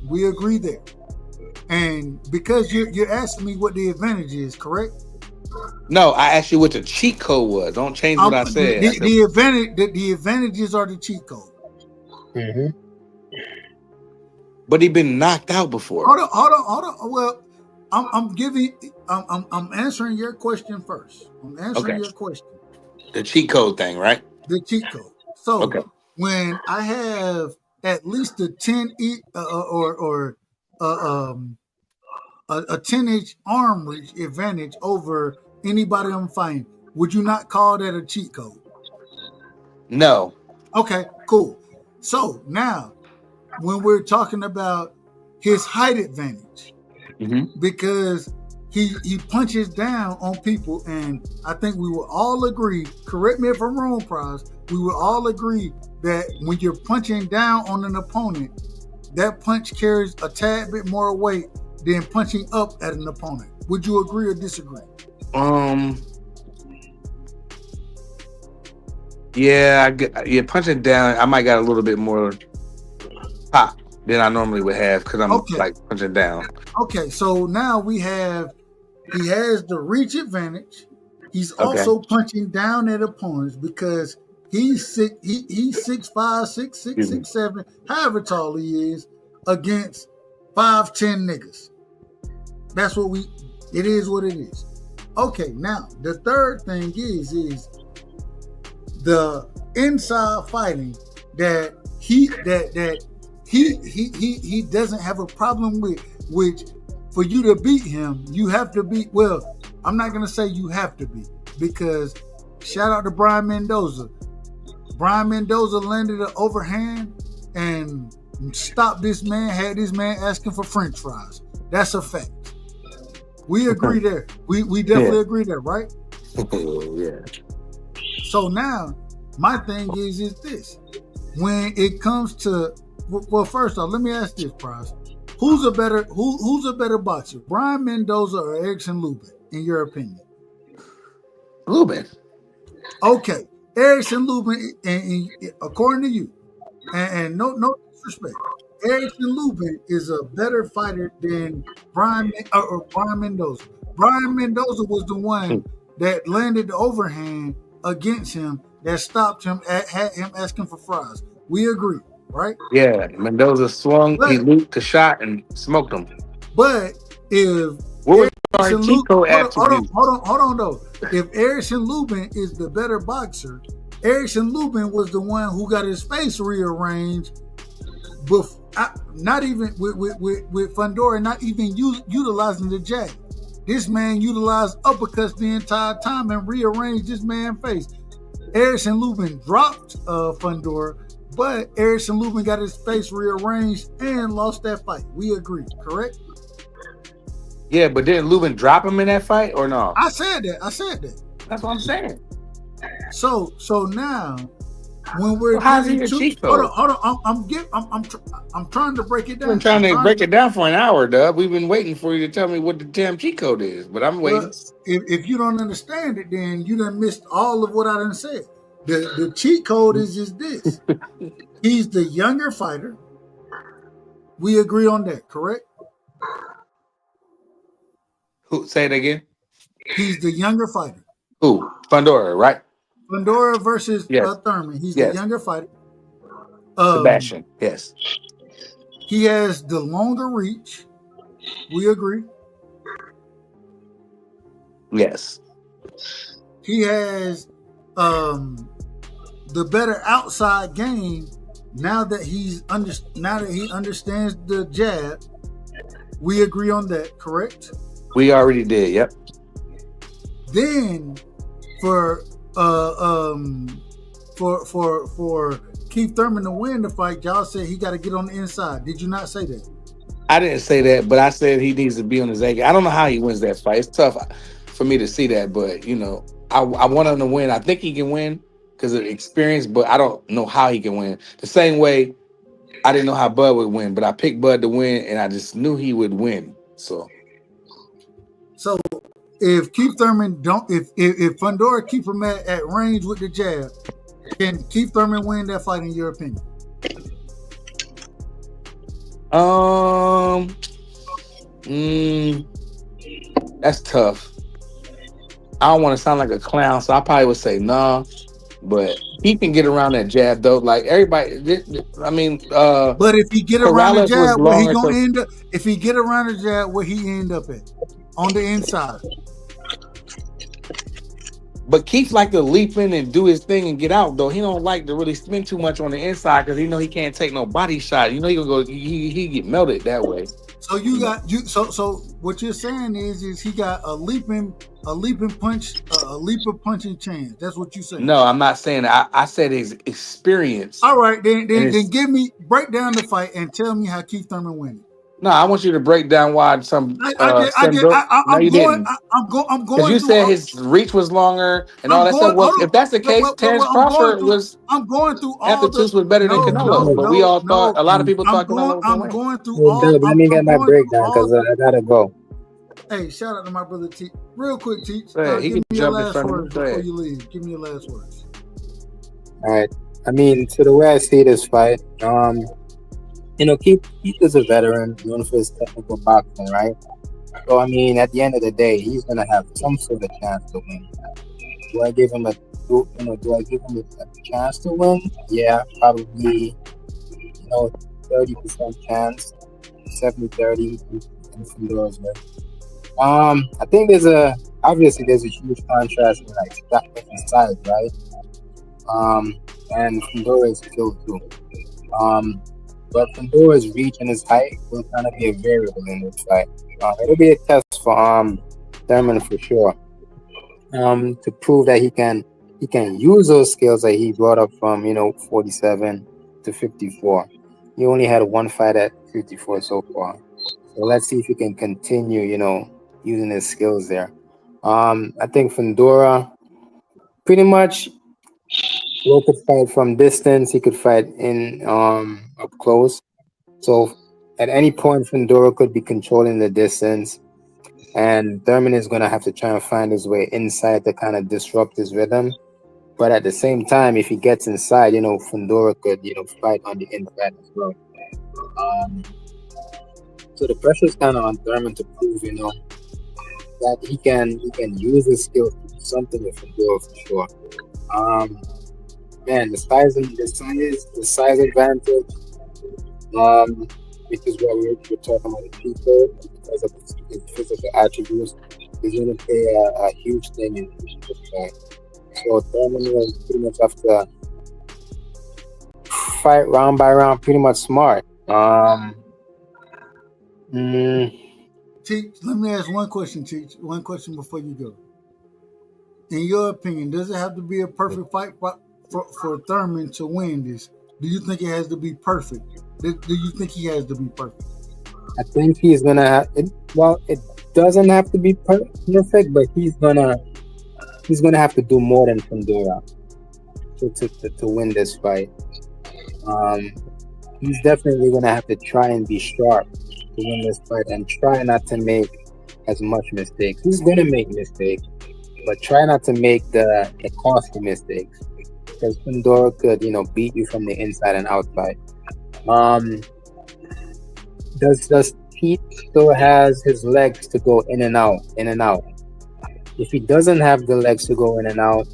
We agree there. And because you're asking me what the advantage is, correct? No, I asked you what the cheat code was. Don't change what I said. I said The advantages are the cheat code. Mm-hmm. but he been knocked out before. Hold on. Well, I'm answering your question first. I'm answering your question. The cheat code thing, right? The cheat code. So when I have at least a 10 or a 10-inch arm reach advantage over anybody I'm fighting, would you not call that a cheat code? No. Okay, cool. So now, when we're talking about his height advantage, because he punches down on people, and I think we will all agree, correct me if I'm wrong, Prize, we will all agree that when you're punching down on an opponent, that punch carries a tad bit more weight than punching up at an opponent. Would you agree or disagree? Yeah, punching down, I might got a little bit more pop than I normally would have because I'm like punching down. Okay, so now he has the reach advantage. He's also punching down at opponents because he's 6'5", 6'6", 6'7", however tall he is, against 5'10" niggas. That's what it is what it is. Okay, now the third thing is the inside fighting that he doesn't have a problem with, which for you to beat him, you have to be, well, I'm not going to say you have to be, because shout out to Brian Mendoza. Brian Mendoza landed an overhand and stopped this man, had this man asking for French fries. That's a fact. We agree there. We definitely agree there, right? Yeah. So now, my thing is this. When it comes to, well, first off, let me ask this, Price. Who's a better boxer, Brian Mendoza or Erickson Lubin, in your opinion? Lubin. Okay, Erickson Lubin, and according to you, and no disrespect, Erickson Lubin is a better fighter than Brian Mendoza. Brian Mendoza was the one that landed the overhand against him that stopped him, had him asking for fries. We agree, right? Yeah, Mendoza swung, he looped the shot and smoked him. But if what was Chico hold on though. If Erickson Lubin is the better boxer, Erickson Lubin was the one who got his face rearranged, not even with Fundora, not even utilizing the jab. This man utilized uppercuts the entire time and rearranged this man's face. Erickson Lubin dropped Fundora, but Erickson Lubin got his face rearranged and lost that fight. We agree, correct? Yeah, but didn't Lubin drop him in that fight or no? I said that. That's what I'm saying. So now, when we're how's he your cheat code? Hold on. I'm trying to break it down. I'm trying to break it down for an hour, Dub. We've been waiting for you to tell me what the damn cheat code is, but I'm waiting. Well, if you don't understand it, then you done missed all of what I done said. The cheat code is just this. He's the younger fighter. We agree on that, correct? Who? Say it again. He's the younger fighter. Who? Fundora, right? Fundora versus Thurman. He's the younger fighter. Sebastian, yes. He has the longer reach. We agree. Yes. He has the better outside game now that he understands the jab. We agree on that, correct? We already did, yep. Then for Keith Thurman to win the fight, y'all said he got to get on the inside. Did you not say that? I didn't say that, but I said he needs to be on his A game. I don't know how he wins that fight. It's tough for me to see that, but I want him to win. I think he can win because of experience, but I don't know how he can win. The same way I didn't know how Bud would win, but I picked Bud to win, and I just knew he would win. So if Keith Thurman if Fundora keep him at range with the jab, can Keith Thurman win that fight in your opinion? That's tough. I don't want to sound like a clown, so I probably would say nah. But he can get around that jab though. Like everybody, I mean, but if he get around the Corrales was jab, where he longer, gonna so- end up? If he get around the jab, where he end up at? On the inside. But Keith like to leap in and do his thing and get out though. He don't like to really spend too much on the inside because he know he can't take no body shot. You know he gonna go. He get melted that way. So you got you. So what you're saying is he got a leaping punch, a leaper punching chance. That's what you say. No, I'm not saying that. I said his experience. All right, then break down the fight and tell me how Keith Thurman win. No, I want you to break down why some. I'm going. Because you said his reach was longer and all that stuff. Well, if that's the case, Terrence Crawford was. I'm going through all after Toots was better than Canelo, but we all thought a lot of people thought Canelo. I'm going through all. Let me get my breakdown because I gotta go. Hey, shout out to my brother Teach. Real quick, Teach. He give can me your jump in last front of words him. before you leave. Give me your last words. All right. I mean, so the way I see this fight, Keith is a veteran, known for his technical boxing, right? So I mean, at the end of the day, he's gonna have some sort of chance to win. Do I give him a chance to win? Yeah, probably. 30% chance, 70-30 in Fundora's way. I think there's a huge contrast in size, right? And Fundora is skilled too. But Fundora's reach and his height will kind of be a variable in this fight. It'll be a test for Thurman for sure. To prove that he can use those skills that he brought up from 47 to 54. He only had one fight at 54 so far. So let's see if he can continue, using his skills there. I think Fundora pretty much could fight from distance. He could fight in up close. So at any point, Fundora could be controlling the distance, and Thurman is going to have to try and find his way inside to kind of disrupt his rhythm. But at the same time, if he gets inside, Fundora could, fight on the inside as well. So the pressure is kind of on Thurman to prove, that he can use his skills to do something with Fundora for sure. Man, the size advantage, which is what we're talking about the people because of his physical attributes, is going to play a huge thing in this fight. So Thurman will pretty much have to fight round by round, pretty much smart. Teach, let me ask one question, Teach. One question before you go. In your opinion, does it have to be a perfect fight for Thurman to win this? Do you think it has to be perfect? Do you think he has to be perfect? I think he's gonna have it. Well, it doesn't have to be perfect, but he's gonna have to do more than Fundora to win this fight. He's definitely gonna have to try and be sharp to win this fight and try not to make as much mistakes. He's gonna make mistakes, but try not to make the costly mistakes, because Fundora could, beat you from the inside and outside. Does Pete still has his legs to go in and out? If he doesn't have the legs to go in and out,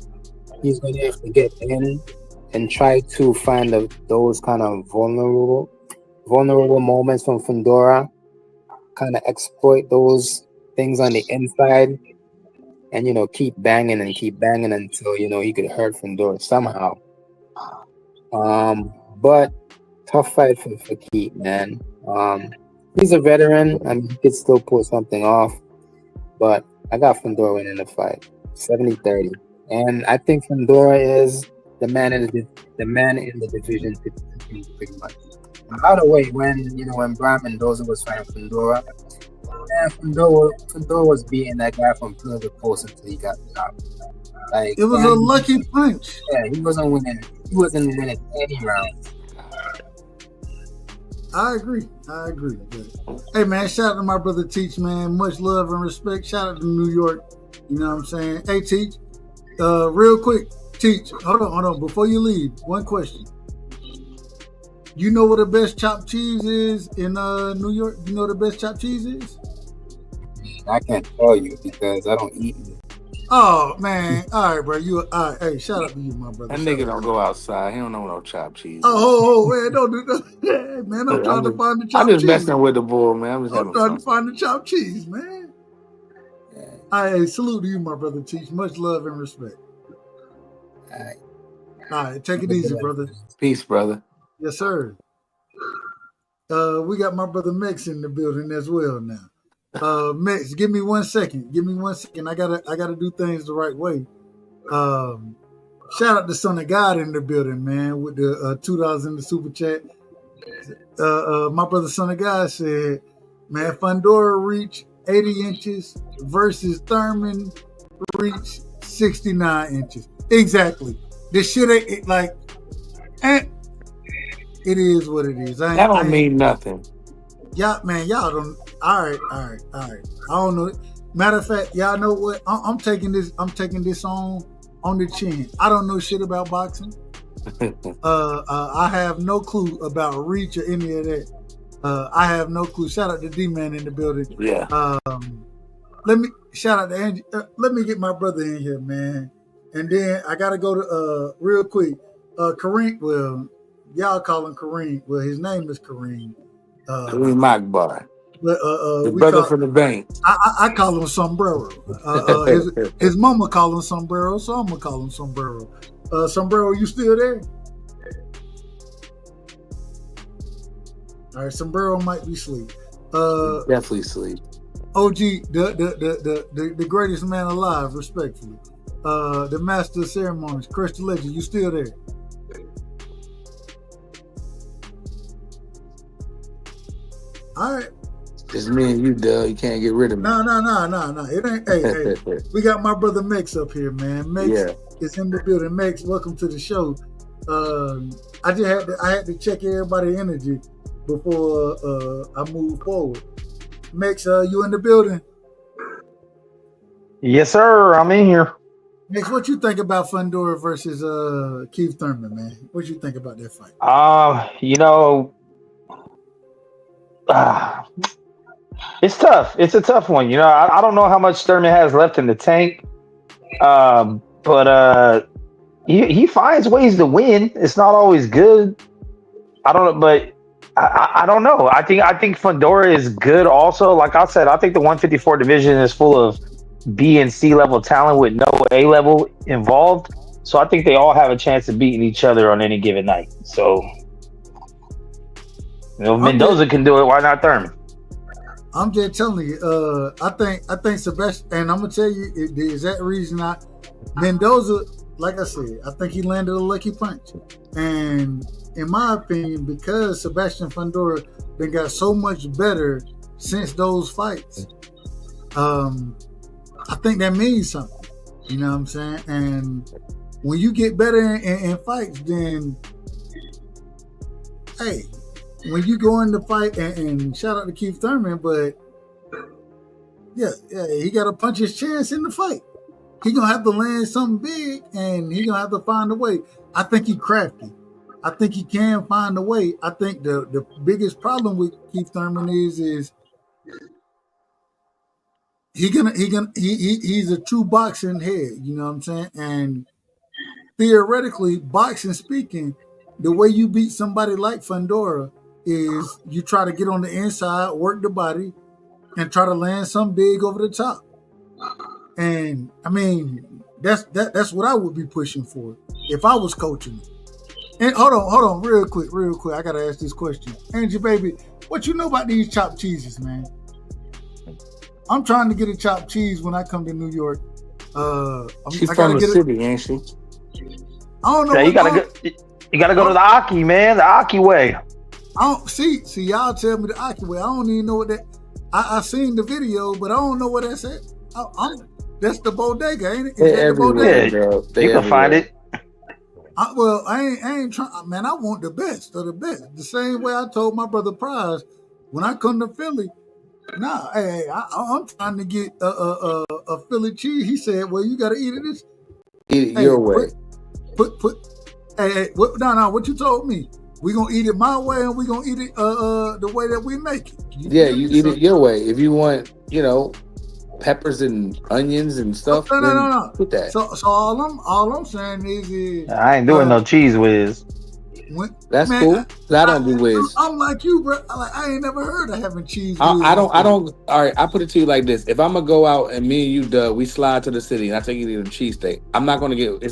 he's going to have to get in and try to find those kind of vulnerable moments from Fundora, kind of exploit those things on the inside, and keep banging until he could hurt Fundora somehow. But tough fight for Keith, man. He's a veteran. I mean, he could still pull something off, but I got Fundora winning the fight, 70-30, and I think Fundora is the man in the division, pretty much. And by the way, when Brian Mendoza was fighting Fundora, Fundora was beating that guy from pillar to post until he got stopped. Like, it was a lucky punch. Yeah, he wasn't winning any rounds. I agree. But, hey, man, shout out to my brother Teach, man. Much love and respect. Shout out to New York. You know what I'm saying? Hey, Teach, real quick, Teach, hold on. Before you leave, one question. You know what the best chopped cheese is in New York? You know what the best chopped cheese is? I can't tell you because I don't eat Oh man, all right, bro. You all right? Hey, shout out to you, my brother. That Shout nigga out. don't go outside. He don't know no chopped cheese. Oh, man, don't do that. Hey, man, I'm trying to find the chopped I'm just cheese. messing with the bull, man. I'm just I'm having trying fun. to find the chopped cheese, man. All right, hey, salute to you, my brother Teach. Much love and respect. All right, take it easy, brother. Peace, brother. Yes, sir. We got my brother Mex in the building as well now. Mex, give me 1 second. Give me 1 second. I gotta do things the right way. Shout out to Son of God in the building, man, with the $2 in the super chat. My brother Son of God said, man, Fundora reached 80 inches versus Thurman reached 69 inches. Exactly. This shit ain't like, it is what it is. That don't mean nothing. Y'all don't. All right. I don't know. Matter of fact, y'all know what? I'm taking this on the chin. I don't know shit about boxing. I have no clue about reach or any of that. I have no clue. Shout out to D-Man in the building. Yeah. Let me shout out to Angie. Let me get my brother in here, man. And then I gotta go to real quick. Kareem. Well, y'all call him Kareem. Well, his name is Kareem. Kareem Akbar. The we brother call- from the bank. I call him Sombrero. His mama call him Sombrero, so I'm gonna call him Sombrero. Sombrero, you still there? All right, Sombrero might be asleep. Definitely sleep. OG, the greatest man alive, respectfully. The master of ceremonies, Crush the Legend, you still there? All right. It's me and you, Doug. You can't get rid of me. No. It ain't. Hey. We got my brother Mex up here, man. Mex is in the building. Mex, welcome to the show. I had to check everybody's energy before I move forward. Mex, you in the building? Yes, sir. I'm in here. Mex, what you think about Fundora versus Keith Thurman, man? What you think about that fight? It's tough. It's a tough one. I don't know how much Thurman has left in the tank, but he finds ways to win. It's not always good. I don't know, but I don't know. I think Fundora is good also. Like I said, I think the 154 division is full of B and C level talent with no A level involved. So I think they all have a chance of beating each other on any given night. So if Mendoza can do it, why not Thurman? I'm just telling you, I think Sebastian, and I'm gonna tell you the exact reason Mendoza, like I said, I think he landed a lucky punch. And in my opinion, because Sebastian Fundora been got so much better since those fights, I think that means something. You know what I'm saying? And when you get better in fights, then hey, when you go in the fight, and shout out to Keith Thurman, but yeah, he got to punch his chance in the fight. He gonna have to land something big, and he gonna have to find a way. I think he crafty. I think he can find a way. I think the biggest problem with Keith Thurman is he's a true boxing head. You know what I'm saying? And theoretically, boxing speaking, the way you beat somebody like Fundora is you try to get on the inside, work the body, and try to land something big over the top. And I mean, that's what I would be pushing for if I was coaching. And hold on, real quick. I gotta ask this question, Angie, baby, what you know about these chopped cheeses, man? I'm trying to get a chopped cheese when I come to New York. She's from the city, ain't she? I don't know. Yeah, you gotta go to the Aki, man, the Aki way. I don't see y'all tell me the Aki way. I don't even know what that. I seen the video, but I don't know what that's at. That's the bodega, ain't it? They're everywhere, bro. You can find it. I ain't trying, man. I want the best of the best. The same way I told my brother Prize when I come to Philly. Nah, hey, I'm trying to get a Philly cheese. He said, "Well, you got to eat it Eat it your way." No. What you told me? We gonna eat it my way, and we gonna eat it the way that we make it. You eat it your way. If you want, peppers and onions and stuff. No. Put that. So all I'm saying is I ain't doing no cheese whiz. That's cool. I don't do whiz. I'm like you, bro. I ain't never heard of having cheese whiz. I don't. All right, I put it to you like this: if I'm gonna go out and me and you, Doug, we slide to the city and I take you to the cheesesteak, I'm not gonna get.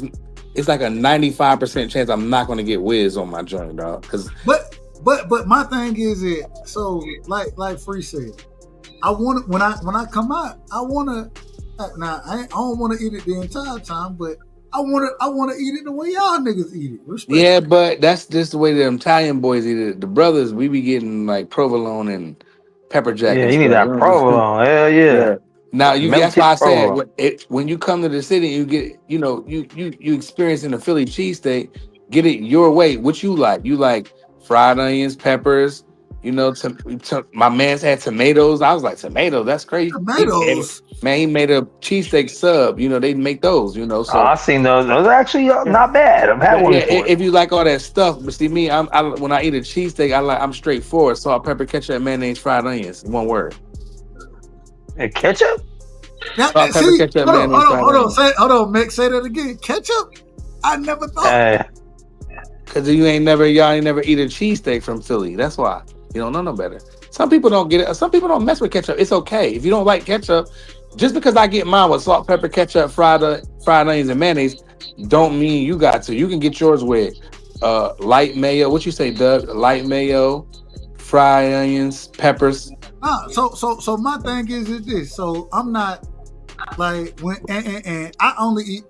It's like a 95% chance I'm not gonna get whiz on my joint, dog. But my thing is it. So like Free said, I want when I come out, I wanna. Now I don't want to eat it the entire time, but I want to eat it the way y'all niggas eat it. Respect. Yeah, but that's just the way the Italian boys eat it. The brothers, we be getting like provolone and pepper jack. Yeah, you need that provolone. Hell yeah. Now that's why I provolone. said when you come to the city, you get you experiencing the Philly cheesesteak. Get it your way. What you like? You like fried onions, peppers. My man's had tomatoes. I was like, tomatoes? That's crazy. Tomatoes? Man, he made a cheesesteak sub. They make those, So I've seen those. Those are actually not bad. I've had one before. If you like all that stuff, but see me, when I eat a cheesesteak, I'm straightforward. Salt, pepper, ketchup, mayonnaise, fried onions. One word. And ketchup? Salt, pepper, ketchup, mayonnaise, fried onions. Hold on, Mick, say that again. Ketchup? I never thought. Because y'all ain't never eat a cheesesteak from Philly. That's why. You don't know no better. Some people don't get it. Some people don't mess with ketchup. It's okay. If you don't like ketchup, just because I get mine with salt, pepper, ketchup, fried onions, and mayonnaise, don't mean you got to. You can get yours with light mayo. What you say, Doug? Light mayo, fried onions, peppers. So my thing is this. So I'm not like when and I only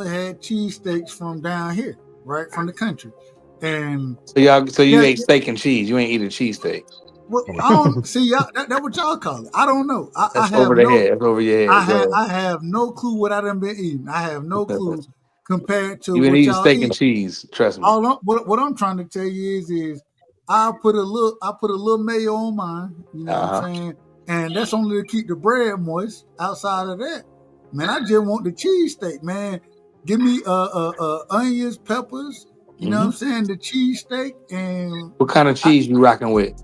had cheesesteaks from down here, right, from the country. And so you ate steak and cheese. You ain't eating cheesesteak. Well, I don't see y'all. That's what y'all call it. I don't know. That's over the head. That's over your head. I have no clue what I done been eating. I have no clue compared to you been what eating y'all steak eat. And cheese. Trust me. What I'm trying to tell you is I put a little mayo on mine. You know what I'm saying? And that's only to keep the bread moist. Outside of that, man, I just want the cheesesteak, man. Give me onions, peppers. You know what I'm saying? The cheesesteak and what kind of cheese you rocking with?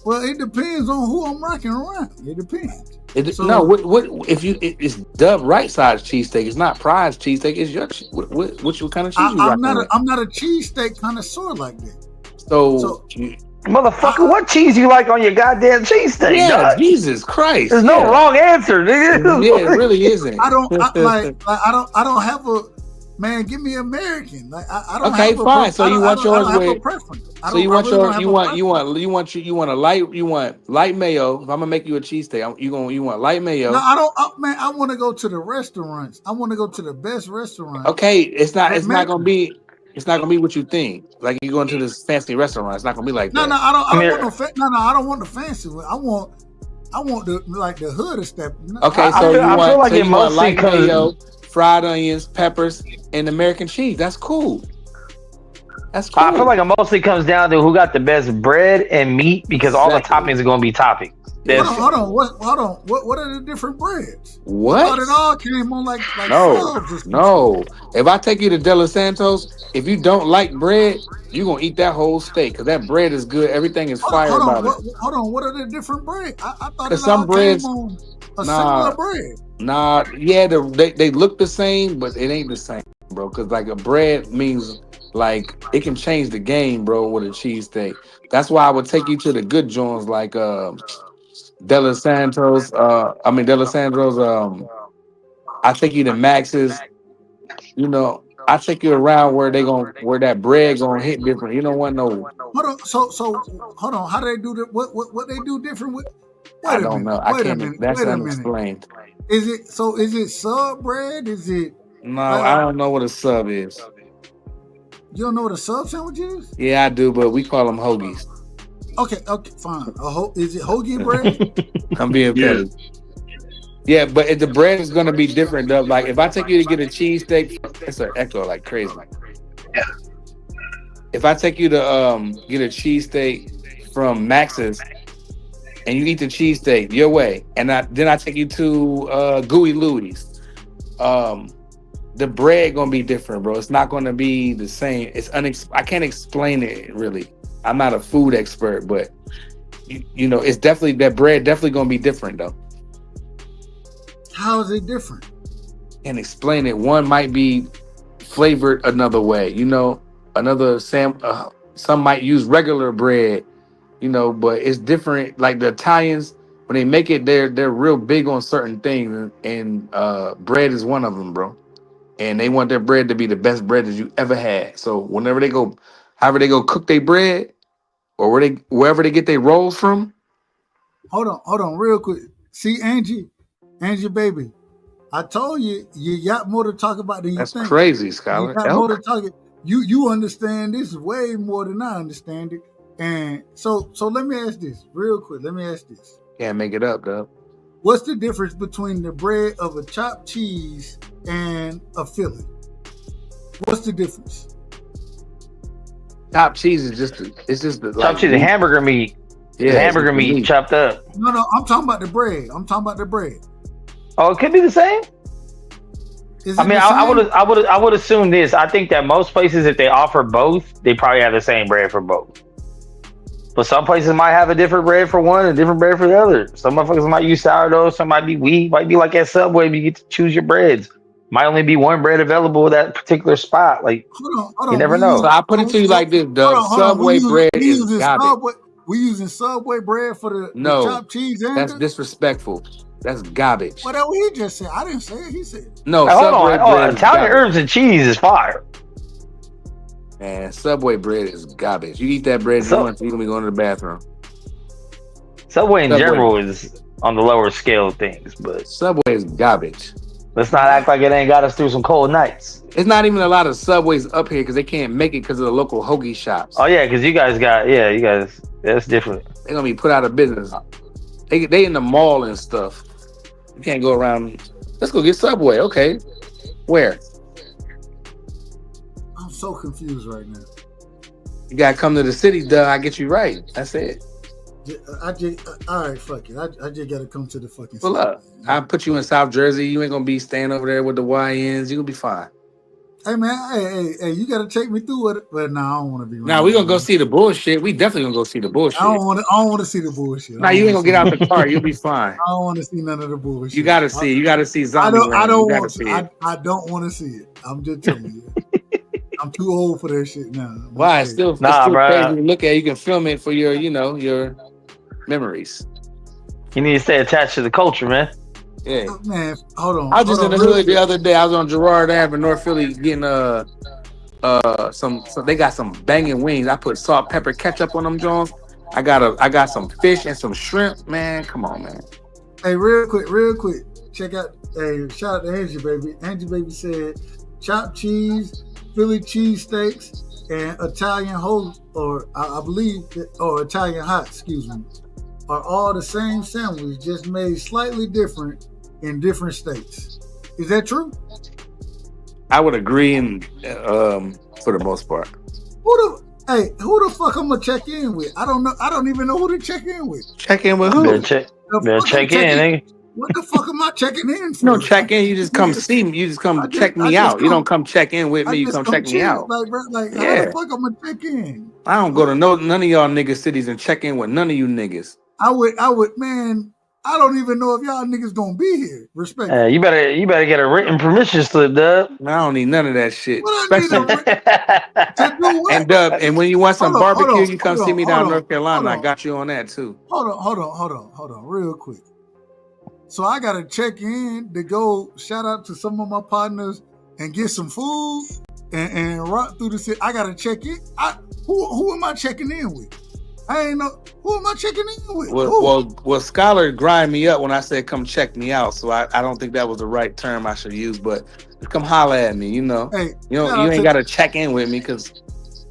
Well, it depends on who I'm rocking around. It depends. It's Dub right size cheesesteak. It's not prize cheesesteak. It's your what kind of cheese you rocking with? I'm not a cheesesteak connoisseur like that. So motherfucker, what cheese you like on your goddamn cheesesteak? Yeah, dog? Jesus Christ. There's no wrong answer, nigga. Yeah, it really isn't. I don't have a man. Give me American. Like I don't. Okay, have a fine. So you want yours with. So you want light mayo. If I'm gonna make you a cheesesteak, you want light mayo. No, I don't. Man, I want to go to the restaurants. I want to go to the best restaurant. Okay, it's not gonna be what you think. Like you going to this fancy restaurant, it's not gonna be like that. I don't want the fancy one. I want the hood of step. Okay, so you want light mayo, fried onions, peppers, and American cheese. That's cool. That's cool. I feel like it mostly comes down to who got the best bread and meat because all the toppings are going to be toppings. Hold on. What are the different breads? What? I thought it all came on like No. If I take you to De Los Santos, if you don't like bread, you're going to eat that whole steak because that bread is good. Everything is fire about it. Hold on. What are the different bread? I thought it some all breads, came on a similar bread. Nah, yeah, they look the same, but it ain't the same, bro. Because like a bread means like it can change the game, bro, with a cheesesteak. That's why I would take you to the good joints like De Los Santos. I take you to Max's. I take you around where that bread gonna hit different. You don't want no. Hold on. So hold on. How do they do that? What they do different with? I don't know. I can't. That's unexplained. Is it sub bread? Is it? No, I don't know what a sub is. You don't know what a sub sandwich is? Yeah, I do, but we call them hoagies. Okay, fine. Is it hoagie bread? I'm being petty. Yeah, but if the bread is gonna be different, though. Like if I take you to get a cheesesteak, it's an echo like crazy. Yeah. If I take you to get a cheesesteak from Max's and you eat the cheesesteak your way, and then I take you to Gooey Louie's, the bread gonna be different, bro. It's not gonna be the same. I can't explain it really. I'm not a food expert, but it's definitely that bread definitely gonna be different though. How is it different? And explain it. One might be flavored another way, you know. Some might use regular bread, you know, but it's different. Like the Italians, when they make it, they're real big on certain things, and bread is one of them, bro. And they want their bread to be the best bread that you ever had. So whenever they go, however they go cook their bread, or wherever they get their rolls from. Hold on, real quick. See, Angie, baby, I told you got more to talk about than you think. That's crazy, Scholar. You got more to talk. You understand this way more than I understand it. And so let me ask this real quick. Can't make it up, though. What's the difference between the bread of a chopped cheese and a Philly? What's the difference? Chopped cheese is just the chopped cheese, the hamburger meat. Yeah, the hamburger meat chopped up. No, I'm talking about the bread. Oh, it could be the same. I mean, I would assume this. I think that most places, if they offer both, they probably have the same bread for both. But some places might have a different bread for one and a different bread for the other. Some motherfuckers might use sourdough. Some might be wheat. Might be like at Subway, you get to choose your breads. Might only be one bread available at that particular spot. Like, hold on. You never know. So I put it to you like this, Doug. Subway bread is garbage. We using Subway bread for the chopped cheese. That's disrespectful. That's garbage. Whatever he just said. I didn't say it. He said it. No, hey, hold on. Italian herbs and cheese is fire. Man, Subway bread is garbage. You eat that bread, you're going to be going to the bathroom. Subway in general is on the lower scale of things, but Subway is garbage. Let's not act like it ain't got us through some cold nights. It's not even a lot of Subways up here because they can't make it because of the local hoagie shops. Oh yeah, because you guys, that's different. They're gonna be put out of business. They in the mall and stuff. You can't go around. Let's go get Subway. Okay, where? I'm so confused right now. You gotta come to the city, Doug. I get you right. That's it. All right, fuck it. I just gotta come to the fucking. Well, look, I put you in South Jersey. You ain't gonna be staying over there with the YNs. You gonna be fine. Hey man, hey, you gotta take me through it. But no, I don't want to be. Now we gonna go see the bullshit. We definitely gonna go see the bullshit. I don't want to see the bullshit. Now you ain't gonna get out the car. You'll be fine. I don't want to see none of the bullshit. You gotta see. You gotta see zombie. I don't want to see it. I'm just telling you. I'm too old for that shit now. Why? It's still crazy to look at. You can film it for your, your memories. You need to stay attached to the culture, man. Yeah. Man, hold on. I was just in the hood the other day. I was on Girard Ave in North Philly getting some they got some banging wings. I put salt, pepper, ketchup on them Jones. I got some fish and some shrimp. Man, come on, man. Hey, real quick. Check out. Hey, shout out to Angie Baby. Angie Baby said chopped cheese, Philly cheesesteaks, and Italian Italian hot, excuse me, are all the same sandwich, just made slightly different in different states. Is that true? I would agree, and for the most part. Who the fuck I'm gonna check in with? I don't know. I don't even know who to check in with. Check in with who? Better check in, nigga. What the fuck am I checking in for? You don't check in. You just come see me. You just come check me out. You don't come check in with me. You come check me out. How the fuck I'm gonna check in? I don't go to none of y'all niggas cities and check in with none of you niggas. I would, man. I don't even know if y'all niggas gonna be here. Respect. You better get a written permission slip, Dub. I don't need none of that shit. And Dub, and when you want some barbecue, you come see me down in North Carolina. I got you on that too. Hold on, real quick. So I gotta check in to go shout out to some of my partners and get some food and rock through the city. I gotta check in. Who am I checking in with? I ain't know. Who am I checking in with? Well, Scholar grind me up when I said come check me out. So I don't think that was the right term I should use. But come holler at me, Hey, you ain't got to check in with me because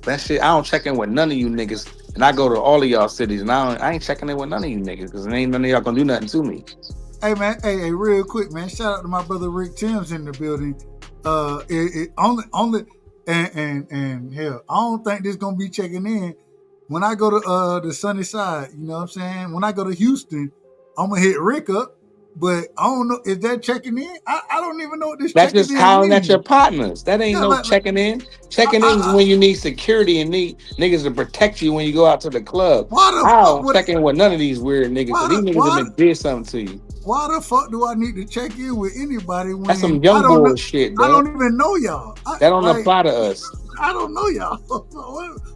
that shit, I don't check in with none of you niggas. And I go to all of y'all cities and I ain't checking in with none of you niggas because ain't none of y'all gonna do nothing to me. Hey, man. Hey, real quick, man. Shout out to my brother Rick Timms in the building. And hell, I don't think this gonna be checking in. When I go to the sunny side, you know what I'm saying? When I go to Houston, I'm going to hit Rick up, but I don't know. Is that checking in? I don't even know what this That's checking in just hollering means. at your partners. That ain't checking in. Checking in is when you need security and need niggas to protect you when you go out to the club. I don't check in with none of these weird niggas. These niggas have been did something to you. why the fuck do I need to check in with anybody when That's some young boy shit, I dog. don't even know y'all. That don't apply to us. I don't know y'all.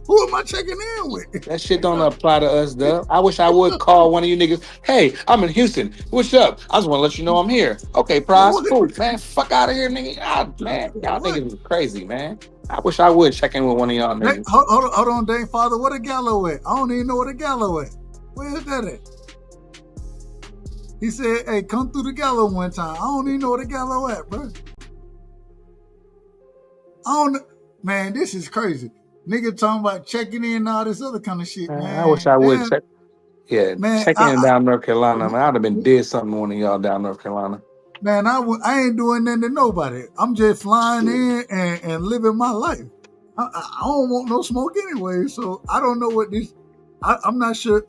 Who am I checking in with? That shit don't apply to us, dog. I wish I would call one of you niggas. Hey, I'm in Houston. What's up? I just want to let you know I'm here. Okay, prize. Cool, man. Fuck out of here, nigga. Man, y'all niggas is crazy, man. I wish I would check in with one of y'all niggas. Hey, hold on, Dave Father. What a Gallo at? I don't even know what a Gallo at. Where is that at? He said, hey, come through the Gallo one time. I don't even know what a Gallo at, bro. I don't. Man, this is crazy. Nigga talking about checking in and all this other kind of shit, man. I wish I would check. Yeah, man, checking in down North Carolina, man. I'd have been dead something one of y'all down North Carolina. Man, I ain't doing nothing to nobody. I'm just flying in and living my life. I don't want no smoke anyway, so I don't know what this. I'm not sure.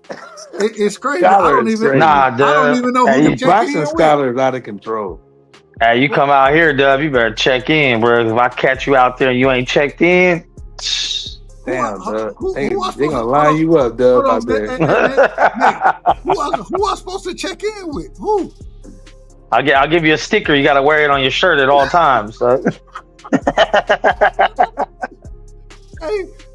It's crazy. I don't even know who to check in with. Scholar is out of control. Hey, you come out here, Dub. You better check in, bro. If I catch you out there and you ain't checked in, damn, Dub. They gonna line you up, Dub, out there. Who I supposed to check in with? Who? I'll give you a sticker. You gotta wear it on your shirt at all times. So.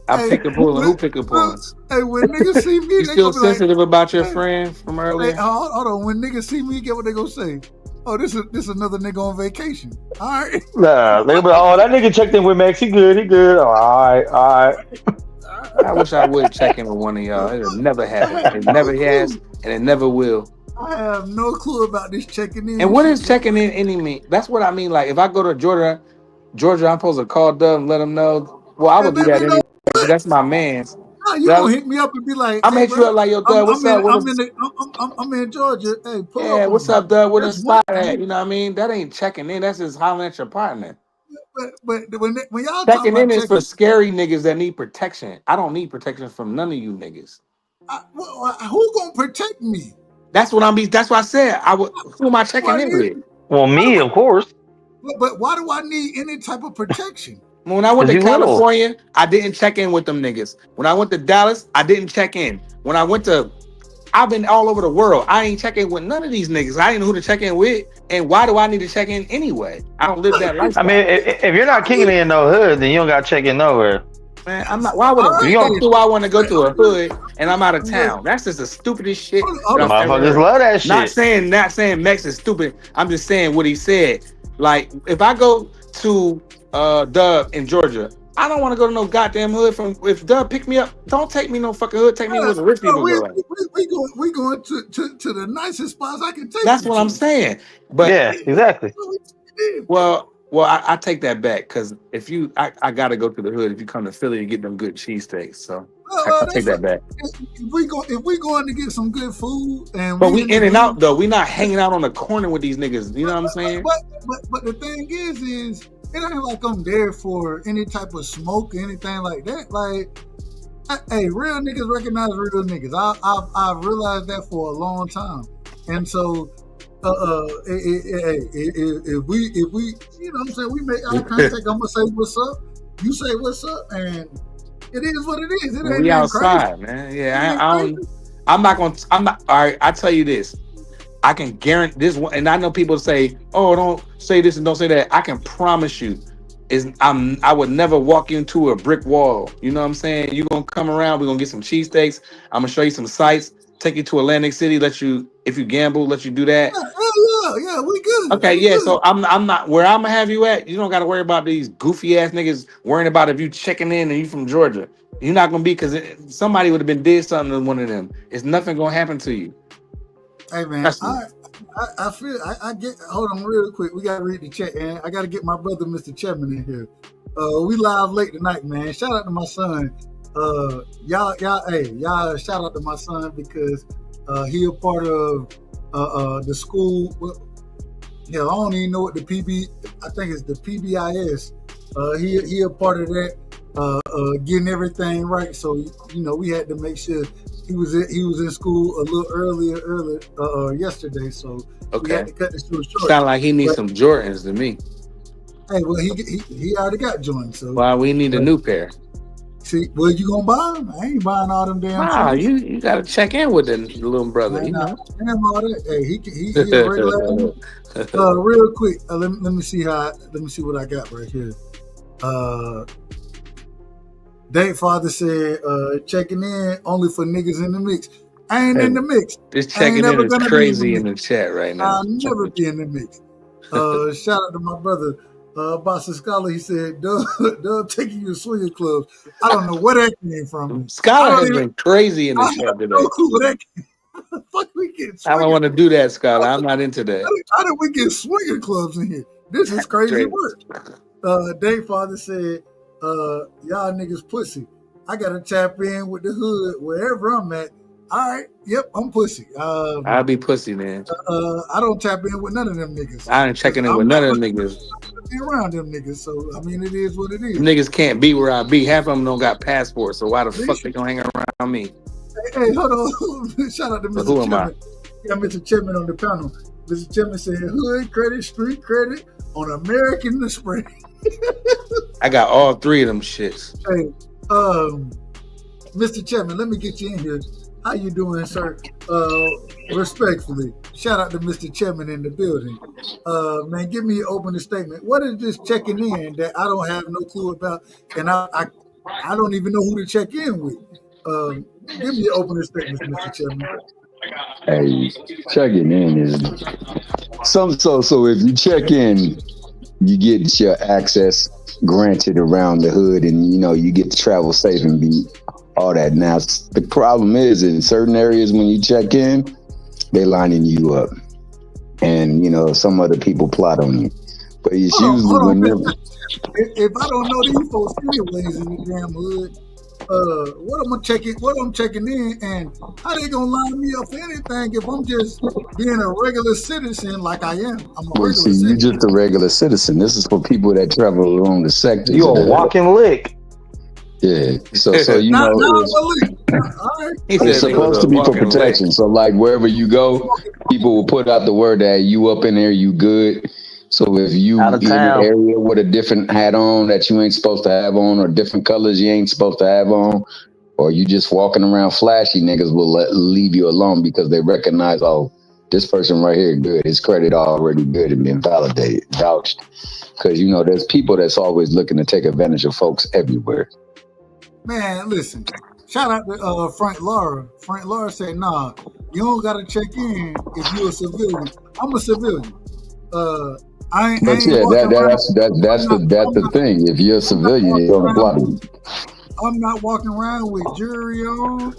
I pick a pull and who pick a pull? Hey, when niggas see me, you still sensitive about your friend from earlier? Hey, hold on. When niggas see me, get what they gonna say? Oh, this is another nigga on vacation. All right. Nah, they be like, oh, that nigga checked in with Max. He good. Oh, all right. I wish I would check in with one of y'all. It'll never happen. It never has, and it never will. I have no clue about this checking in. And what is checking in any mean? That's what I mean. Like, if I go to Georgia, I'm supposed to call Dub and let him know. Well, I would do that anyway. That's my man's. Nah, you gonna hit me up and be like, I'm gonna hit you up like, yo, Dub, what's up? I'm in Georgia. Hey, pull up. Yeah, what's up, Dub? Where the spot at? You know what I mean? That ain't checking in. That's just hollering at your partner. But when y'all checking in is for scary niggas that need protection. I don't need protection from none of you niggas. Who gonna protect me? That's what I said. Who am I checking in with? Well, me, of course. But why do I need any type of protection? When I went to California, I didn't check in with them niggas. When I went to Dallas, I didn't check in. I've been all over the world. I ain't checking with none of these niggas. I didn't know who to check in with. And why do I need to check in anyway? I don't live that lifestyle. I mean, if you're not kicking in no hood, then you don't got to check in nowhere. Man, I'm not. Why would I want to go to a hood and I'm out of town? That's just the stupidest shit. Motherfuckers love that shit. Not saying Mex is stupid. I'm just saying what he said. Like, if I go to Dub in Georgia, I don't want to go to no goddamn hood. If Dub pick me up, don't take me no fucking hood. Take me where the rich people go. We going to the nicest spots I can take. That's what I'm saying. But yeah, exactly. Well, I take that back because I gotta go to the hood if you come to Philly to get them good cheesesteaks. So I take that back. If we going to get some good food but we in and out though. We not hanging out on the corner with these niggas. You know what I'm saying? But the thing is it ain't like I'm there for any type of smoke or anything like that. Like, hey, real niggas recognize real niggas. I've realized that for a long time, and so. If we, you know what I'm saying, we make eye contact, I'm gonna say what's up, you say what's up, and it is what it is. It ain't we outside, crazy. Man. Yeah, I'm not. All right, I tell you this. I can guarantee this one, and I know people say, "Oh, don't say this and don't say that." I can promise you, I would never walk into a brick wall. You know what I'm saying? You're gonna come around. We're gonna get some cheesesteaks. I'm gonna show you some sights. Take you to Atlantic City. If you gamble, let you do that. Yeah, we good. Okay, yeah. So I'm not where I'm gonna have you at. You don't got to worry about these goofy ass niggas worrying about if you checking in and you from Georgia. You're not gonna be because somebody would have been did something to one of them. It's nothing gonna happen to you. Hey man, I feel I get. Hold on, real quick. We gotta read the chat, man. I gotta get my brother, Mr. Chapman, in here. We live late tonight, man. Shout out to my son. Y'all, shout out to my son because he a part of the school. Hell, I don't even know what the I think it's the PBIS. He a part of that, getting everything right. So we had to make sure he was in school a little earlier yesterday. So we had to cut this short. Sound like he needs some Jordans to me. Hey, well he already got Jordans. So we need a new pair. See, well, you gonna buy them? I ain't buying all them damn. Nah, shoes. you got to check in with the little brother. You know. Damn all that. Hey, he a regular. Real quick, let me see what I got right here. Dave Father said, checking in only for niggas in the mix. I ain't in the mix. This checking in is crazy in the chat right now. I'll never be in the mix. Shout out to my brother, Boston Scholar. He said, Dub taking you to swinger clubs. I don't know where that came from. Scholar has been crazy in the chat today. Fuck, we get. I don't want to do that, Scholar. I'm not into that. How did we get swinger clubs in here? This is crazy work. Dave Father said, y'all niggas pussy. I gotta tap in with the hood wherever I'm at. All right, yep, I'm pussy. I'll be pussy, man. I don't tap in with none of them niggas. I ain't checking in with none of them niggas. Be around them niggas, so I mean, it is what it is. Them niggas can't be where I be. Half of them don't got passports, so why the fuck they gonna hang around me? Hey, hold on. Shout out to Mr. Who am I? Chipman. Yeah, Mr. Chipman on the panel. Mr. Chipman said, hood credit, street credit on American Express. I got all three of them shits. Hey, Mr. Chapman, let me get you in here. How you doing, sir? Respectfully, shout out to Mr. Chapman in the building. Man, give me an opening statement. What is this checking in that I don't have no clue about, and I don't even know who to check in with? Give me an opening statement, Mr. Chapman. Hey, checking in is so if you check in, you get your access granted around the hood, and you get to travel safe and be all that. Now the problem is in certain areas when you check in, they lining you up, and some other people plot on you. But it's usually whenever. If I don't know these folks anyways in the damn hood, what I'm checking in, and how they gonna line me up for anything if I'm just being a regular citizen like I am? I'm a regular citizen. You're just a regular citizen. This is for people that travel along the sector. You a walking lick. Yeah. So it's supposed to be for protection. So like wherever you go, people will put out the word that you up in there, you good. So if you in an area with a different hat on that you ain't supposed to have on, or different colors you ain't supposed to have on, or you just walking around flashy, niggas will leave you alone because they recognize, oh, this person right here good. His credit already good and been vouched. Because there's people that's always looking to take advantage of folks everywhere. Man, listen. Shout out to Frank Lara. Frank Lara said, nah, you don't gotta check in if you're a civilian. I'm a civilian. That's the thing. If you're a civilian, you don't apply to you. I'm not walking around with jewelry on.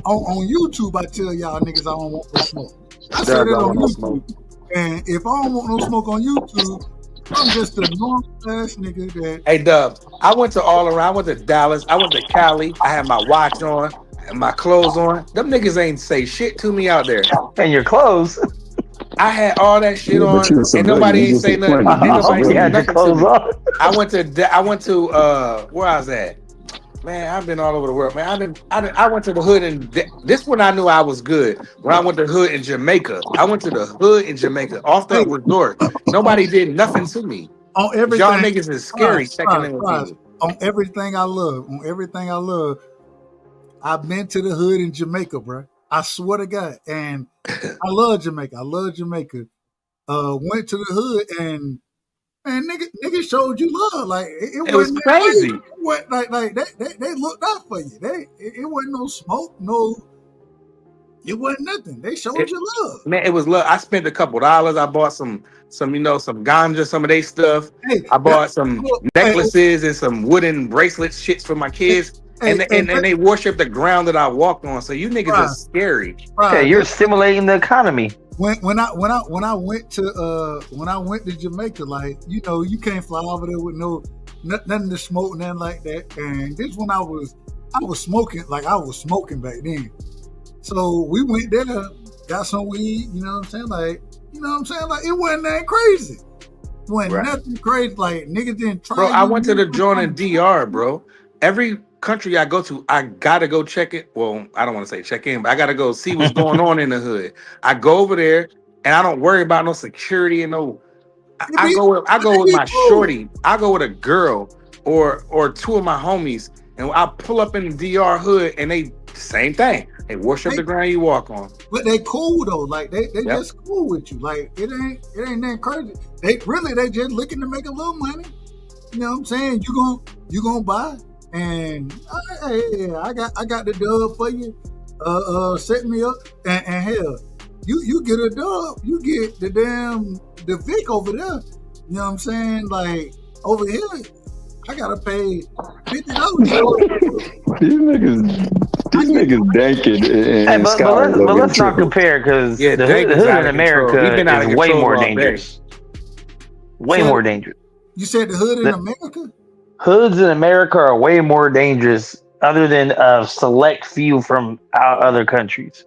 On YouTube, I tell y'all niggas I don't want no smoke. I said it on YouTube. And if I don't want no smoke on YouTube, I'm just a normal ass nigga that. Hey, Dub, I went to all around. I went to Dallas. I went to Cali. I had my watch on and my clothes on. Them niggas ain't say shit to me out there. And your clothes. I had all that shit on, and nobody ain't say nothing. I went to where I was at. Man, I've been all over the world, man. I went to the hood, and this one I knew I was good. When I went to the hood in Jamaica, I went to the hood in Jamaica off the resort. Nobody did nothing to me. On everything, y'all niggas is scary checking in with people. On everything I love, I've been to the hood in Jamaica, bro. I swear to God, and I love Jamaica. Went to the hood, and man, nigga showed you love. Like it was crazy. They looked out for you. It wasn't no smoke, it wasn't nothing. They showed you love. Man, it was love. I spent a couple $. I bought some ganja, some of their stuff. I bought some necklaces and some wooden bracelets, shits for my kids. And they worship the ground that I walked on. So you niggas are scary. Yeah, you're stimulating the economy. When I went to Jamaica, like you can't fly over there with nothing to smoke, nothing like that. And this when I was smoking, like I was smoking back then. So we went there, got some weed. You know what I'm saying? Like it wasn't that crazy. It wasn't nothing crazy. Like niggas didn't try. Bro, I went to the joint in DR, bro. Every country I go to, I gotta go check it. Well, I don't want to say check in, but I gotta go see what's going on in the hood. I go over there and I don't worry about no security and no. I go with my shorty. I go with a girl or two of my homies, and I pull up in the DR hood, and they same thing. They worship the ground you walk on. But they cool though. Like they just cool with you. Like it ain't that crazy. They just looking to make a little money. You know what I'm saying? You gonna buy, and hey, I got the dub for you. Set me up, and hell, you get a dub. You get the Vic over there. You know what I'm saying? Like over here, I gotta pay $50. These niggas danking. Hey, but let's not compare because the hood in America is way more dangerous. Way more dangerous. You said the hood in America? Hoods in America are way more dangerous, other than a select few from other countries.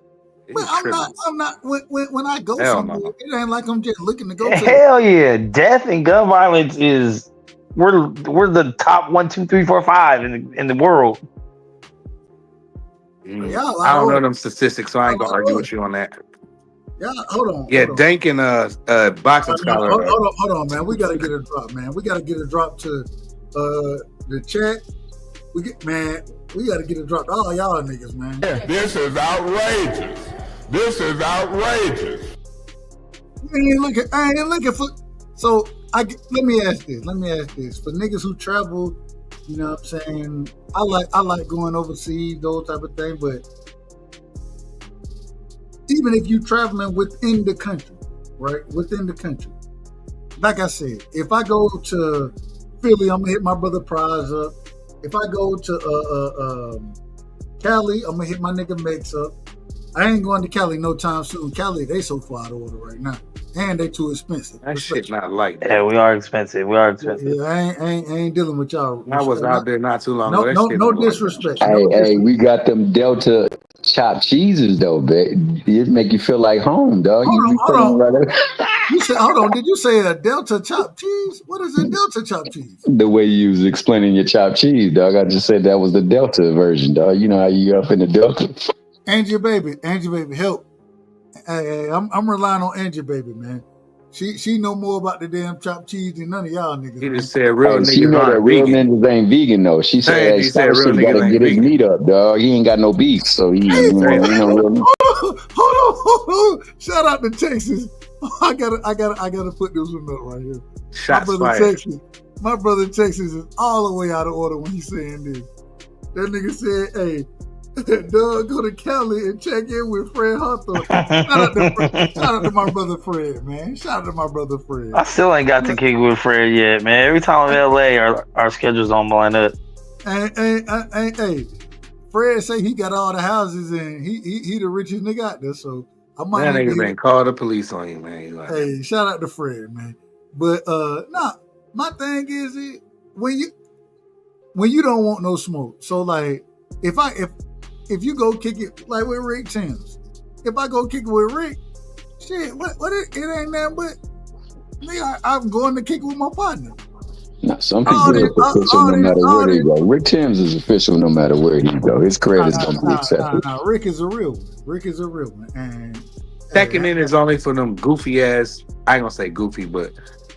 Well, I'm not. When I go somewhere, it ain't like I'm just looking to go. Hell yeah, death and gun violence is we're the top 1, 2, 3, 4, 5 in the world. I don't know them statistics, so I ain't gonna argue with you on that. Yeah, hold on. Yeah, Dank and boxing scholar. Hold on, man. We gotta get a drop, man. We gotta get a drop to the chat. We gotta get a drop to all y'all niggas, man. This is outrageous. This is outrageous. I ain't looking for. So let me ask this. For niggas who travel, you know what I'm saying? I like going overseas, those type of thing, but even if you traveling within the country, right? Within the country. Like I said, if I go to Philly, I'm gonna hit my brother Prize up. If I go to Cali, I'm gonna hit my nigga Makes up. I ain't going to Cali no time soon. Cali, they so far out of order right now. And they too expensive. That shit not like that. Yeah, we are expensive. Yeah, I ain't dealing with y'all. I was out there not too long ago. No disrespect. Hey, we got them Delta chopped cheeses though, babe. It make you feel like home, dog. Hold on. You said, hold on. Did you say a Delta chopped cheese? What is a Delta chopped cheese? The way you was explaining your chopped cheese, dog. I just said that was the Delta version, dog. You know how you up in the Delta. Angie baby, help. Hey, I'm relying on Angie baby, man. She know more about the damn chopped cheese than none of y'all niggas. He just said real niggas. She know that real niggas ain't vegan though. She said Scholarship gotta get his meat up, dog. He ain't got no beef, so he ain't no real. Hold on. Shout out to Texas. I gotta put this one up right here. Shots fired. My brother Texas is all the way out of order when he's saying this. That nigga said, hey, Doug, go to Cali and check in with Fred Hawthorne. Shout out to my brother Fred, man. Shout out to my brother Fred. I still ain't got to kick with Fred yet, man. Every time I'm in LA, our schedules don't line up. Hey, Fred say he got all the houses and he the richest nigga out there, so I might. That nigga been call the police on you, man. Like, hey, shout out to Fred, man. But my thing is when you don't want no smoke. So like if you go kick it like with Rick Timms, if I go kick it with Rick, shit, what it ain't nothing but me. I'm going to kick it with my partner. Nah, some people are official no matter where they go. Rick Timms is official no matter where he go. His credit's gonna be accepted. Rick is a real one. And checking in is only for them goofy ass. I ain't gonna say goofy, but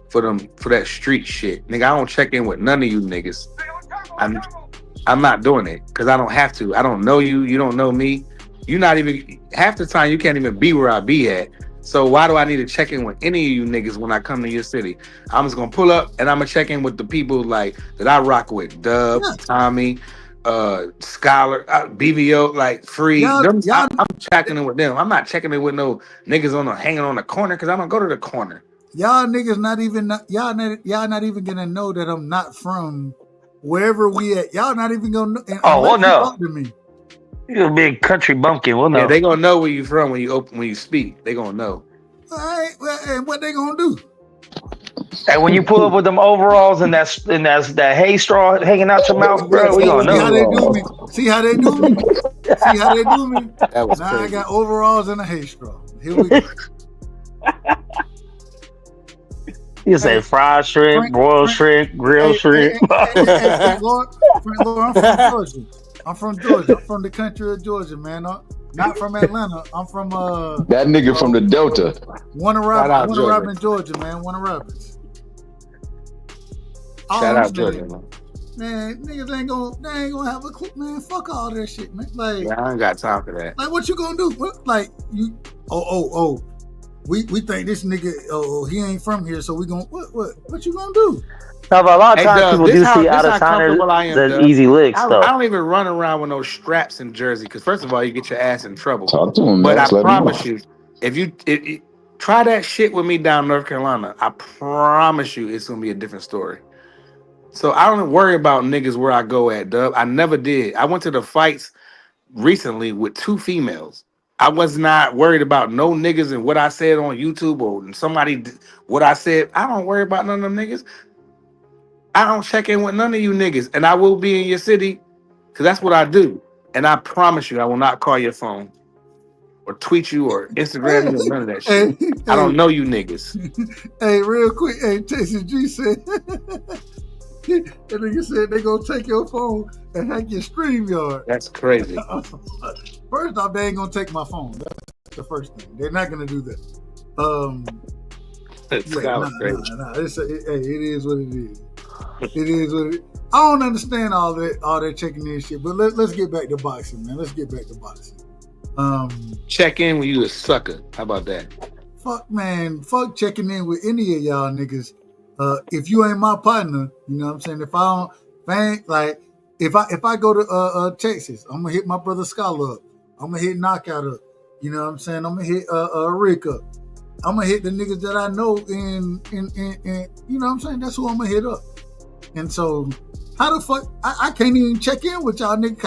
for that street shit, nigga. I don't check in with none of you niggas. I'm not doing it because I don't have to. I don't know you. You don't know me. You not even half the time. You can't even be where I be at. So why do I need to check in with any of you niggas when I come to your city? I'm just gonna pull up and I'm gonna check in with the people like that I rock with. Dub, Tommy, Scholar, BVO, like Free. I'm checking in with them. I'm not checking in with no niggas hanging on the corner because I don't go to the corner. Y'all niggas not even gonna know that I'm not from wherever we at. Y'all not even gonna know. We'll know. Talk to me. You're a big country bumpkin. We'll know. Yeah, they gonna know where you from when you speak. They gonna know. And what they gonna do? And when you pull up with them overalls and that's that hay straw hanging out your mouth, bro, we gonna know. See how they do me? Now I got overalls and a hay straw. Here we go. You say fried shrimp, broiled shrimp, grilled shrimp. Lord, I'm from Georgia. I'm from the country of Georgia, man. Not from Atlanta. I'm from that nigga from the Delta. Warner Robins, Georgia, man. Warner Robins. Shout out Georgia, man. Man, niggas ain't gonna have a clue, man. Fuck all that shit, man. Like, Yeah, I ain't got time for that. like what you gonna do? What, like you? Oh. We think this nigga. Oh, he ain't from here, so we gonna what you gonna do? No, but a lot of times Dub, people this do how- see this out how of towners comfortable I am, as Dub. easy licks, I though. don't even run around with no straps in Jersey because first of all, you get your ass in trouble. Talk to him, But Max. I Let him know. promise you, if you try that shit with me down in North Carolina, I promise you, it's gonna be a different story. So I don't worry about niggas where I go at, Dub. I never did. I went to the fights recently with 2 females. I was not worried about no niggas and what I said on YouTube or what I said. I don't worry about none of them niggas. I don't check in with none of you niggas, and I will be in your city because that's what I do. And I promise you, I will not call your phone or tweet you or Instagram you or none of that shit. I don't know you niggas. Hey, real quick, hey, Texas G said that nigga said they gonna take your phone and hack your StreamYard. That's crazy. First off, they ain't gonna take my phone. That's the first thing. They're not gonna do that. It's crazy. It is what it is. It is what it is. I don't understand all that checking in shit, but let's get back to boxing, man. Let's get back to boxing. Check in when you a sucker. How about that? Fuck checking in with any of y'all niggas. If you ain't my partner, you know what I'm saying? If I go to Texas, I'm gonna hit my brother Scholar up. I'm gonna hit Knockout up. You know what I'm saying? I'm gonna hit Rick up. I'm gonna hit the niggas that I know in you know what I'm saying? That's who I'm gonna hit up. And so how the fuck I can't even check in with y'all niggas.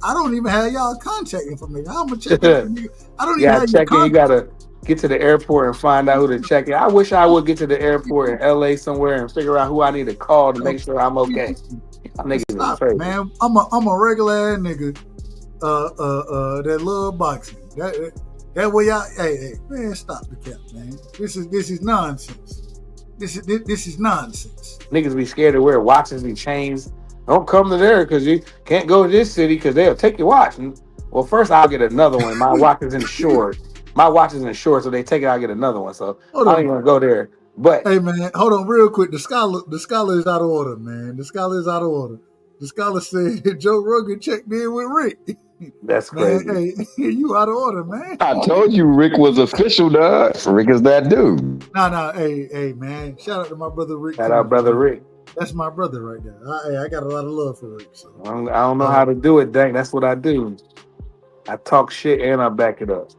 I don't even have y'all contact information. How am I check in with niggas? I don't even have your You gotta get to the airport and find out who to check in. I wish I would get to the airport in LA somewhere and figure out who I need to call to make sure I'm okay. Y'all niggas is crazy. Man, I'm a regular ass nigga that love boxing. That way y'all hey man, stop the cap, man. This is nonsense. This is nonsense. Niggas be scared to wear watches and chains. Don't come to there because you can't go to this city because they'll take your watch. Well, first I'll get another one. My watch is insured. So they take it. I'll get another one. So I don't even go there. But hey man, hold on real quick. The scholar is out of order, man. The scholar is out of order. The scholar said Joe Rogan checked in with Rick. That's crazy. Man, hey, you out of order, man. I told you Rick was official, dog. Rick is that dude. No. Hey, man. Shout out to my brother Rick. Shout out, brother Rick. That's my brother right there. I got a lot of love for Rick. So. I don't know how to do it, dang. That's what I do. I talk shit and I back it up.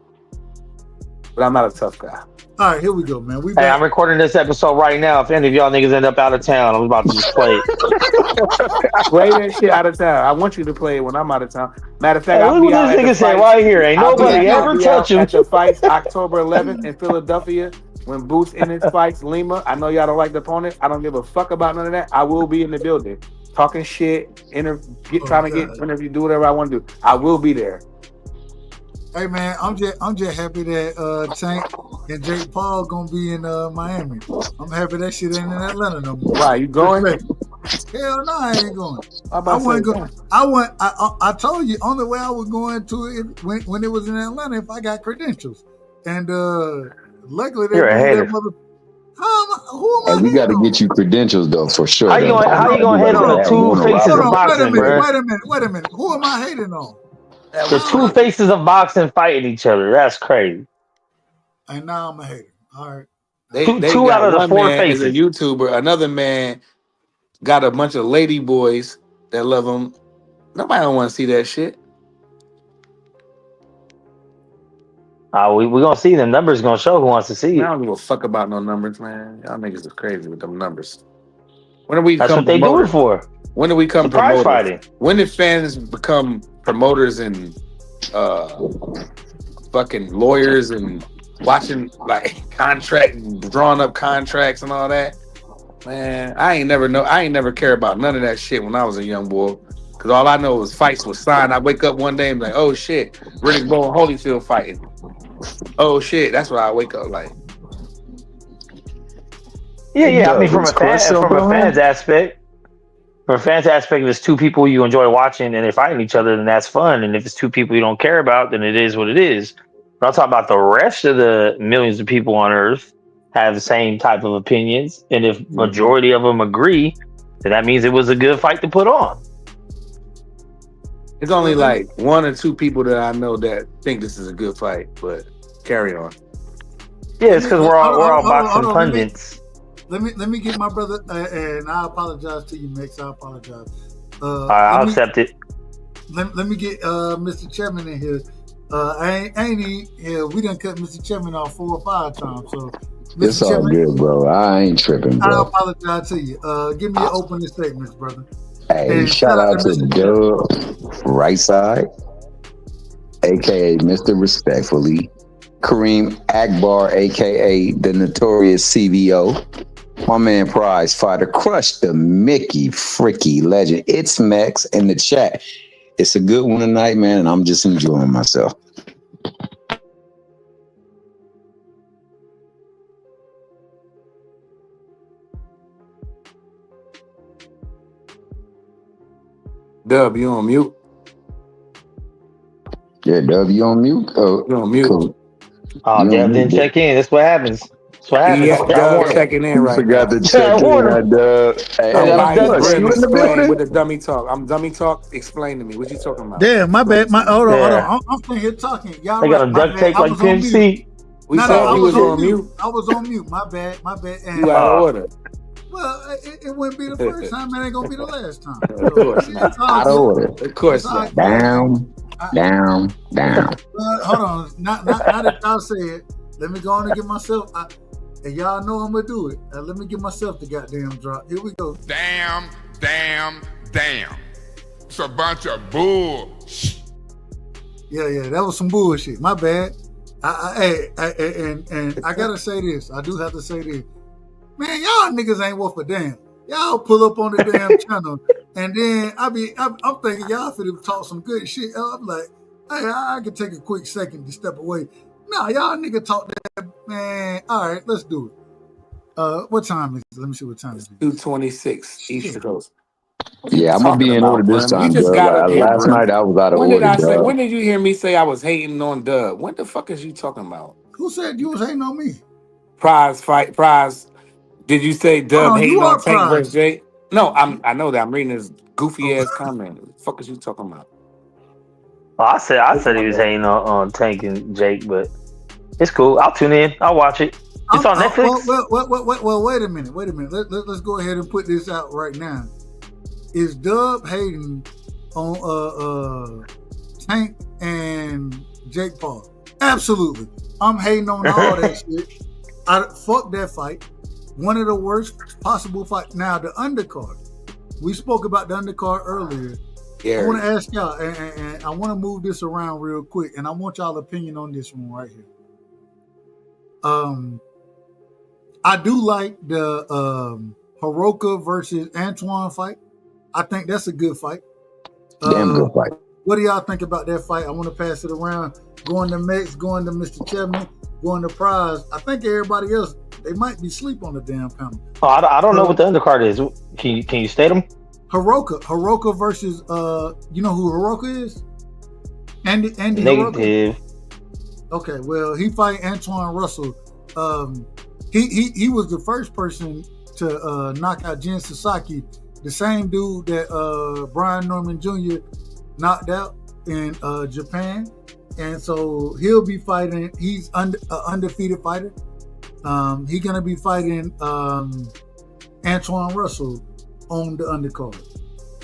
But I'm not a tough guy. All right, here we go, man. Hey, I'm recording this episode right now. If any of y'all niggas end up out of town, I'm about to just play it. Play that shit out of town. I want you to play it when I'm out of town. Matter of fact, Hey, I'll look be what out this at nigga the said fights. right here. Ain't I'll nobody I'll ever be touch out him. at the fights October 11th in Philadelphia when Boots in his fights Lima. I know y'all don't like the opponent. I don't give a fuck about none of that. I will be in the building talking shit, trying to get interview, do whatever I want to do. I will be there. Hey man, I'm just happy that Tank and Jake Paul gonna be in Miami. I'm happy that shit ain't in Atlanta no more. Why, you going? Hell no, I ain't going. I wasn't going. I told you only way I was going to it when it was in Atlanta if I got credentials. And luckily they You're a hater. who am I? We got to get you credentials though, for sure. How you gonna hate on the two faces of boxing, bro? Wait a minute. Who am I hating on? The two faces of boxing fighting each other. That's crazy. And now I'm a hater. All right. They Two got out of the one four man is a faces. YouTuber. Another man got a bunch of lady boys that love him. Nobody don't want to see that shit. We gonna see them numbers. Gonna show who wants to see I it. don't give a fuck about no numbers, man. Y'all niggas is crazy with them numbers. When are we? That's what they do it for. When do we come Surprise promoters? fighting. When did fans become promoters and fucking lawyers and watching like drawing up contracts and all that? Man, I ain't never care about none of that shit when I was a young boy. Cause all I know was fights was signed. I wake up one day and be like, oh shit, Riddick Bowe and Holyfield fighting. Oh shit, that's what I wake up like. Yeah. I mean, from a fan's aspect, if it's two people you enjoy watching and they're fighting each other, then that's fun. And if it's two people you don't care about, then it is what it is. But I'm talking about the rest of the millions of people on Earth have the same type of opinions, and if majority of them agree, then that means it was a good fight to put on. It's only like 1 or 2 people that I know that think this is a good fight, but carry on. Yeah, it's because we're all boxing pundits. Let me get my brother, and I apologize to you, Max. I apologize. I'll accept it. Let me get Mr. Chairman in here. We done cut Mr. Chairman off 4 or 5 times. So Mr. It's all Chairman, good, bro. I ain't tripping, I bro. apologize to you. Give me your opening statements, brother. Hey, And shout out to Dub Right Side, aka Mr. Respectfully, Kareem Akbar, aka the notorious CVO, my man Prize Fighter, Crush the Mickey Fricky Legend. It's Max in the chat. It's a good one tonight, man, and I'm just enjoying myself. Dub, you on mute? Yeah, Dub, you on mute? Oh, you on mute? Cool. Oh, Dub didn't check in. That's what happens. That's what happens. Yeah, Dub checking in right forgot now. to check in, Dub. Hey, you in the building? With the dummy talk. I'm dummy talk. Explain to me. What you talking about? Damn, my bad. Hold on. I'm sitting here talking. Y'all They got a duct tape like PNC. We saw you was on mute. I was on mute. My bad. And, You out of order. Well, it wouldn't be the first time. It ain't gonna be the last time. Of course not. Out of order. Of course not. Down. Hold on. Not that y'all said. Let me go on and get myself. And y'all know I'm gonna do it. Let me get myself the goddamn drop. Here we go. Damn. It's a bunch of bull. Yeah, that was some bullshit. My bad. And I gotta say this. I do have to say this. Man, y'all niggas ain't worth a damn. Y'all pull up on the damn channel, and then I'm thinking y'all finna talk some good shit. I'm like, hey, I can take a quick second to step away. Nah, y'all nigga talk that, man. All right, let's do it. What time is it? Let me see what time it is. 2:26 East Coast. Yeah, I'm gonna be in order this time, You just Dub. got up here, Last bro. night I was out of When order, did I say? Dub. When did you hear me say I was hating on Dub? What the fuck is you talking about? Who said you was hating on me? Prize. Did you say Dub Oh, hating you on are Tank Prize. versus Jay? No, I know that. I'm reading this goofy ass comment. What the fuck is you talking about? Oh, I said he was hating on Tank and Jake, but it's cool. I'll tune in. I'll watch it. It's on Netflix. Well, wait a minute. Let's go ahead and put this out right now. Is Dub hating on Tank and Jake Paul? Absolutely. I'm hating on all that shit. Fuck that fight. One of the worst possible fights. Now, the undercard. We spoke about the undercard earlier. Yeah. I want to ask y'all, and I want to move this around real quick, and I want y'all opinion on this one right here. I do like the Hiroka versus Antoine fight. I think that's a good fight. Damn good fight. What do y'all think about that fight? I want to pass it around. Going to Max, going to Mr. Chairman, going to Prize. I think everybody else, they might be asleep on the damn panel. Oh, I don't know what the undercard is. Can you state them? Hiroka versus you know who Hiroka is? Andy Negative. Hiroka. Okay, well he fight Antoine Russell. He was the first person to knock out Jin Sasaki, the same dude that Brian Norman Jr. knocked out in Japan, and so he'll be fighting. He's undefeated fighter. He's gonna be fighting Antoine Russell on the undercard.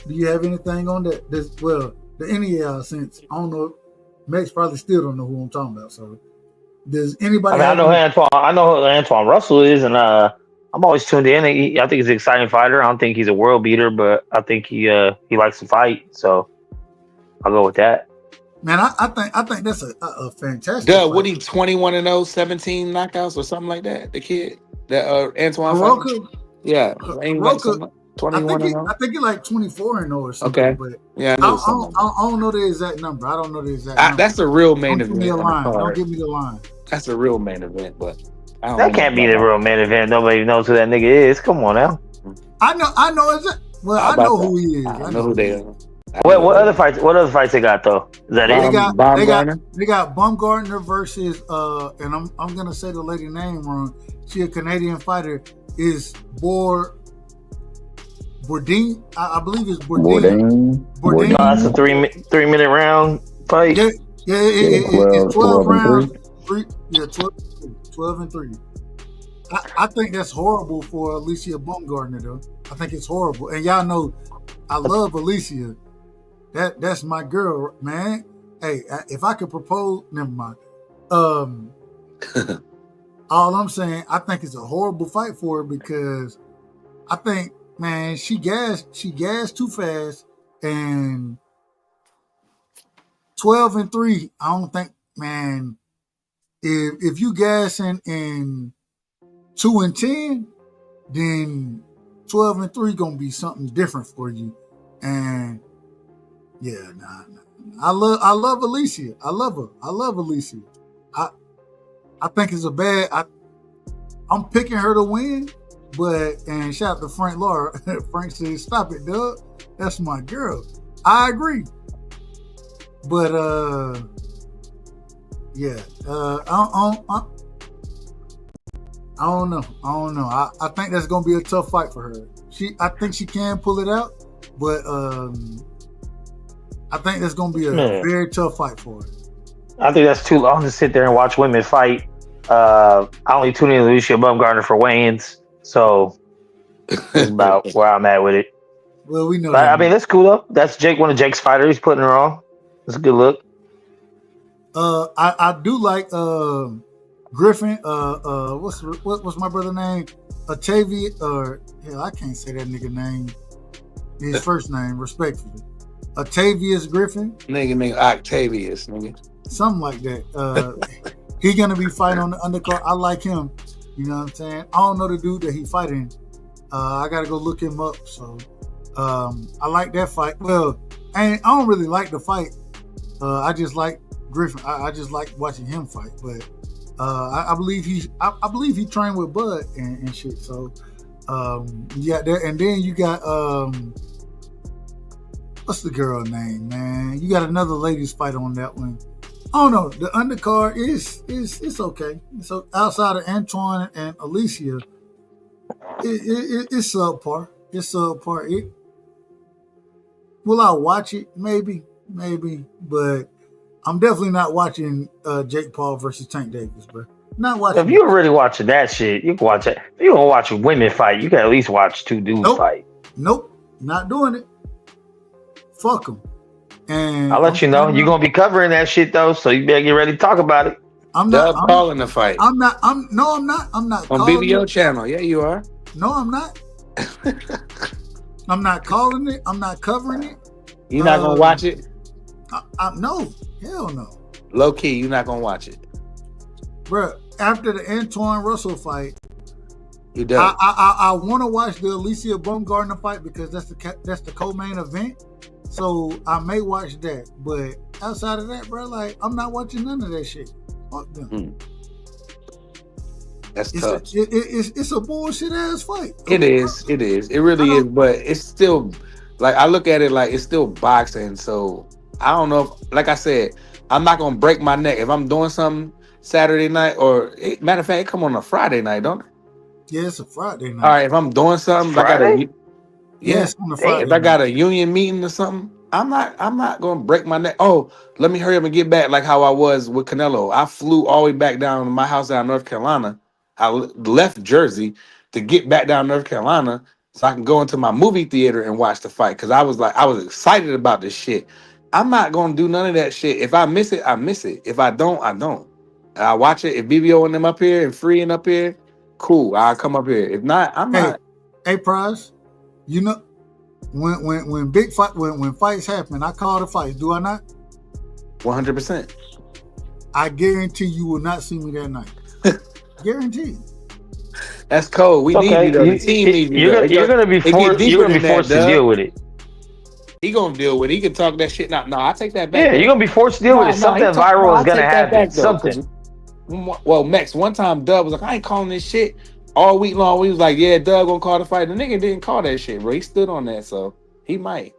Do you have anything on that? The NEL since I don't know, Max probably still don't know who I'm talking about. So does anybody? I know who Antoine Russell is, and I'm always tuned in. I think he's an exciting fighter. I don't think he's a world beater, but I think he likes to fight. So I'll go with that. Man, I think that's a fantastic. Duh, what he 21-0, 17 knockouts or something like that? The kid that Antoine Hiroka? Yeah, Hiroka, 21-0. I think he's like 24-0 or something. Okay. But Yeah, I don't know the exact number. I don't know the exact number. That's a real main Don't event. give me a line. on the Don't card. give me the line. That's a real main event, but I don't That know can't be about the real main event. Nobody knows who that nigga is. Come on now. I know exactly. Well, How I know about who that? he is. I know who they are. What other fights? What other fights they got though? Is that it? They got Baumgartner versus and I'm gonna say the lady name wrong. She a Canadian fighter. Is Bordelais. Bourdain. I believe it's Bourdain. Bourdain. No, that's a 3-minute round fight. Yeah, it's 12 rounds. 3. 12 and 3. I think that's horrible for Alicia Baumgardner, though. I think it's horrible. And y'all know I love Alicia. That's my girl, man. Hey, if I could propose, never mind. All I'm saying, I think it's a horrible fight for her because I think, man, she gassed too fast, and 12 and 3. I don't think, man, if you gassing in 2 and 10, then 12 and 3 gonna be something different for you. And yeah, nah. I love Alicia. I love her. I love Alicia. I think it's a bad. I'm picking her to win, and shout out to Frank Laura. Frank says, "Stop it, Doug. That's my girl." I agree, but yeah. I don't know. I think that's gonna be a tough fight for her. I think she can pull it out, but I think that's gonna be a very tough fight for her. I think that's too long to sit there and watch women fight. I only tune in to Alicia Baumgardner for weigh-ins, so that's about where I'm at with it. Well, we know. But, I mean, that's cool though. That's one of Jake's fighters. He's putting her on. It's a good look. I do like Griffin. What's my brother name? Octavia. I can't say that nigga name. His first name, respectfully. Octavius Griffin. Nigga named Octavius, nigga. Something like that. He gonna be fighting on the undercard. I like him. You know what I'm saying? I don't know the dude that he fighting. I gotta go look him up. So I like that fight. Well, I don't really like the fight. I just like Griffin. I just like watching him fight. But I believe he trained with Bud and shit. So yeah, there, and then you got what's the girl name, man? You got another ladies fight on that one. I don't know. The undercard is okay. So outside of Antoine and Alicia, it's subpar. It's subpar. Will I watch it? Maybe, but I'm definitely not watching Jake Paul versus Tank Davis, bro. Not watching. If you're really watching that shit, you can watch it. If you don't watch women fight, you can at least watch two dudes fight. Nope, not doing it. Fuck them. And I'll let you know. You're gonna be covering that shit though, so you better get ready to talk about it. I'm not calling the fight. I'm not on BBO channel. Yeah, you are. No, I'm not. I'm not calling it. I'm not covering it. You're not gonna watch it? No, hell no. Low key, you're not gonna watch it, bro. After the Antoine Russell fight, you done. I want to watch the Alicia Baumgardner fight because that's the co-main event. So I may watch that, but outside of that, bro, like I'm not watching none of that shit. Fuck them. That's tough. It's a bullshit ass fight. It is. It really is. But it's still like I look at it like it's still boxing. So I don't know. Like I said, I'm not gonna break my neck if I'm doing something Saturday night or matter of fact, it come on a Friday night, don't it? Yeah, it's a Friday night. All right, if I'm doing something, Yes, on the Friday. If I got a union meeting or something, I'm not gonna break my neck. Oh, let me hurry up and get back like how I was with Canelo. I flew all the way back down to my house out in North Carolina. I left Jersey to get back down to North Carolina so I can go into my movie theater and watch the fight because I was excited about this shit. I'm not gonna do none of that shit. If I miss it, I miss it. If I don't, I don't. I watch it. If BBO and them up here and Free and up here, cool. I'll come up here. If not, I'm not. Hey, Prize. You know, when big fight when fights happen, I call the fights. Do I not? 100%. I guarantee you will not see me that night. Guarantee. That's cold. We need you though. The team needs you. You're gonna be forced to deal with it. He gonna deal with it. He can talk that shit. No, I take that back. Yeah, you're gonna be forced to deal with it. Something viral is gonna happen. Something. Well, Max, one time Doug was like, I ain't calling this shit. All week long, we was like, yeah, Doug gonna call the fight. The nigga didn't call that shit, bro. He stood on that, so he might.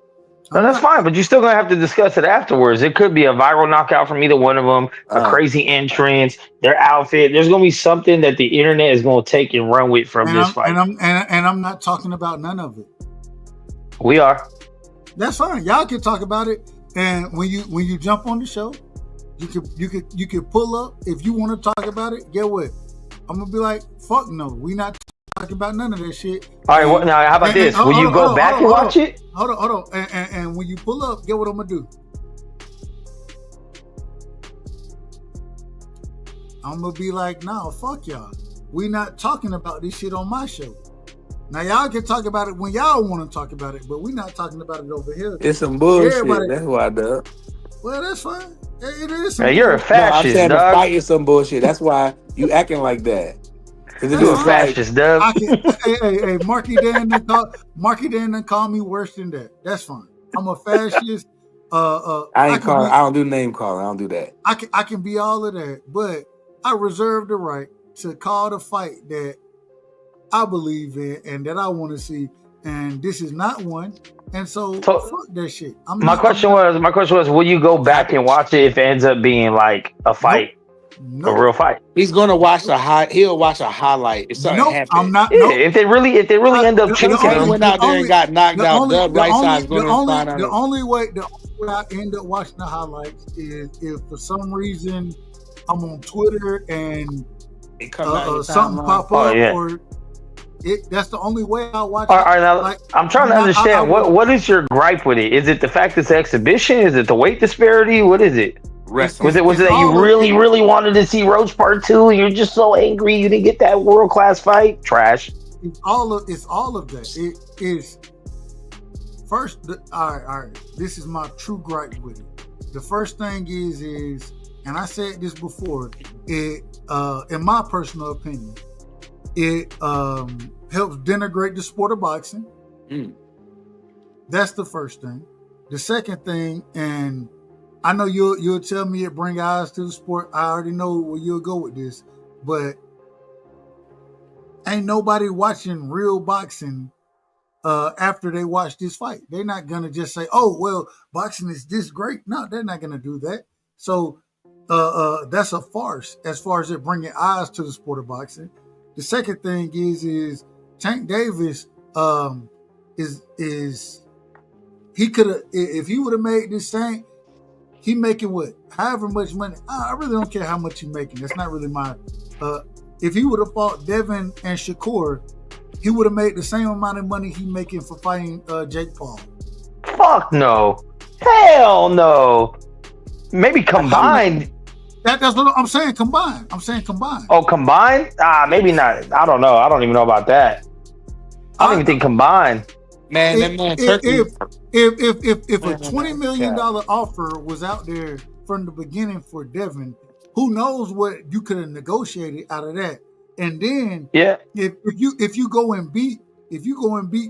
No, that's fine, but you're still gonna have to discuss it afterwards. It could be a viral knockout from either one of them, a crazy entrance, their outfit. There's gonna be something that the internet is gonna take and run with from this fight. And I'm not talking about none of it. We are. That's fine. Y'all can talk about it. And when you jump on the show, you can pull up. If you want to talk about it, get what? I'm gonna be like, fuck no, we not talking about none of that shit. All right, well, now how about this? Will you go back and watch it? Hold on. And when you pull up, get what I'm gonna do. I'm gonna be like, nah, fuck y'all. We not talking about this shit on my show. Now y'all can talk about it when y'all want to talk about it, but we not talking about it over here. It's some bullshit. Everybody, that's why, Doug. Well, that's fine. It is. Hey, you're a fascist, I'm saying Doug. the fight is some bullshit. That's why you acting like that. You're a fascist, Doug. Hey, Marky Dan done call me worse than that. That's fine. I'm a fascist. I don't do name calling. I don't do that. I can be all of that, but I reserve the right to call the fight that I believe in and that I want to see, and this is not one. And so fuck that shit. My question was, will you go back and watch it if it ends up being like a fight, a real fight? He's gonna watch he'll watch a highlight if something happens. I'm not. Yeah, if they really end up chasing him, went out there and got knocked out. Doug Right Side's going to find out. The only way I end up watching the highlights is if for some reason I'm on Twitter and something pop up or. That's the only way I watch it. All right, now, I'm trying to understand what is your gripe with it? Is it the fact it's an exhibition? Is it the weight disparity? What is it? Wrestling. Was it that you really wanted to see Roach Part 2? You're just so angry you didn't get that world class fight? Trash. It's all of that. It is first. All right. This is my true gripe with it. The first thing is, and I said this before. It, in my personal opinion. It helps denigrate the sport of boxing. That's the first thing. The second thing, and I know you'll tell me it bring eyes to the sport. I already know where you'll go with this, but ain't nobody watching real boxing after they watch this fight. They're not gonna just say, "Oh, well, boxing is this great." No, they're not gonna do that. So that's a farce as far as it bringing eyes to the sport of boxing. The second thing is Tank Davis is he could have, if he would have made this Tank, he making what, however much money. I really don't care how much he's making. That's not really my. If he would have fought Devin and Shakur, he would have made the same amount of money he making for fighting Jake Paul. Fuck no, hell no. Maybe combined. That's what I'm saying. Combined. Oh, combined? Maybe not. I don't know. I don't even know about that. I don't even think combined. Man, Turkey. If a $20 million offer was out there from the beginning for Devin, who knows what you could have negotiated out of that? And then, if you go and beat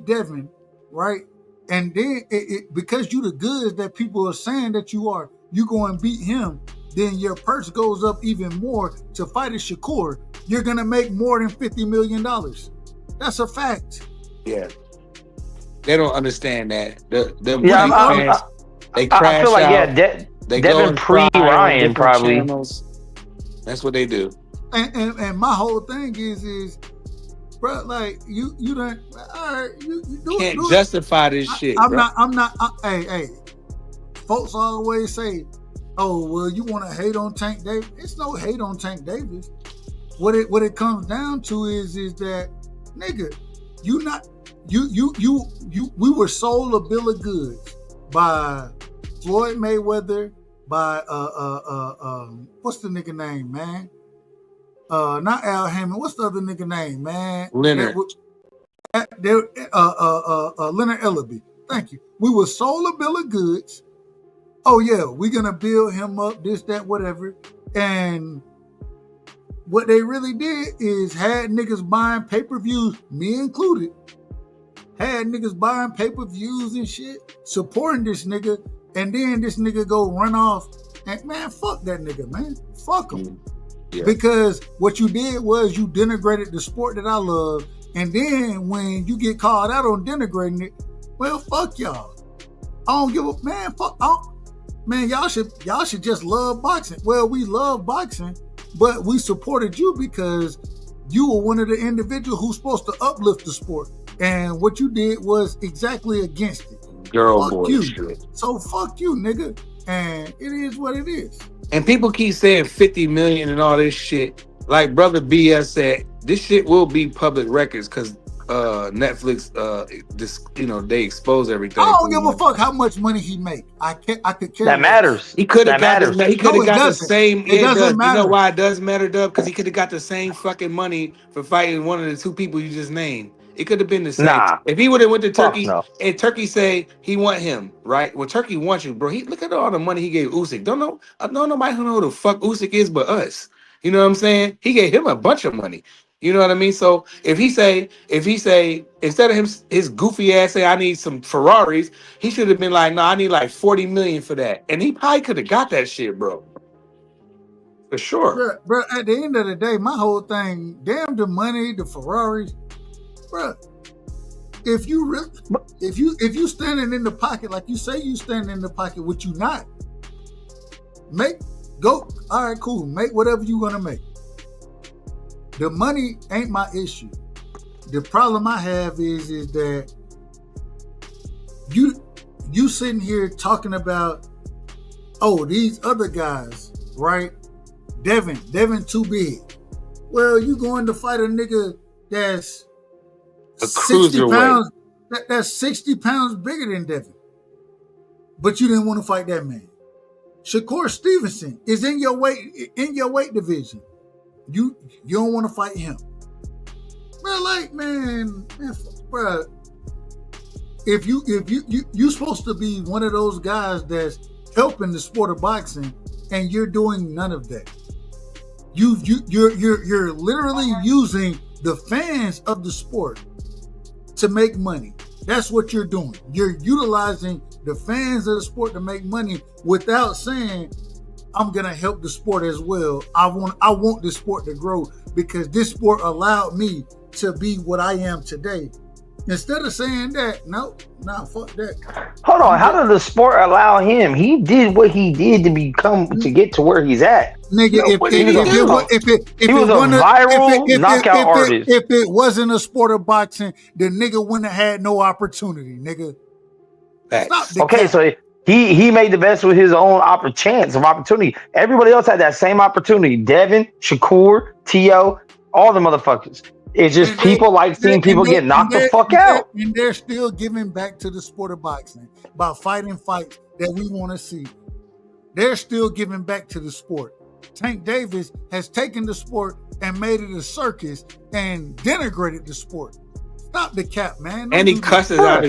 Devin, right? And then because you the goods that people are saying that you are, you go and beat him. Then your purse goes up even more to fight a Shakur. You're gonna make more than $50 million. That's a fact. Yeah, they don't understand that. They crash I feel like out. They Devin pre-Ryan probably. Channels. That's what they do. And my whole thing is, bro, like you don't. All right, you can't justify this shit. I'm not. Hey, folks always say, "Oh, well, you want to hate on Tank Davis?" It's no hate on Tank Davis. What it comes down to is that, nigga, we were sold a bill of goods by Floyd Mayweather, by what's the nigga name, man? Not Al Hammond. What's the other nigga name, man? Leonard. Leonard Ellaby. Thank you. We were sold a bill of goods. Oh yeah, we're gonna build him up, this, that, whatever. And what they really did is had niggas buying pay-per-views, me included, had niggas buying pay-per-views and shit, supporting this nigga, and then this nigga go run off. And man, fuck that nigga, man. Fuck him. Yeah. Because what you did was you denigrated the sport that I love, and then when you get called out on denigrating it, well, fuck y'all. I don't give a man. Fuck. Man, y'all should just love boxing. Well, we love boxing, but we supported you because you were one of the individuals who's supposed to uplift the sport. And what you did was exactly against it. Girl Fuck boy you. shit. So fuck you, nigga. And it is what it is. And people keep saying 50 million and all this shit. Like Brother BS said, this shit will be public records because Netflix, they expose everything. I don't give a fuck how much money he make. I could care. That matters. He could have got matters. he could have got the same. It doesn't matter. You know why it does matter, Dub? Because he could have got the same fucking money for fighting one of the two people you just named. It could have been the same. Nah. If he would have went to Turkey no. and Turkey say he want him, right? Well, Turkey wants you, bro. Look at all the money he gave Usyk. Don't nobody who know who the fuck Usyk is but us. You know what I'm saying? He gave him a bunch of money. You know what I mean? So if he say instead of his goofy ass say I need some Ferraris, he should have been like, no, I need like 40 million for that. And he probably could have got that shit, bro. For sure. Bro, at the end of the day, my whole thing, damn the money, the Ferraris, bro. If you standing in the pocket like you say you standing in the pocket, which you not, all right, cool. Make whatever you gonna make. The money ain't my issue. The problem I have is that you sitting here talking about, oh, these other guys, right? Devin too big. Well, you going to fight a nigga that's a 60 pounds. That's 60 pounds bigger than Devin. But you didn't want to fight that man. Shakur Stevenson is in your weight division. You don't want to fight him. Bro, bro, if you supposed to be one of those guys that's helping the sport of boxing, and you're doing none of that. You're literally using the fans of the sport to make money. That's what you're doing. You're utilizing the fans of the sport to make money without saying, I'm gonna help the sport as well. I want this sport to grow because this sport allowed me to be what I am today. Instead of saying that, fuck that. Hold on, how did the sport allow him? He did what he did to get to where he's at. Nigga, he was a viral knockout artist. If it wasn't a sport of boxing, the nigga wouldn't have had no opportunity, nigga. Okay, so he made the best with his own chance of opportunity. Everybody else had that same opportunity. Devin, Shakur, T.O., all the motherfuckers. It's just people like seeing people get knocked the fuck out. And they're still giving back to the sport of boxing by fighting fights that we want to see. They're still giving back to the sport. Tank Davis has taken the sport and made it a circus and denigrated the sport. Stop the cap, man. And he cusses out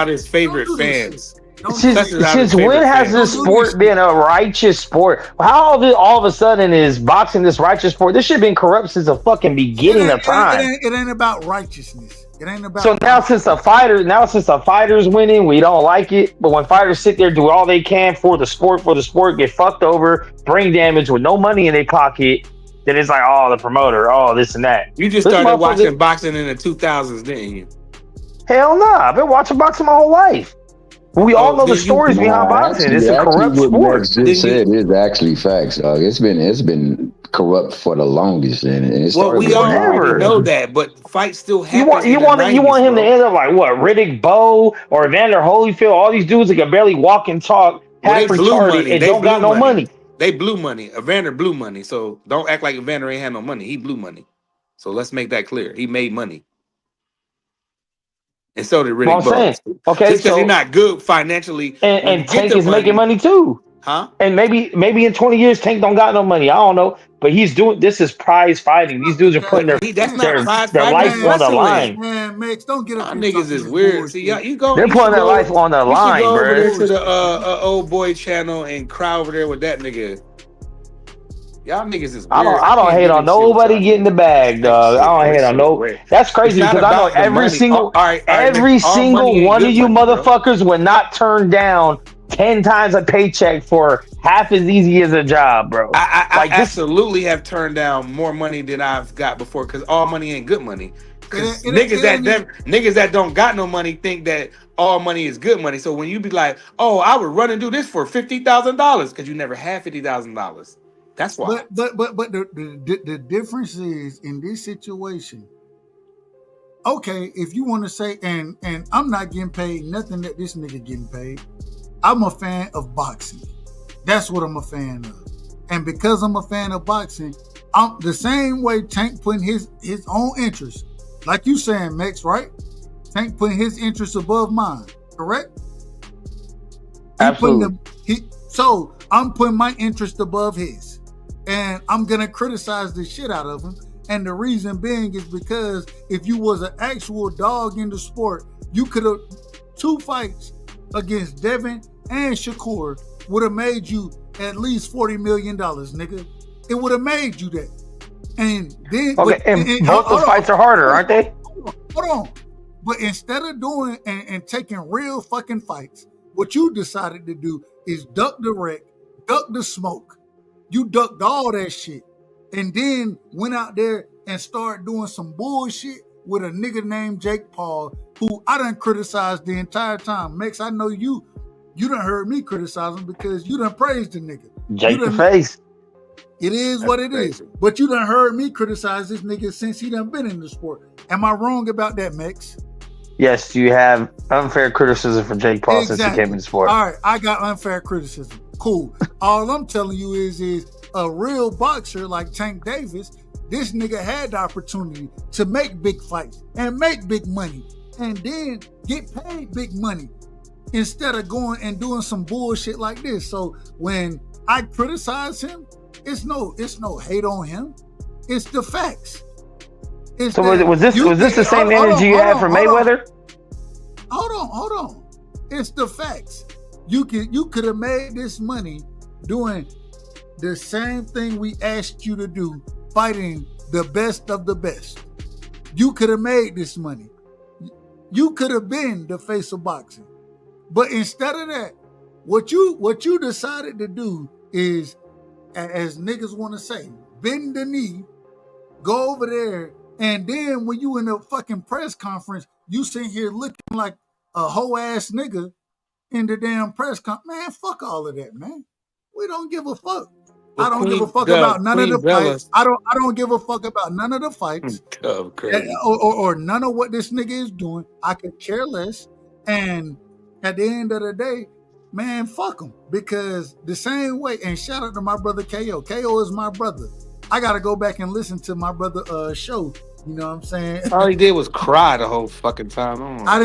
his favorite fans. Since when has this sport been a righteous sport? How all of a sudden is boxing this righteous sport? This shit have been corrupt since the fucking beginning of time. It ain't about righteousness. It ain't about. So now since the fighter's winning, we don't like it. But when fighters sit there, do all they can for the sport, get fucked over, brain damage with no money in their pocket, then it's like, oh, the promoter, oh, this and that. You just started watching boxing in the 2000s, didn't you? Hell nah, I've been watching boxing my whole life. We all know the stories behind boxing. It's a corrupt sport. What Max just said is actually facts, dog. It's been corrupt for the longest, and it started. We already know that, but fights still happen. You want him to end up like what? Riddick Bowe or Evander Holyfield? All these dudes that can barely walk and talk, half retarded, and don't got no money. They blew money. Evander blew money, so don't act like Evander ain't had no money. He blew money. So let's make that clear. He made money. And so did Riddick Bowe. Okay, just because you're not good financially. And Tank is making money too. Huh? And maybe in 20 years, Tank don't got no money. I don't know. But this is prize fighting. These dudes are putting their life on the line. Man, Max, don't get up. Niggas is weird. See, you go. They're putting their life on the line, bro. Over there to the old boy channel and cry over there with that nigga. Y'all niggas is weird. I don't hate on nobody getting the bag, dog. I don't hate on no. That's crazy because I know every single one of you motherfuckers would not turn down 10 times a paycheck for half as easy as a job, bro. I absolutely have turned down more money than I've got before because all money ain't good money. Because niggas that don't got no money think that all money is good money. So when you be like, oh, I would run and do this for $50,000 because you never had $50,000. That's why. But the difference is in this situation. okay, if you want to say, and I'm not getting paid nothing that this nigga getting paid. I'm a fan of boxing. That's what I'm a fan of. And because I'm a fan of boxing, I'm the same way Tank putting his own interest, like you saying, Max, right? Tank putting his interest above mine, correct? Absolutely. So I'm putting my interest above his. And I'm going to criticize the shit out of him. And the reason being is because if you was an actual dog in the sport, you could have 2 fights against Devin and Shakur would have made you at least $40 million, nigga. It would have made you that. And then both the fights are harder, aren't they? Hold on. But instead of doing and taking real fucking fights, what you decided to do is duck the wreck, duck the smoke. You ducked all that shit. And then went out there and started doing some bullshit with a nigga named Jake Paul, who I done criticized the entire time. Max, I know you done heard me criticize him because you done praised the nigga. Jake the face. It is what it is. But you done heard me criticize this nigga since he done been in the sport. Am I wrong about that, Max? Yes, you have unfair criticism for Jake Paul since he came in the sport. All right, I got unfair criticism. Cool. All I'm telling you is a real boxer like Tank Davis, this nigga had the opportunity to make big fights and make big money and then get paid big money instead of going and doing some bullshit like this. So when I criticize him, it's no hate on him. It's the facts. Was this the same energy you had for Mayweather? Hold on. It's the facts. You could have made this money doing the same thing we asked you to do, fighting the best of the best. You could have made this money. You could have been the face of boxing. But instead of that, what you decided to do is, as niggas want to say, bend the knee, go over there, and then when you in a fucking press conference, you sitting here looking like a hoe ass nigga in the damn press conference. Man, fuck all of that, man. We don't give a fuck. I don't give a fuck about none of the fights. I don't give a fuck about none of the fights. Or none of what this nigga is doing. I could care less. And at the end of the day, man, fuck him. Because the same way, and shout out to my brother KO. KO is my brother. I gotta go back and listen to my brother show. You know what I'm saying? All he did was cry the whole fucking time. I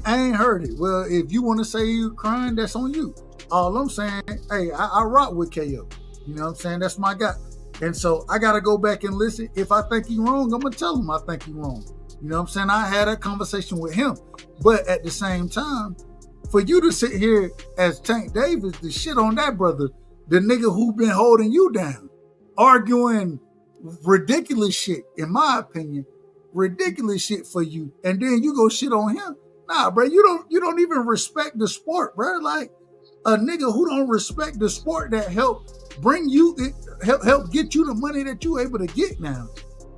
ain't heard it. Well, if you want to say you crying, that's on you. All I'm saying, hey, I rock with KO. You know what I'm saying? That's my guy. And so I got to go back and listen. If I think he's wrong, I'm going to tell him I think he's wrong. You know what I'm saying? I had a conversation with him. But at the same time, for you to sit here as Tank Davis, the shit on that brother, the nigga who been holding you down, arguing ridiculous shit, in my opinion, ridiculous shit for you, and then you go shit on him. Nah, bro, you don't even respect the sport, bro. Like a nigga who don't respect the sport that helped bring you, help get you the money that you able to get now.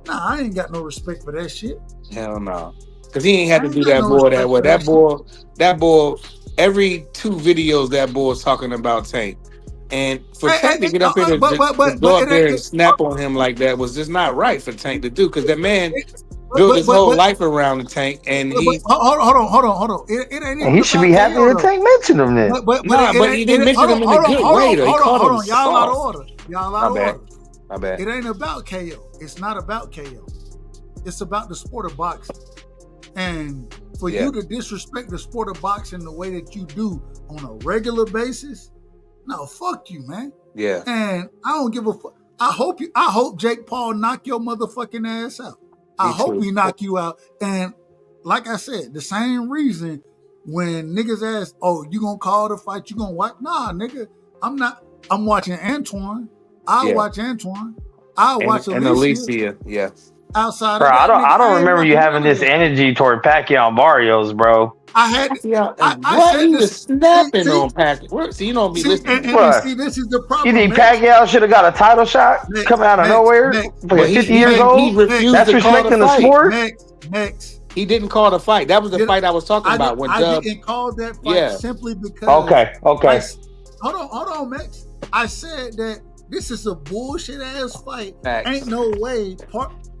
Nah, I ain't got no respect for that shit. Hell no. Because he ain't had to do that boy that way. That boy, every 2 videos that boy was talking about Tank. And for Tank to get up here to go up there and snap on him like that was just not right for Tank to do. Because that man built his whole life around the Tank. And he... Hold on. It ain't and he should be happy that Tank mentioned him then. But he didn't mention him in a good way. Hold on. Y'all out of order. My bad. It ain't about KO. It's not about KO. It's about the sport of boxing. And for you to disrespect the sport of boxing the way that you do on a regular basis, no, fuck you, man. Yeah. And I don't give a fuck. I hope Jake Paul knock your motherfucking ass out. I hope he knock you out. And like I said, the same reason when niggas ask, oh, you gonna call the fight, you gonna watch? Nah, nigga, I'm not. I'm watching Antoine. I'll watch Antoine. I'll watch Alicia. Yeah. Outside bro, of that, I don't remember you having this energy toward Pacquiao and Barrios, bro. I had he was snapping on Pacquiao. So you don't be listening. See, this is the problem. You think Pacquiao should have got a title shot coming out of nowhere? 50 years old? He refused That's to call respecting the the sport? Next. He didn't call the fight. That was the fight I was talking about. When I didn't call that fight simply because. Okay. Hold on, Max. I said that this is a bullshit ass fight. Facts. Ain't no way.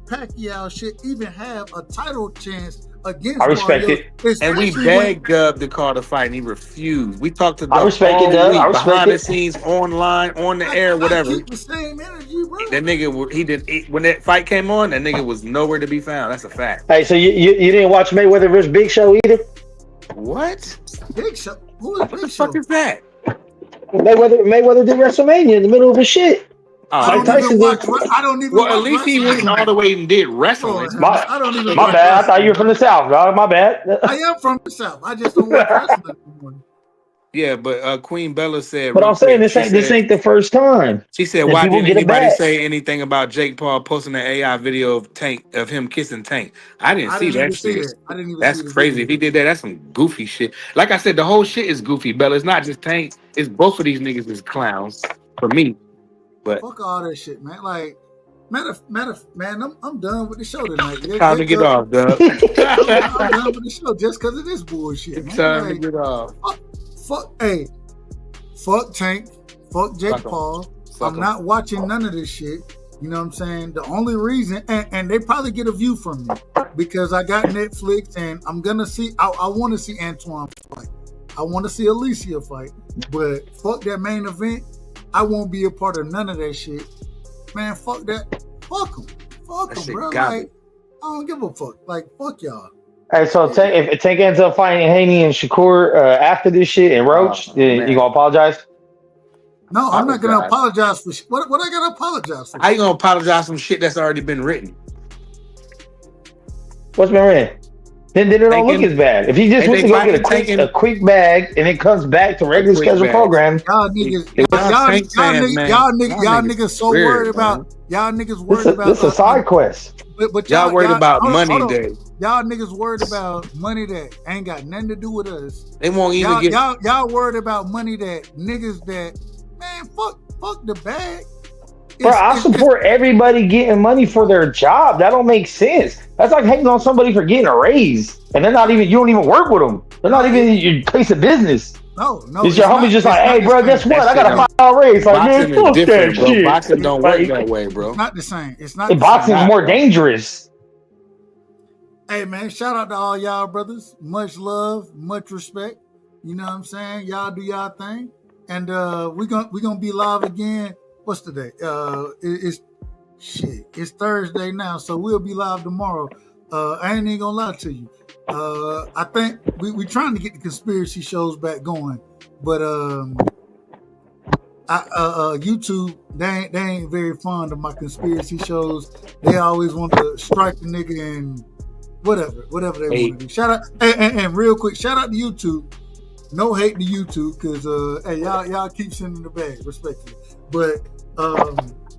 Pacquiao should even have a title chance against I respect Mario, it. And we especially begged Gub to call the fight, and he refused. We talked to I Dub respect it, all Dub. week, I respect behind the it. scenes, online, on the air, I whatever. keep the same energy, bro. That nigga, when that fight came on, that nigga was nowhere to be found. That's a fact. Hey, so you didn't watch Mayweather vs. Big Show either? What? Big Show? Who is What Big the Show? fuck is that? Mayweather did WrestleMania in the middle of his shit. I Mike don't Tyson even watch. did. I don't even Well, at watch least he went wrestling. all the way and did wrestling. Lord, My I don't even bad. watch I thought you were wrestling. from the South, dog. My bad. I am from the South. I just don't watch wrestling anymore. Yeah, but Queen Bella said, But real I'm saying quick, this ain't the first time. she said, that why people didn't get it anybody back. say anything about Jake Paul posting an AI video of him kissing Tank? I didn't see that even see shit. that. I didn't even That's see the crazy. If he did that, that's some goofy shit. Like I said, the whole shit is goofy, Bella. It's not just Tank. It's both of these niggas is clowns for me. But Fuck all that shit, man. Like, man, I'm done with the show tonight. time to get off, Doug. I'm done with the show just because of this bullshit, It's man. time Like, to get off. Fuck Tank, fuck Jake Fuck 'em. Paul. Fuck I'm 'em. not watching none of this shit. You know what I'm saying? The only reason, and they probably get a view from me because I got Netflix and I'm gonna see. I want to see Antoine fight. I want to see Alicia fight. But fuck that main event. I won't be a part of none of that shit. Man, fuck that. Fuck them. Fuck That them, shit bro. got Like, me. I don't give a fuck. Like, fuck y'all. Hey, so if Tank ends up fighting Haney and Shakur after this shit and Roach, then man. you gonna apologize? No, I'm not gonna Apologize. apologize for shit. What I gotta apologize for? How you gonna apologize for shit that's already been written? What's been written? Then it don't look as bad. If he just went to go get a quick bag and it comes back to regular schedule program, Y'all niggas, y'all niggas so worried about y'all niggas worried about this a side quest. But Y'all worried about hold on, money hold on. day. Y'all niggas worried about money that ain't got nothing to do with us. They won't even get. Y'all worried about money that niggas that man fuck the bag. Bro, I support everybody getting money for their job. That don't make sense. That's like hating on somebody for getting a raise, and they're not even. You don't even work with them. They're not even in your place of business. No. It's your homie just like, hey, bro, guess what? I got a $5 raise. Like, man, Boxing is fuck that different, bro. shit. Boxing don't work Like, that way, bro. It's not the same. It's not. boxing's more dangerous. Hey man, shout out to all y'all brothers. Much love, much respect. You know what I'm saying? Y'all do y'all thing. And we gonna be live again. What's today? It's Thursday now, so we'll be live tomorrow. I ain't even gonna lie to you. I think we trying to get the conspiracy shows back going, but YouTube they ain't very fond of my conspiracy shows. They always want to strike the nigga and whatever they want to do. Shout out and real quick, shout out to YouTube. No hate to YouTube because hey y'all keep sending the bag, respectfully. But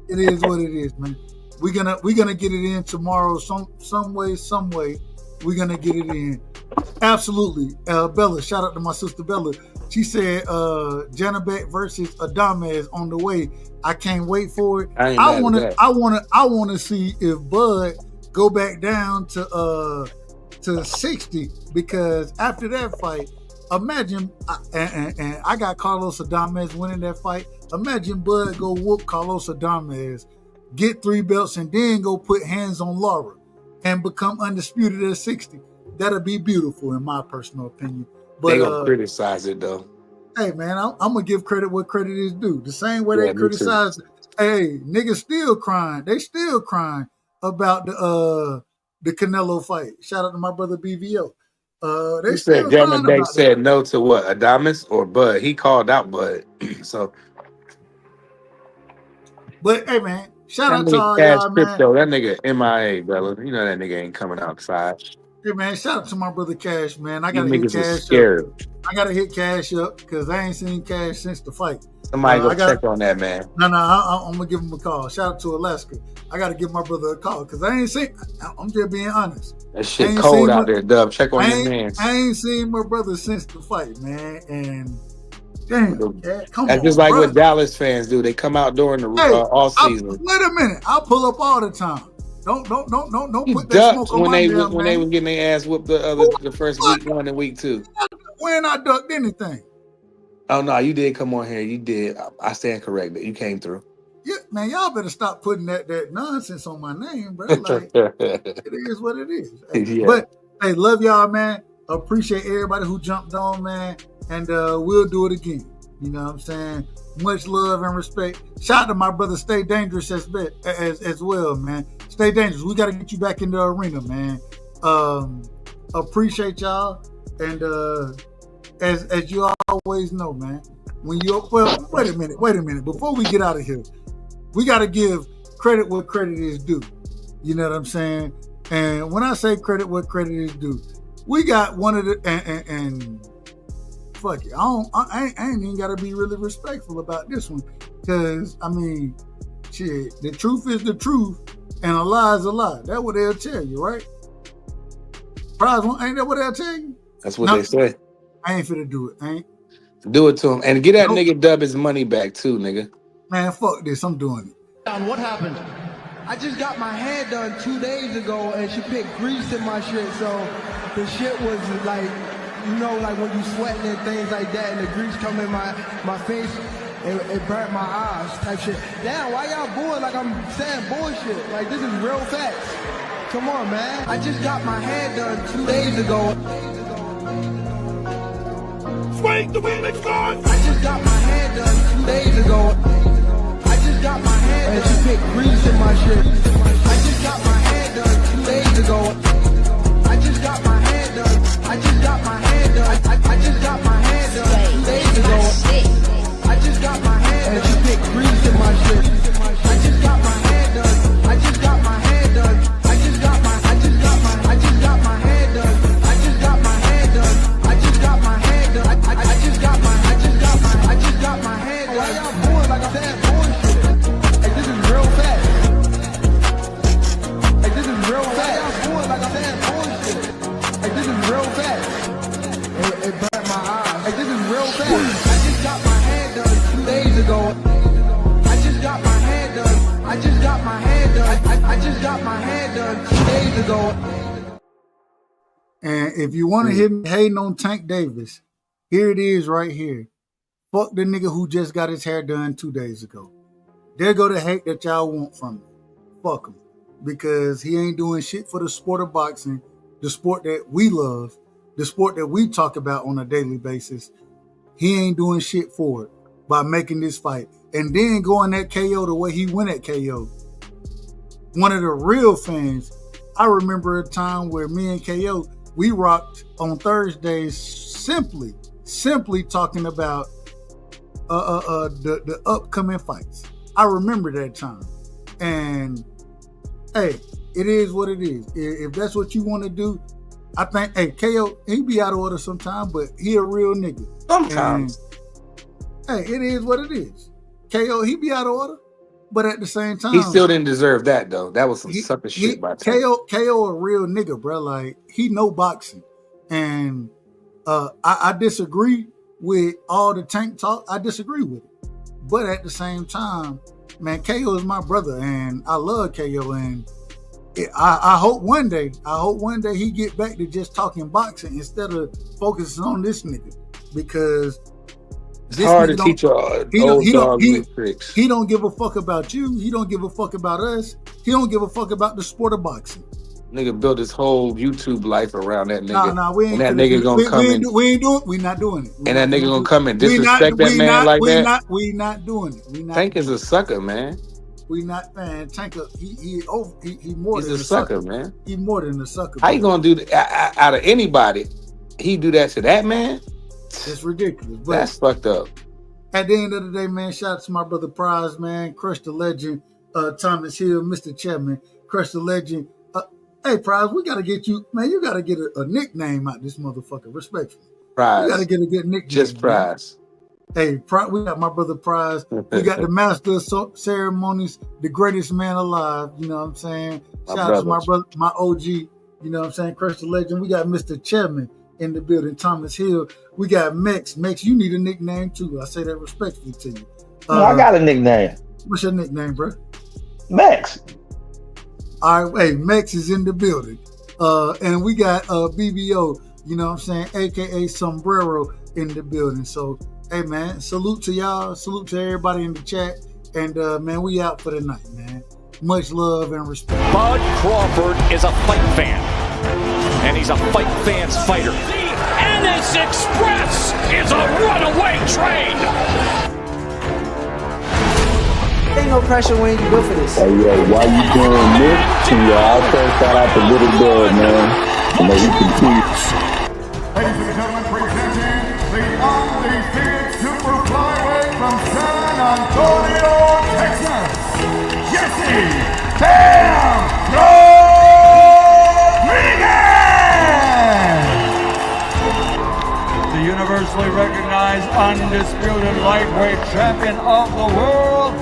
it is what it is, man. We're gonna get it in tomorrow, some way. We're gonna get it in. Absolutely. Bella, shout out to my sister Bella. She said Janabek versus Adames on the way. I can't wait for it. I wanna see if Bud go back down to 60 because after that fight, imagine and I got Carlos Adames winning that fight. Imagine Bud go whoop Carlos Adames, get 3 belts, and then go put hands on Laura and become undisputed at 60. That'll be beautiful in my personal opinion. But They gonna criticize it though. Hey man, I'm gonna give credit what credit is due. The same way they me criticize. Hey, niggas still crying. They still crying about the Canelo fight. Shout out to my brother BVO. They You still said crying Janabek about said no to what? Adames or Bud? He called out Bud. So But hey man, shout out to that all nigga Cash y'all, man. Crypto, that nigga MIA, brother. You know that nigga ain't coming outside. Hey man, shout out to my brother Cash, man. I You gotta hit niggas is Cash scared. up. I gotta hit Cash up because I ain't seen Cash since the fight. Somebody go check on that, man. No, I'm gonna give him a call. Shout out to Alaska. I gotta give my brother a call because I ain't seen. I'm just being honest. That shit cold out there, Dub. Check on your mans. I ain't seen my brother since the fight, man. And damn, Cat, come That's on, just like bro. what Dallas fans do. They come out during the Hey, off season. Wait a minute. I'll pull up all the time. Don't put that Ducked smoke on when my they damn when they man. were getting their ass whooped the first week 1 and week 2. When I ducked anything. Oh no, you did come on here. You did. I stand corrected. You came through. Yeah, man, y'all better stop putting that nonsense on my name, bro. Like, it is what it is. Yeah. But hey, love y'all, man. Appreciate everybody who jumped on, man. And we'll do it again. You know what I'm saying? Much love and respect. Shout out to my brother Stay Dangerous as well, man. Stay Dangerous. We got to get you back in the arena, man. Appreciate y'all. And as you always know, man, when you wait a minute. Before we get out of here, we got to give credit what credit is due. You know what I'm saying? And when I say credit what credit is due, we got one of the and fuck it. I ain't even got to be really respectful about this one, because I mean, shit, the truth is the truth and a lie is a lie. That's what they'll tell you, right? Prize one, ain't that what they'll tell you? That's what they say. I ain't finna do it. I ain't. Do it to him and get that nigga Dub his money back too, nigga. Man, fuck this. I'm doing it. What happened? I just got my hair done 2 days ago, and she picked grease in my shit, so the shit was like, you know, like when you sweating and things like that, and the grease come in my face, it burnt my eyes type shit. Damn, why y'all booing like I'm saying bullshit? Like, this is real facts. Come on, man. I just got my hair done 2 days ago. Swing the women's gone. I just got my hair done 2 days ago. I just got my hair done. And she picked grease in my shit. I just got my hair done 2 days ago. I just got my hair done. I just got my hair done. I just got my hair done 2 days ago. I just got my hair done. And she picked grease in my shit. I just got my hair done. I just got my hair done. I just got my hair done. I just got my hair done. I just got my hair done. I just got my hair done. Why y'all booing like I'm saying bullshit? Like, this is real fast. Like, this is real fast. Why y'all booing like I'm saying bullshit? Like, this is real fast. It burnt my eyes. Like, this is real fast. I just got my hair done 2 days ago. I just got my hair done. I just got my hair done. I just got my hair done 2 days ago. And if you want to hear me hating on Tank Davis, here it is right here. Fuck the nigga who just got his hair done 2 days ago. There go the hate that y'all want from me. Fuck him. Because he ain't doing shit for the sport of boxing, the sport that we love, the sport that we talk about on a daily basis. He ain't doing shit for it by making this fight. And then going at KO the way he went at KO. One of the real fans, I remember a time where me and KO, we rocked on Thursdays simply talking about the upcoming fights. I remember that time. And hey, it is what it is. If that's what you want to do, I think, hey, KO, he be out of order sometimes, but he a real nigga. Sometimes. And, hey, it is what it is. KO, he be out of order, but at the same time, he still didn't deserve that though. That was some sucker shit by Tank. KO a real nigga, bro. Like, he know boxing. And I disagree with all the Tank talk. I disagree with it. But at the same time, man, KO is my brother, and I love KO. And I hope one day he get back to just talking boxing instead of focusing on this nigga, because it's hard to teach old dog new tricks. He don't give a fuck about you. He don't give a fuck about us. He don't give a fuck about the sport of boxing. Nigga built his whole YouTube life around that nigga. Nah, we ain't. And that nigga gonna come in. We not doing it. And that nigga gonna come and disrespect that man like that. We not doing it. Tank is a sucker, man. We not, man. Tank, he more than a sucker, man. He more than a sucker. How you gonna do that out of anybody? He do that to that man? It's ridiculous. But that's fucked up. At the end of the day, man, shout out to my brother Prize, man. Crush the legend, Thomas Hill, Mr. Chapman, Crush the legend. Hey, Prize, we gotta get you, man. You gotta get a nickname out this motherfucker, respectfully. Prize. You gotta get a good nickname. Just Prize. Man. Hey, we got my brother Prize. We got the master of ceremonies, the greatest man alive. You know what I'm saying? Shout out to my brother, my OG. You know what I'm saying? Crush the legend. We got Mr. Chapman in the building, Thomas Hill. We got Mex. Mex, you need a nickname too. I say that respectfully to you. I got a nickname. What's your nickname, bro? Mex. All right, hey, Mex is in the building. And we got BBO, you know what I'm saying, aka Sombrero in the building. So, hey man, salute to y'all, salute to everybody in the chat. And man, we out for the night, man. Much love and respect. Bud Crawford is a fight fan, and he's a fight fan's fighter. The Ennis Express is a runaway train. Ain't no pressure when you go for this. Hey, yo, why you doing this? I'll shout out to Little Dog, man. You know, he can Ladies and gentlemen, presenting the undefeated super flyweight from San Antonio, Texas, Jesse Bam Rodriguez! The universally recognized undisputed lightweight champion of the world,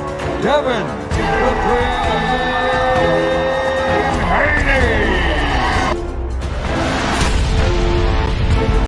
Devin the Dream Haney.